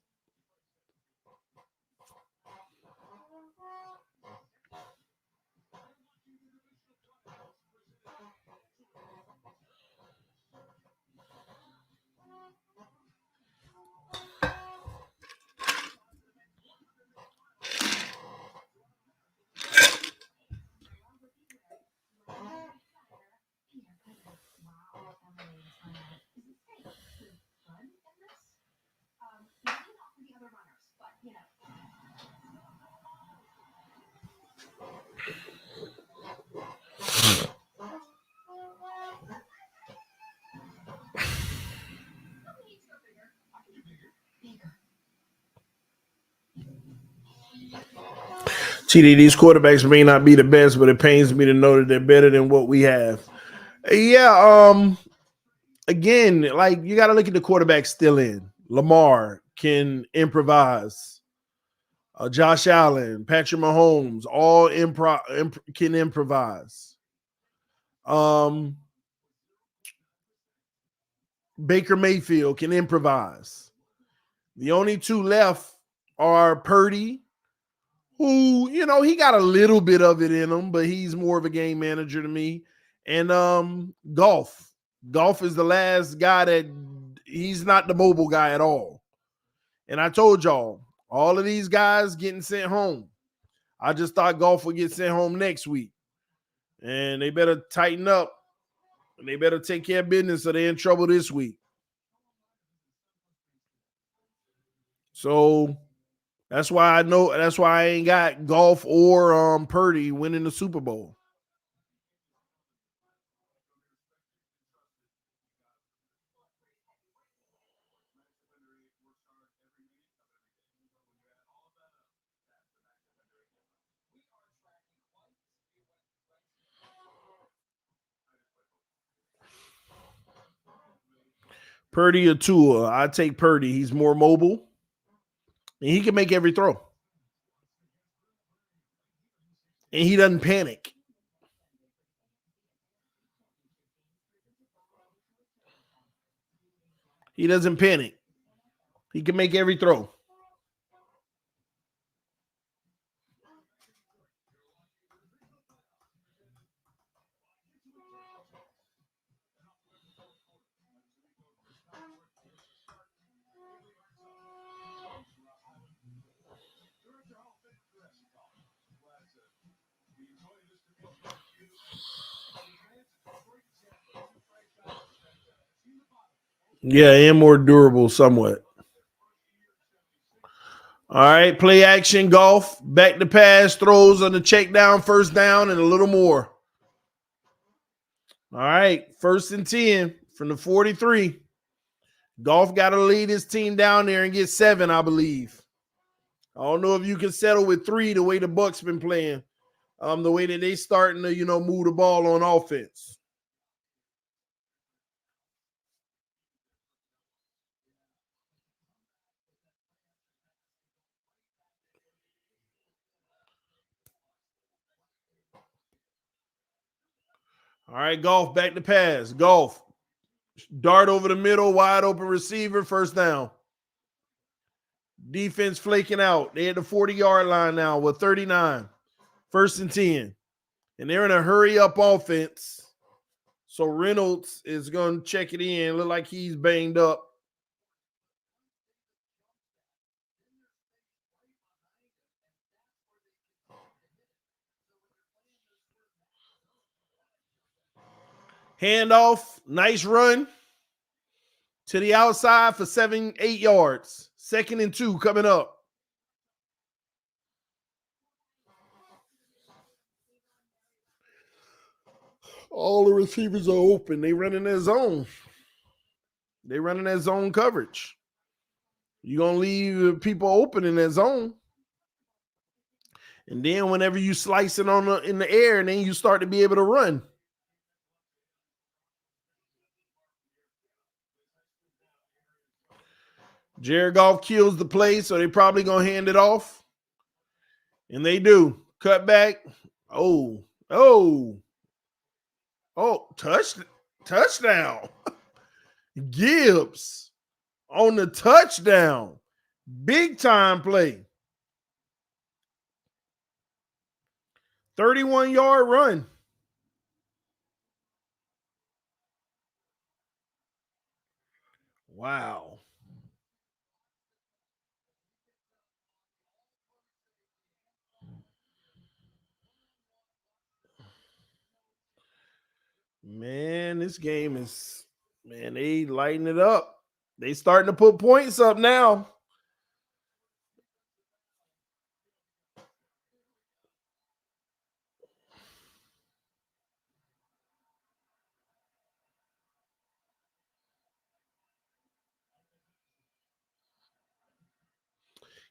TD, these quarterbacks may not be the best, but it pains me to know that they're better than what we have. Yeah, again, like you got to look at the quarterbacks still in. Lamar can improvise. Josh Allen, Patrick Mahomes, all can improvise. Baker Mayfield can improvise. The only two left are Purdy, who, he got a little bit of it in him, but he's more of a game manager to me. And Golf. Golf is the last guy that he's not the mobile guy at all. And I told y'all, all of these guys getting sent home. I just thought Golf would get sent home next week. And they better tighten up. And they better take care of business or they're in trouble this week. So that's why I ain't got Golf or Purdy winning the Super Bowl. Purdy or Tua, I take Purdy. He's more mobile, and he can make every throw. And he doesn't panic. He doesn't panic. He can make every throw. Yeah, and more durable somewhat. All right, play action, Golf, back to pass, throws on the check down, first down, and a little more. All right, 1st and 10 from the 43. Golf got to lead his team down there and get 7, I believe. I don't know if you can settle with 3 the way the Bucs been playing, the way that they starting to, move the ball on offense. All right, Golf, back to pass. Golf, dart over the middle, wide open receiver, first down. Defense flaking out. They at the 40-yard line now with 39. 1st and 10. And they're in a hurry-up offense. So Reynolds is going to check it in. Look like he's banged up. Handoff, nice run to the outside for 7-8 yards. 2nd and 2 coming up. All the receivers are open. They running their zone. They running their zone coverage. You're going to leave people open in that zone. And then whenever you slice it in the air, and then you start to be able to run. Jared Goff kills the play, so they're probably going to hand it off. And they do. Cut back. Oh, touchdown. Gibbs on the touchdown. Big time play. 31-yard run. Wow. Man, this game is, they lighten it up. They starting to put points up now.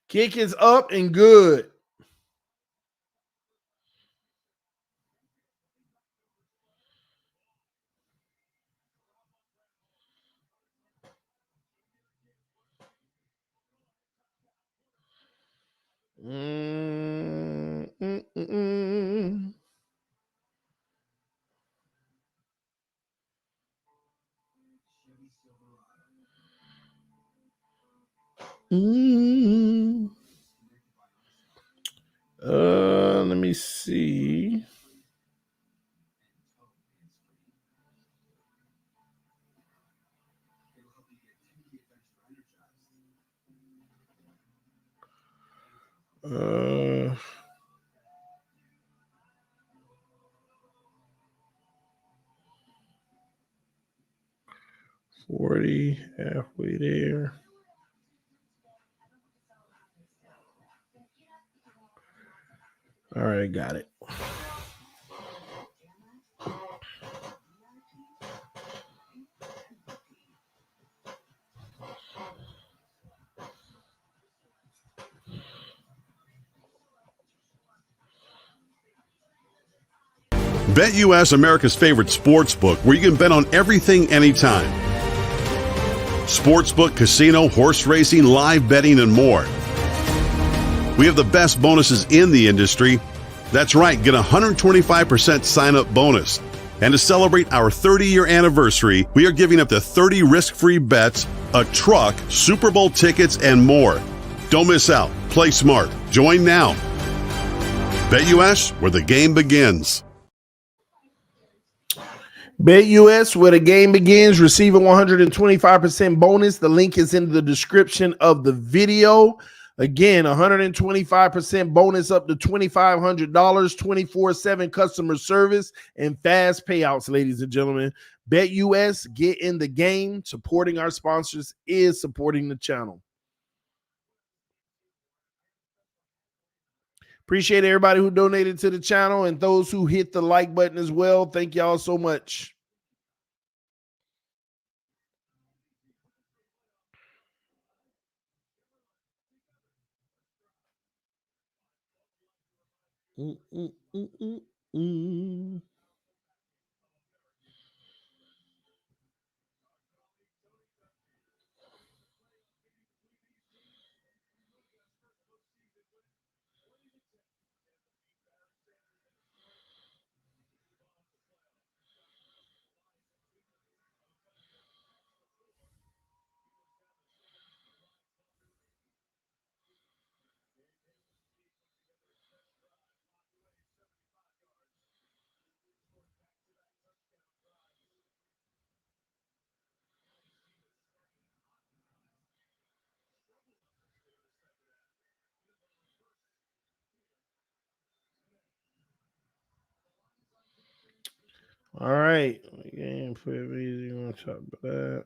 Kick is up and good. Let me see. Uh, 40, halfway there. All right, got it. BetUS, America's favorite sports book, where you can bet on everything anytime. Sportsbook, casino, horse racing, live betting, and more. We have the best bonuses in the industry. That's right, get a 125% sign-up bonus. And to celebrate our 30-year anniversary, we are giving up to 30 risk-free bets, a truck, Super Bowl tickets, and more. Don't miss out. Play smart. Join now. BetUS, where the game begins. BetUS, where the game begins, receive a 125% bonus. The link is in the description of the video. Again, 125% bonus up to $2,500, 24/7 customer service, and fast payouts, ladies and gentlemen. BetUS, get in the game. Supporting our sponsors is supporting the channel. Appreciate everybody who donated to the channel and those who hit the like button as well. Thank y'all so much. All right. Again, put it easy on top of that.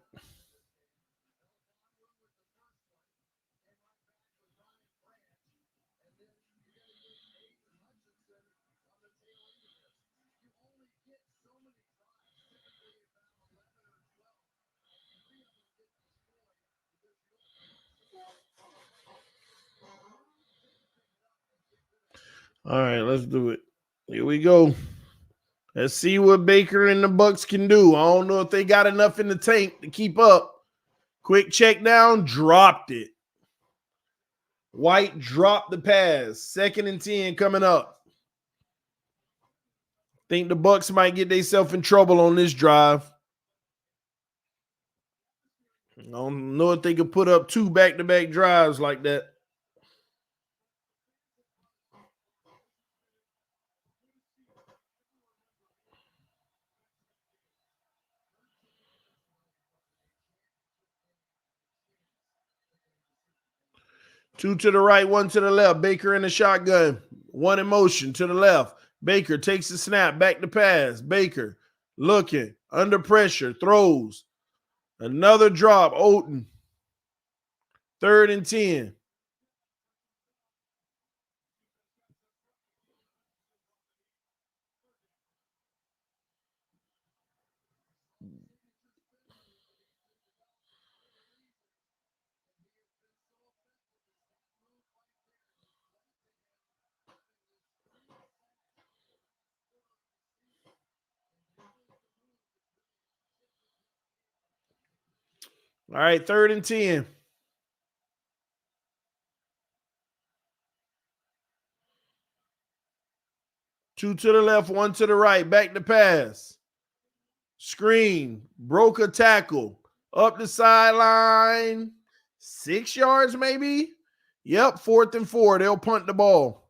All right, let's do it. Here we go. Let's see what Baker and the Bucs can do. I don't know if they got enough in the tank to keep up. Quick check down, dropped it. White dropped the pass. 2nd and 10 coming up. Think the Bucs might get themselves in trouble on this drive. I don't know if they could put up 2 back-to-back drives like that. Two to the right, one to the left. Baker in the shotgun. One in motion to the left. Baker takes the snap, back to pass. Baker looking, under pressure, throws. Another drop, Oten. 3rd and 10. All right, 3rd and 10. Two to the left, one to the right. Back to pass. Screen. Broke a tackle. Up the sideline. 6 yards, maybe. Yep, 4th and 4. They'll punt the ball.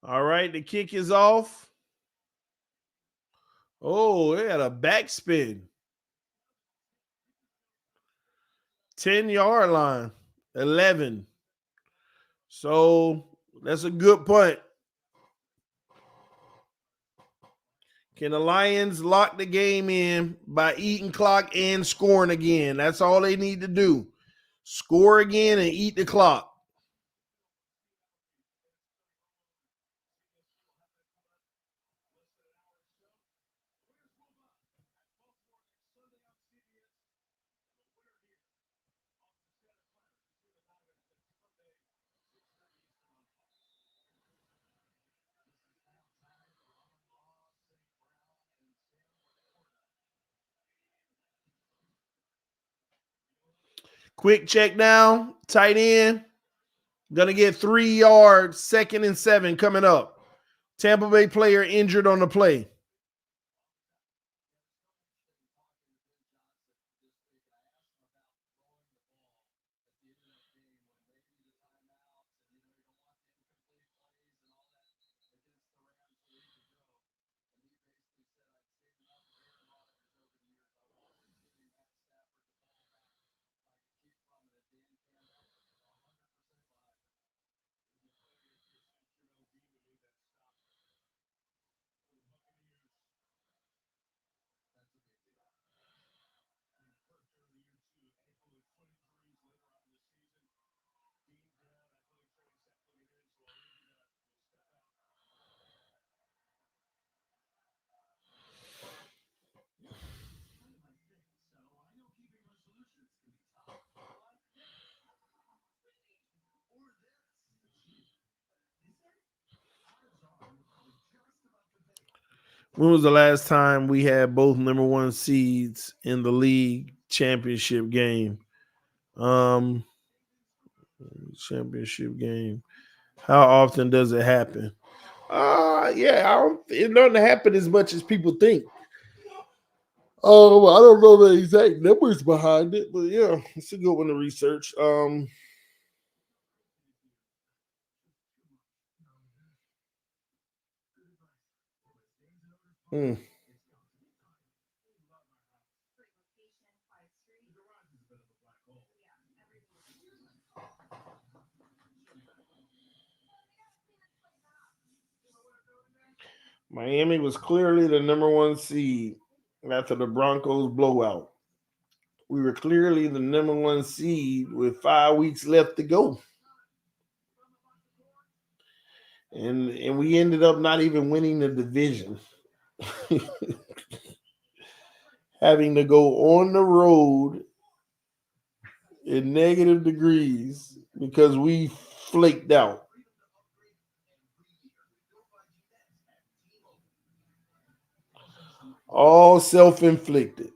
All right, the kick is off. Oh, they had a backspin. 10-yard line. 11. So that's a good punt. Can the Lions lock the game in by eating clock and scoring again? That's all they need to do. Score again and eat the clock. Quick check down. Tight end. Gonna get 3 yards. 2nd and 7 coming up. Tampa Bay player injured on the play. When was the last time we had both number 1 seeds in the league championship game? Championship game. How often does it happen? It doesn't happen as much as people think. I don't know the exact numbers behind it, but yeah, it's a good one to research. Hmm. Miami was clearly the number 1 seed after the Broncos blowout. We were clearly the number 1 seed with 5 weeks left to go. And we ended up not even winning the division. Having to go on the road in negative degrees because we flaked out. All self-inflicted.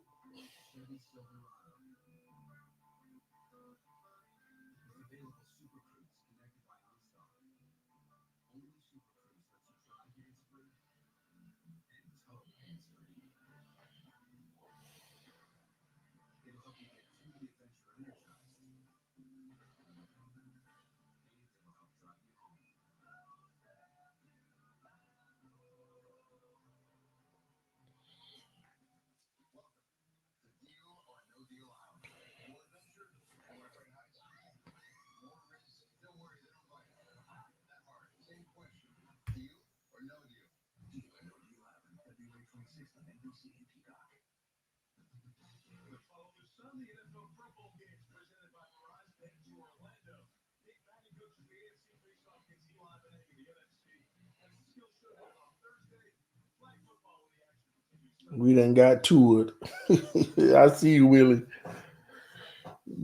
We done got to it. I see you, Willie.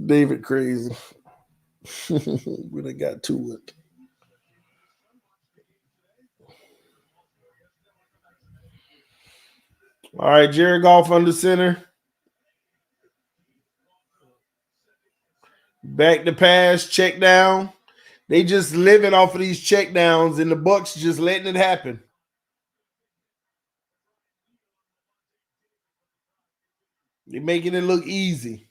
David crazy. We done got to it. All right, Jared Goff under center. Back to pass, check down. They just living off of these check downs, and the Bucs just letting it happen. They're making it look easy.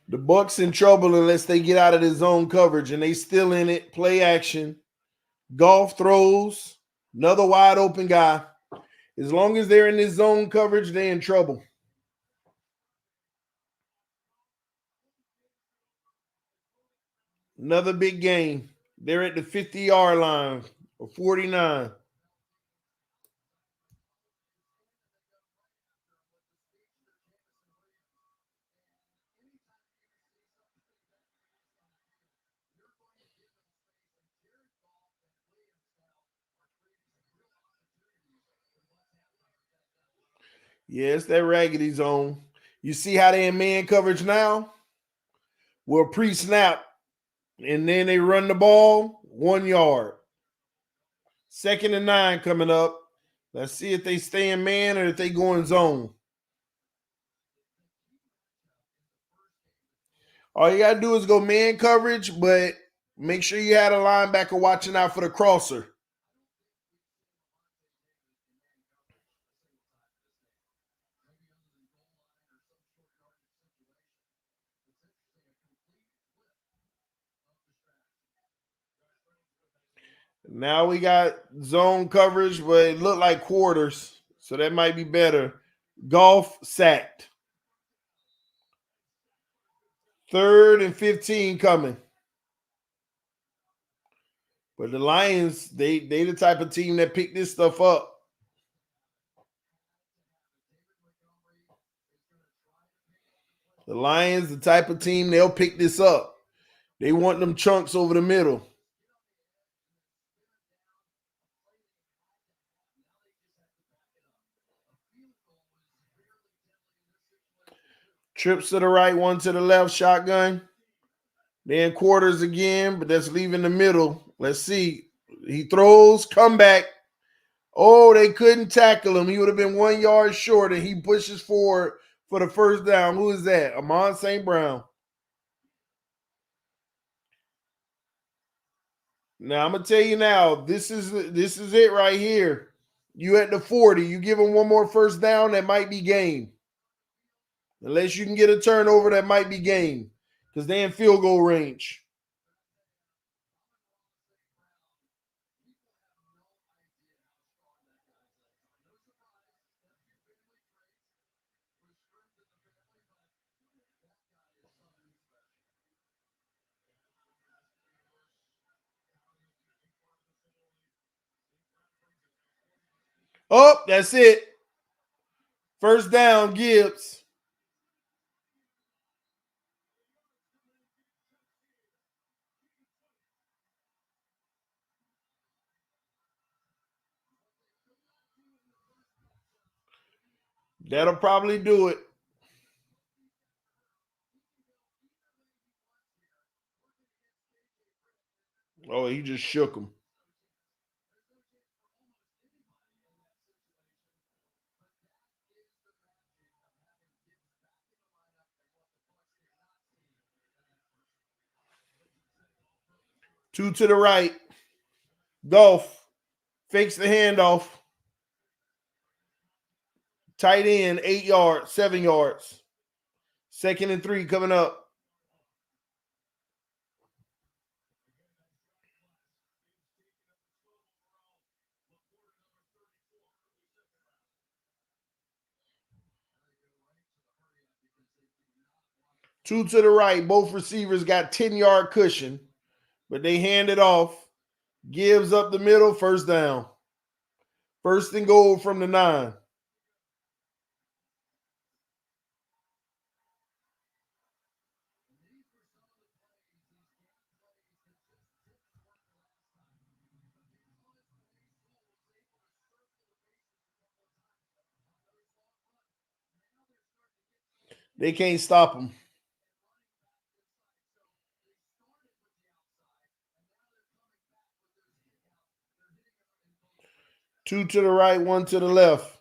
The Bucs in trouble unless they get out of the zone coverage, and they still in it. Play action. Goff throws. Another wide open guy. As long as they're in this zone coverage, they're in trouble. Another big game. They're at the 50-yard line or 49. Yeah, it's that raggedy zone. You see how they in man coverage now? Well, pre-snap, and then they run the ball 1 yard. 2nd and 9 coming up. Let's see if they stay in man or if they go in zone. All you got to do is go man coverage, but make sure you had a linebacker watching out for the crosser. Now we got zone coverage, but it looked like quarters, so that might be better. Goff sacked. 3rd and 15 coming. But the Lions, they the type of team that pick this stuff up. The Lions, the type of team, they'll pick this up. They want them chunks over the middle. Trips to the right, one to the left, shotgun. Then quarters again, but that's leaving the middle. Let's see. He throws, comeback. Oh, they couldn't tackle him. He would have been 1 yard short, and he pushes forward for the first down. Who is that? Amon St. Brown. Now I'm gonna tell you now. This is it right here. You at the 40. You give him one more first down, that might be game. Unless you can get a turnover, that might be game. Because they're in field goal range. Oh, that's it. First down, Gibbs. That'll probably do it. Oh, he just shook him. Two to the right. Goff fakes the handoff. Tight end, 8 yards, 7 yards. 2nd and 3 coming up. Two to the right. Both receivers got 10-yard cushion, but they hand it off. Gibbs up the middle, first down. First and goal from the 9. They can't stop him. Two to the right, one to the left.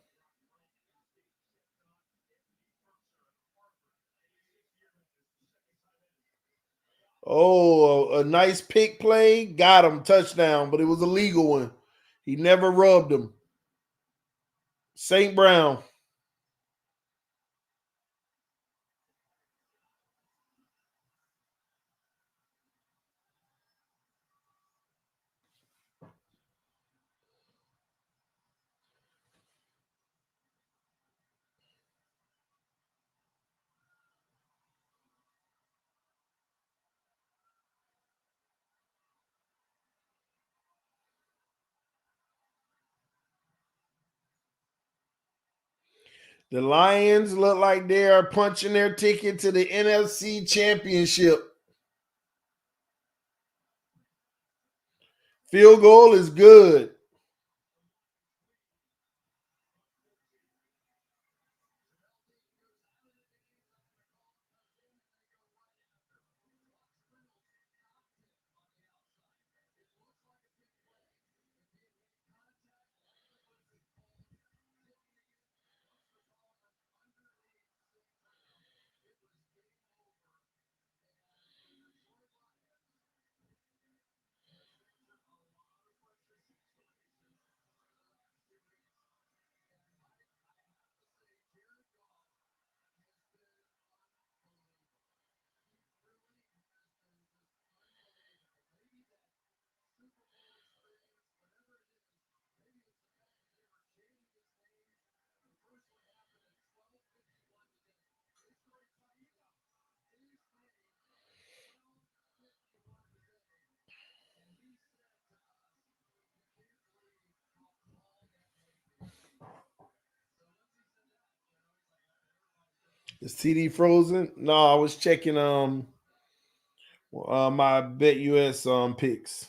Oh, a nice pick play. Got him. Touchdown, but it was a legal one. He never rubbed him. St. Brown. The Lions look like they are punching their ticket to the NFC Championship. Field goal is good. Is TD frozen? No, I was checking my BetUS picks.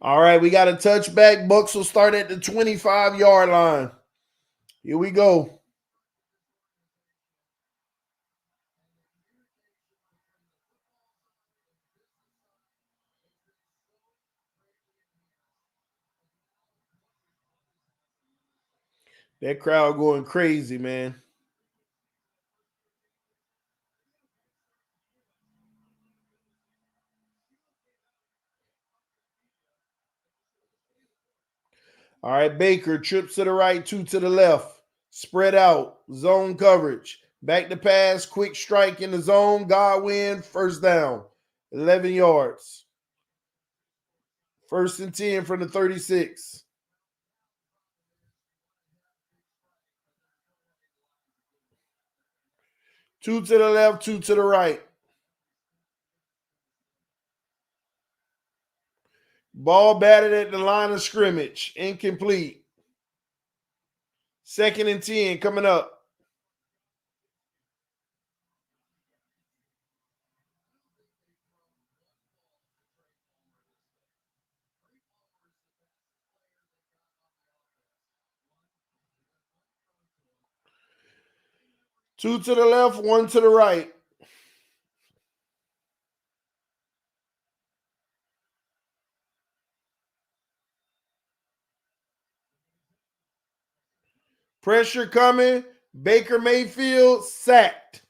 All right, we got a touchback. Bucks will start at the 25-yard line. Here we go. That crowd going crazy, man. All right, Baker, trips to the right, 2 to the left. Spread out, zone coverage. Back to pass, quick strike in the zone. Godwin, first down. 11 yards. First and 10 from the 36. Two to the left, two to the right. Ball batted at the line of scrimmage. Incomplete. Second and 10 coming up. Two to the left, one to the right. Pressure coming. Baker Mayfield sacked.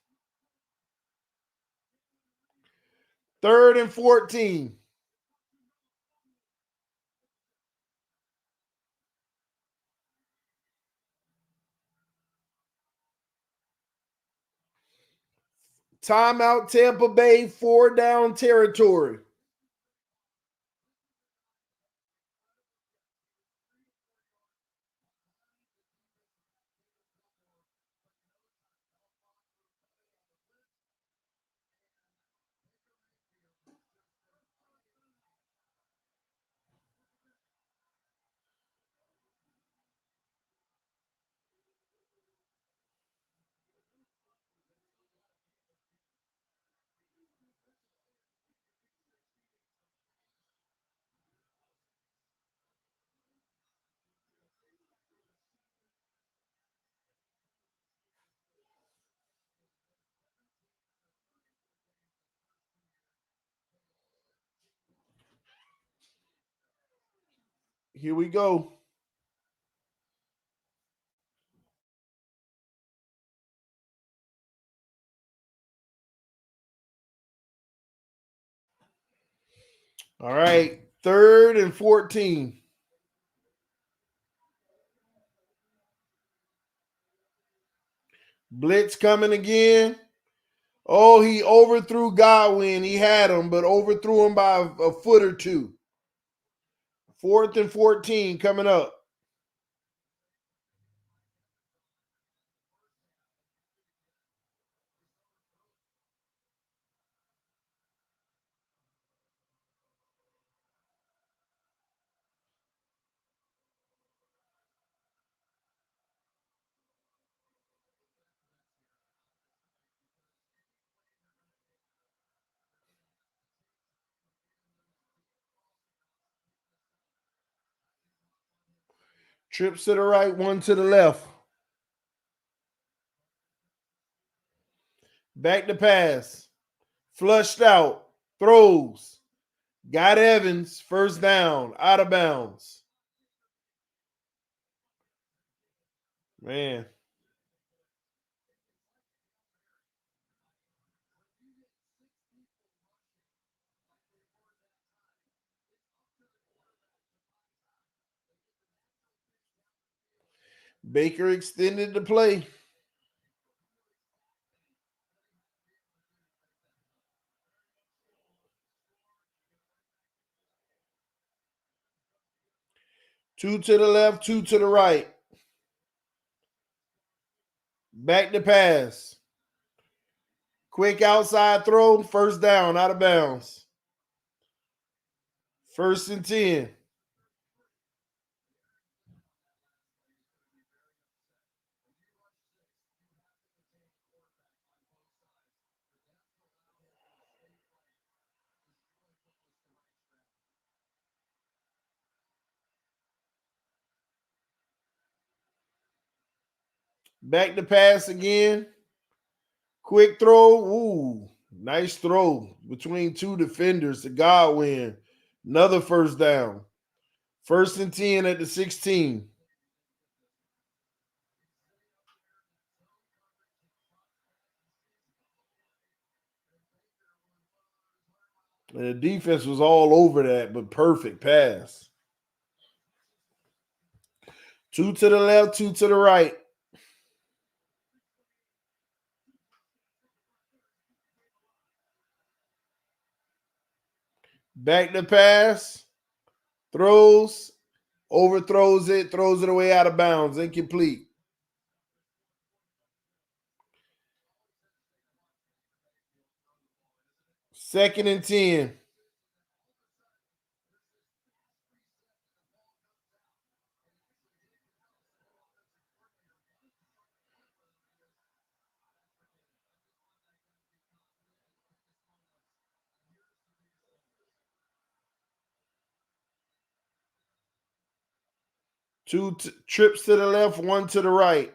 Third and 14. Timeout, Tampa Bay, 4-down territory. Here we go. All right, 3rd and 14. Blitz coming again. Oh, he overthrew Godwin. He had him, but overthrew him by a foot or two. 4th and 14 coming up. Trips to the right, one to the left. Back to pass. Flushed out. Throws. Got Evans. First down. Out of bounds. Man. Baker extended the play. Two to the left, two to the right. Back to pass. Quick outside throw. First down. Out of bounds. 1st and 10. Back to pass again. Quick throw. Ooh, nice throw between two defenders to Godwin. Another first down. 1st and 10 at the 16. And the defense was all over that, but perfect pass. Two to the left, two to the right. Back to pass. Throws. Overthrows it. Throws it away out of bounds. Incomplete. 2nd and 10. Two trips to the left, one to the right.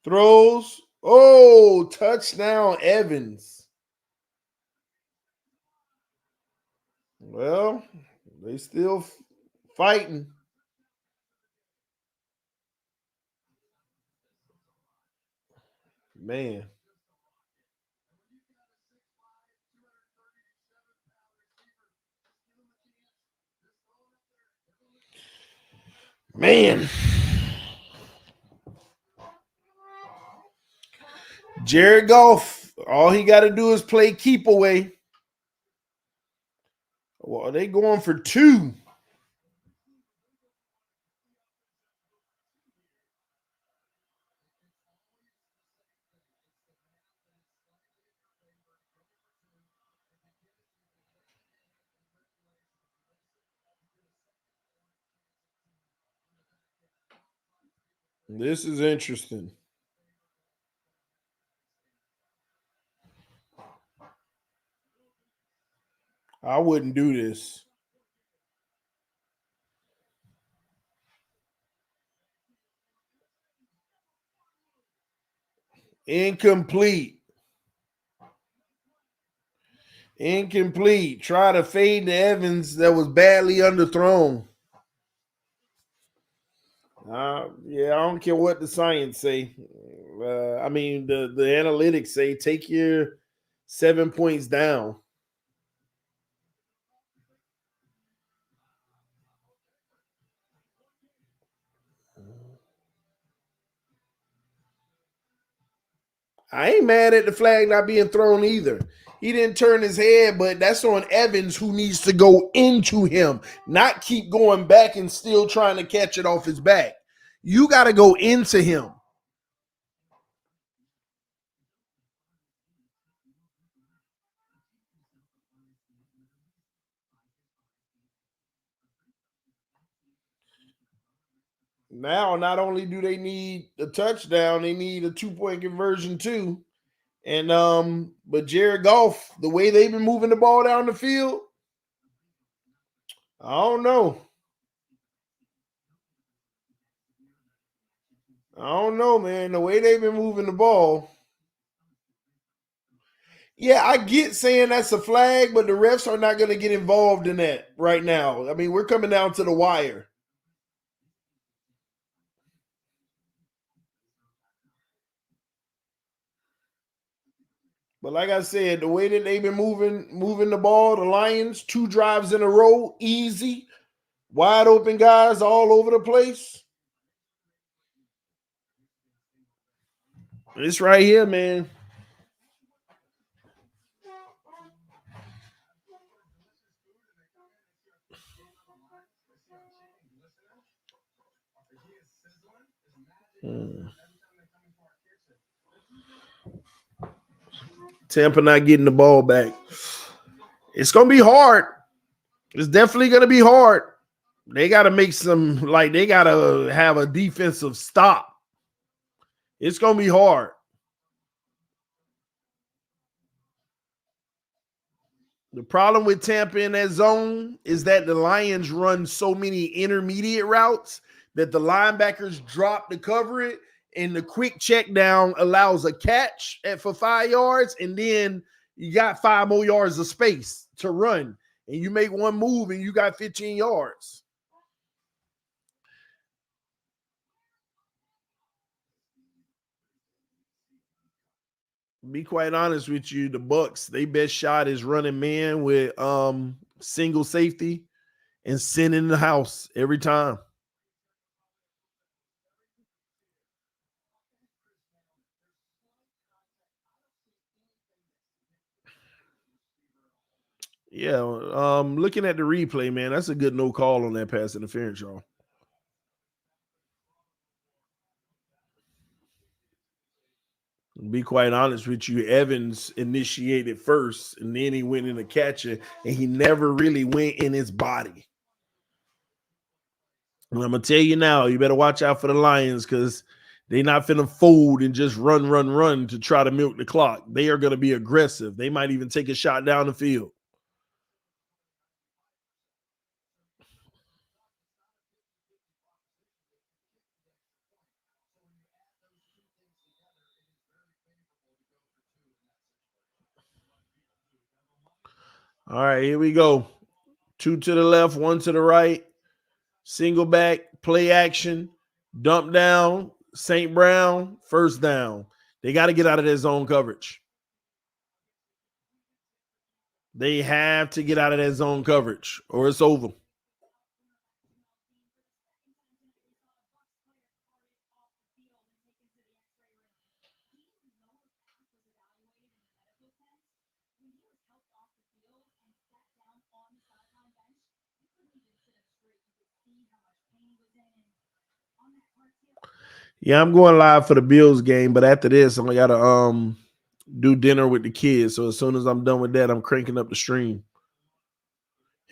Throws. Oh, touchdown, Evans. Well, they still fighting. Man. Man. Jared Goff, all he got to do is play keep away. Well, they going for 2. This is interesting. I wouldn't do this. Incomplete. Incomplete. Try to fade to Evans that was badly underthrown. Yeah, I don't care what the science say. I mean, the analytics say take your 7 points down. I ain't mad at the flag not being thrown either. He didn't turn his head, but that's on Evans, who needs to go into him, not keep going back and still trying to catch it off his back. You got to go into him. Now, not only do they need a touchdown, they need a 2-point conversion too. And but Jared Goff, the way they've been moving the ball down the field, I don't know. I don't know, man. The way they've been moving the ball. Yeah, I get saying that's a flag, but the refs are not going to get involved in that right now. I mean, we're coming down to the wire. But like I said, the way that they've been moving the ball, the Lions, 2 drives in a row, easy, wide open guys all over the place. It's right here, man. Tampa not getting the ball back. It's going to be hard. It's definitely going to be hard. They got to make some, like, they got to have a defensive stop. It's going to be hard. The problem with Tampa in that zone is that the Lions run so many intermediate routes that the linebackers drop to cover it, and the quick check down allows a catch for 5 yards, and then you got 5 more yards of space to run, and you make one move and you got 15 yards. Be quite honest with you, the Bucs, they best shot is running man with single safety and sending the house every time. Yeah, looking at the replay, man, that's a good no call on that pass interference, y'all. Be quite honest with you, Evans initiated first, and then he went in the catcher, and he never really went in his body. And I'm gonna tell you now, you better watch out for the Lions because they're not finna fold and just run to try to milk the clock. They are gonna be aggressive. They might even take a shot down the field. All right, here we go. 2 to the left, 1 to the right. Single back, play action, dump down, St. Brown, first down. They got to get out of their zone coverage. They have to get out of that zone coverage or it's over. Yeah, I'm going live for the Bills game, but after this, I gotta do dinner with the kids. So as soon as I'm done with that, I'm cranking up the stream.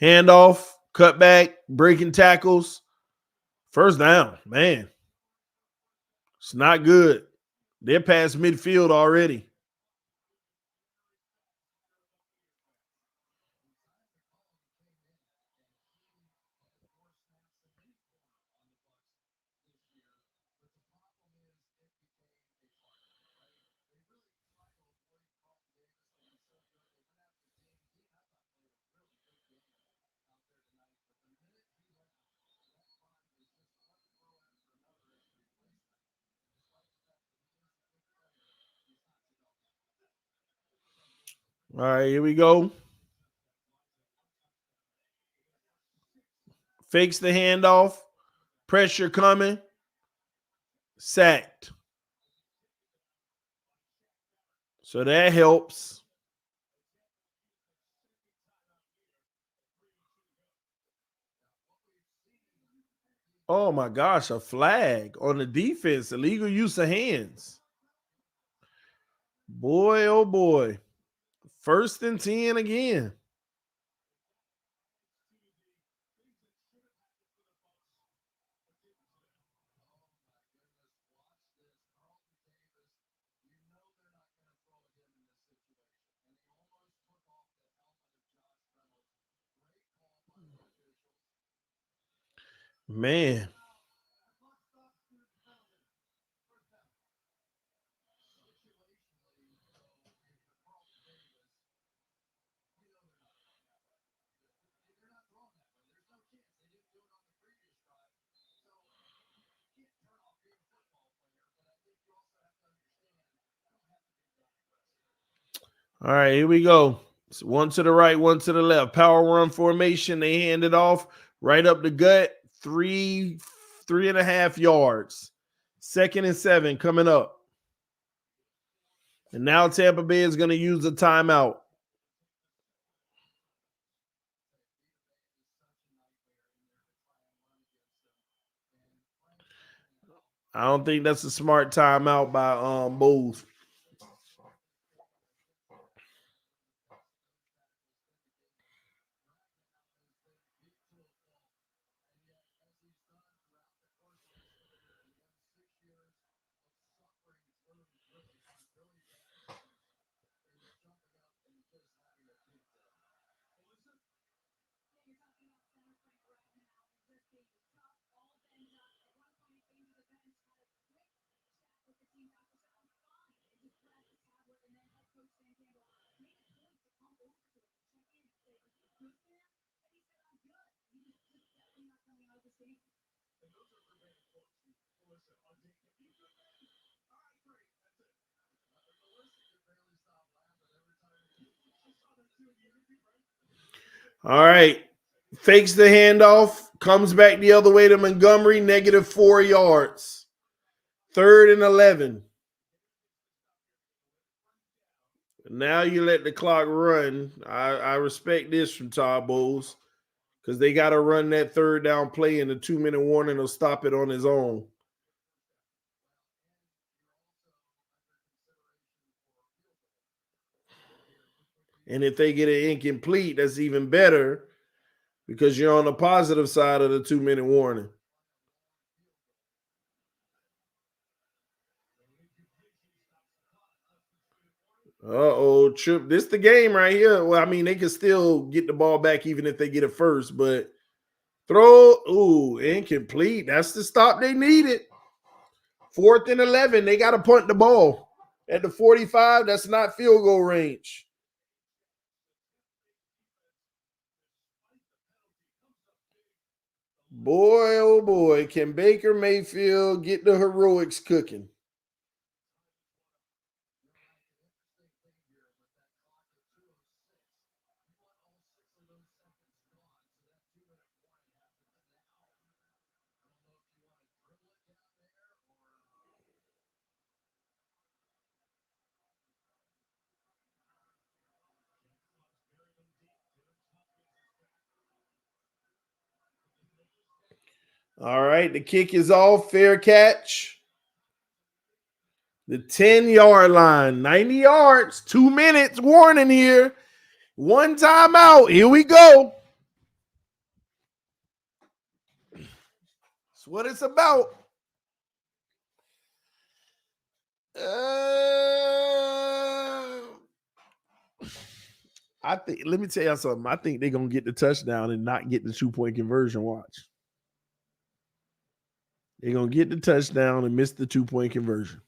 Handoff, cutback, breaking tackles, first down. Man, it's not good. They're past midfield already. All right, here we go. Fakes the handoff. Pressure coming. Sacked. So that helps. Oh my gosh, a flag on the defense. Illegal use of hands. Boy, oh boy. 1st and 10 again. Man. All right, here we go. So one to the right, one to the left. Power run formation. They hand it off right up the gut. 3.5 yards. 2nd and 7 coming up. And now Tampa Bay is going to use a timeout. I don't think that's a smart timeout by Bulls. All right. Fakes the handoff. Comes back the other way to Montgomery. -4 yards. 3rd and 11. Now you let the clock run. I respect this from Todd Bowles because they got to run that 3rd down play, and the 2-minute warning will stop it on his own. And if they get it incomplete, that's even better because you're on the positive side of the 2-minute warning. Uh-oh, trip. This the game right here. Well, I mean, they can still get the ball back even if they get it first, but throw, incomplete. That's the stop they needed. 4th and 11. They got to punt the ball. At the 45, that's not field goal range. Boy, oh boy, can Baker Mayfield get the heroics cooking? All right, the kick is off. Fair catch. The 10-yard line, 90 yards, 2 minutes. Warning here. One timeout. Here we go. That's what it's about. Let me tell you something. I think they're going to get the touchdown and not get the 2-point conversion. Watch. They're going to get the touchdown and miss the 2-point conversion.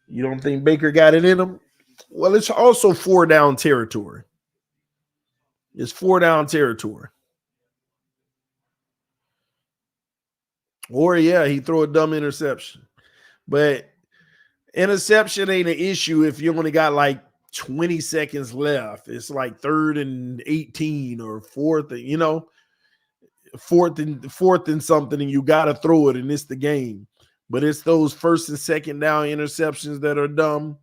You don't think Baker got it in him? Well, it's also 4-down territory. It's 4-down territory. Or, yeah, he threw a dumb interception. But interception ain't an issue if you only got like 20 seconds left. It's like 3rd and 18 or 4th, fourth and something, and you got to throw it, and it's the game. But it's those 1st and 2nd down interceptions that are dumb.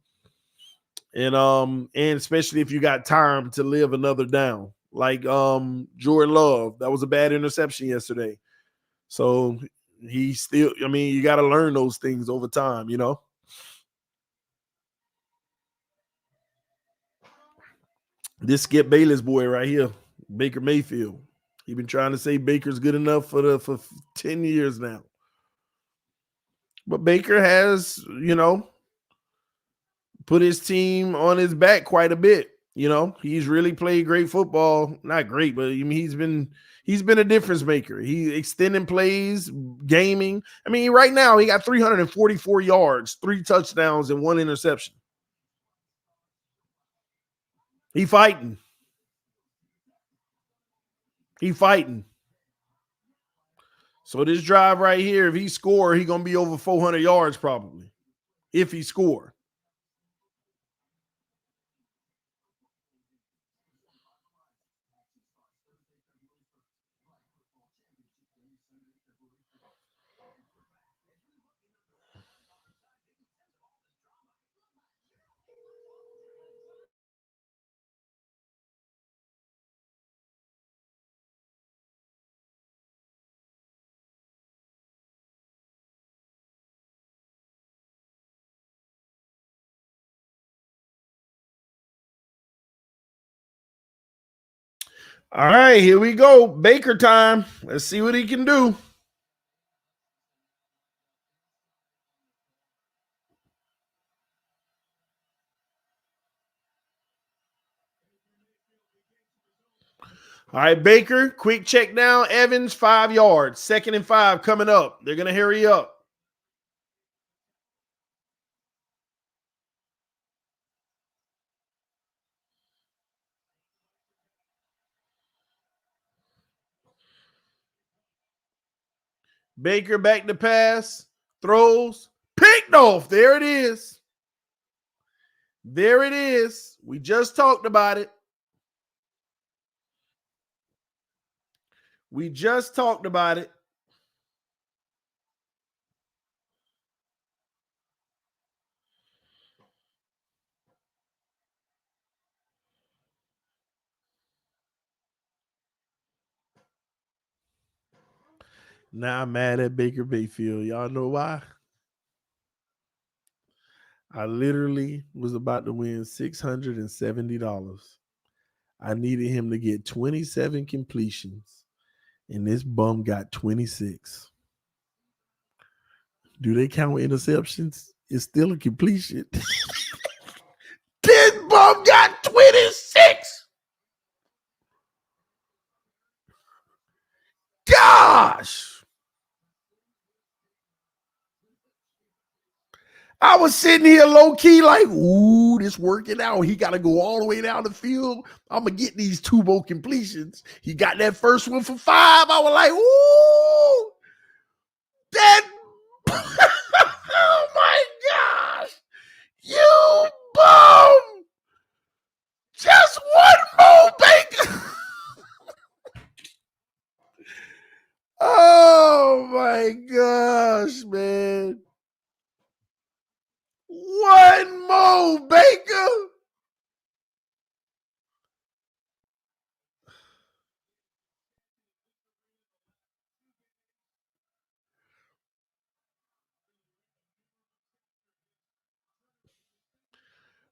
And especially if you got time to live another down. Like Jordan Love, that was a bad interception yesterday. So he still, you got to learn those things over time, This Skip Bayless boy right here, Baker Mayfield. He's been trying to say Baker's good enough for 10 years now. But Baker has, put his team on his back quite a bit. He's really played great football. Not great, but he's been a difference maker. He extending plays, gaming. Right now he got 344 yards, 3 touchdowns, and 1 interception. He fighting. So this drive right here, if he score, he gonna be over 400 yards probably. If he score. All right, here we go. Baker time. Let's see what he can do. All right, Baker, quick check down. Evans, 5 yards. 2nd and 5 coming up. They're going to hurry up. Baker back to pass, throws, picked off. There it is. There it is. We just talked about it. Now I'm mad at Baker Mayfield. Y'all know why? I literally was about to win $670. I needed him to get 27 completions, and this bum got 26. Do they count interceptions? It's still a completion. This bum got 26. Gosh. I was sitting here low key like, ooh, this working out. He got to go all the way down the field. I'm going to get these 2 more completions. He got that first one for 5. I was like, ooh, that. Oh my gosh. You bum. Just one more, Baker. Oh my gosh, man. One more, Baker.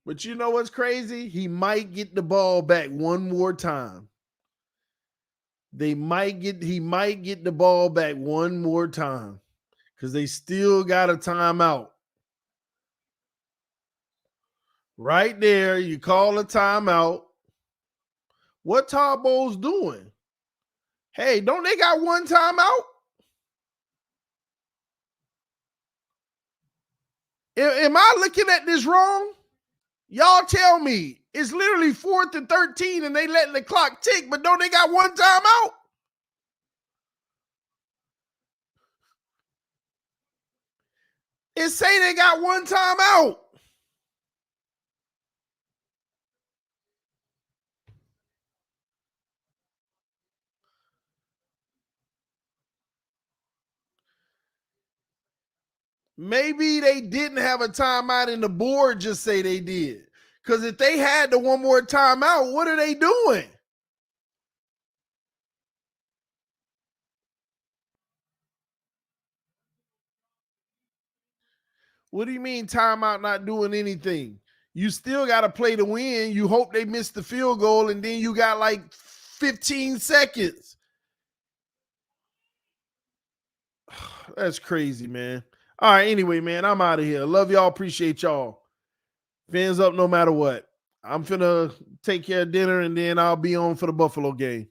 But you know what's crazy? He might get the ball back one more time. He might get the ball back one more time because they still got a timeout. Right there, you call a timeout. What Todd Bowles doing? Hey, don't they got one timeout? Am I looking at this wrong? Y'all tell me. It's literally 4th and 13 and they letting the clock tick, but don't they got one timeout? It say they got one timeout. Maybe they didn't have a timeout and the board just say they did. Because if they had the one more timeout, what are they doing? What do you mean timeout not doing anything? You still got to play to win. You hope they miss the field goal, and then you got like 15 seconds. That's crazy, man. All right, anyway, man, I'm out of here. Love y'all. Appreciate y'all. Fans up no matter what. I'm finna take care of dinner, and then I'll be on for the Buffalo game.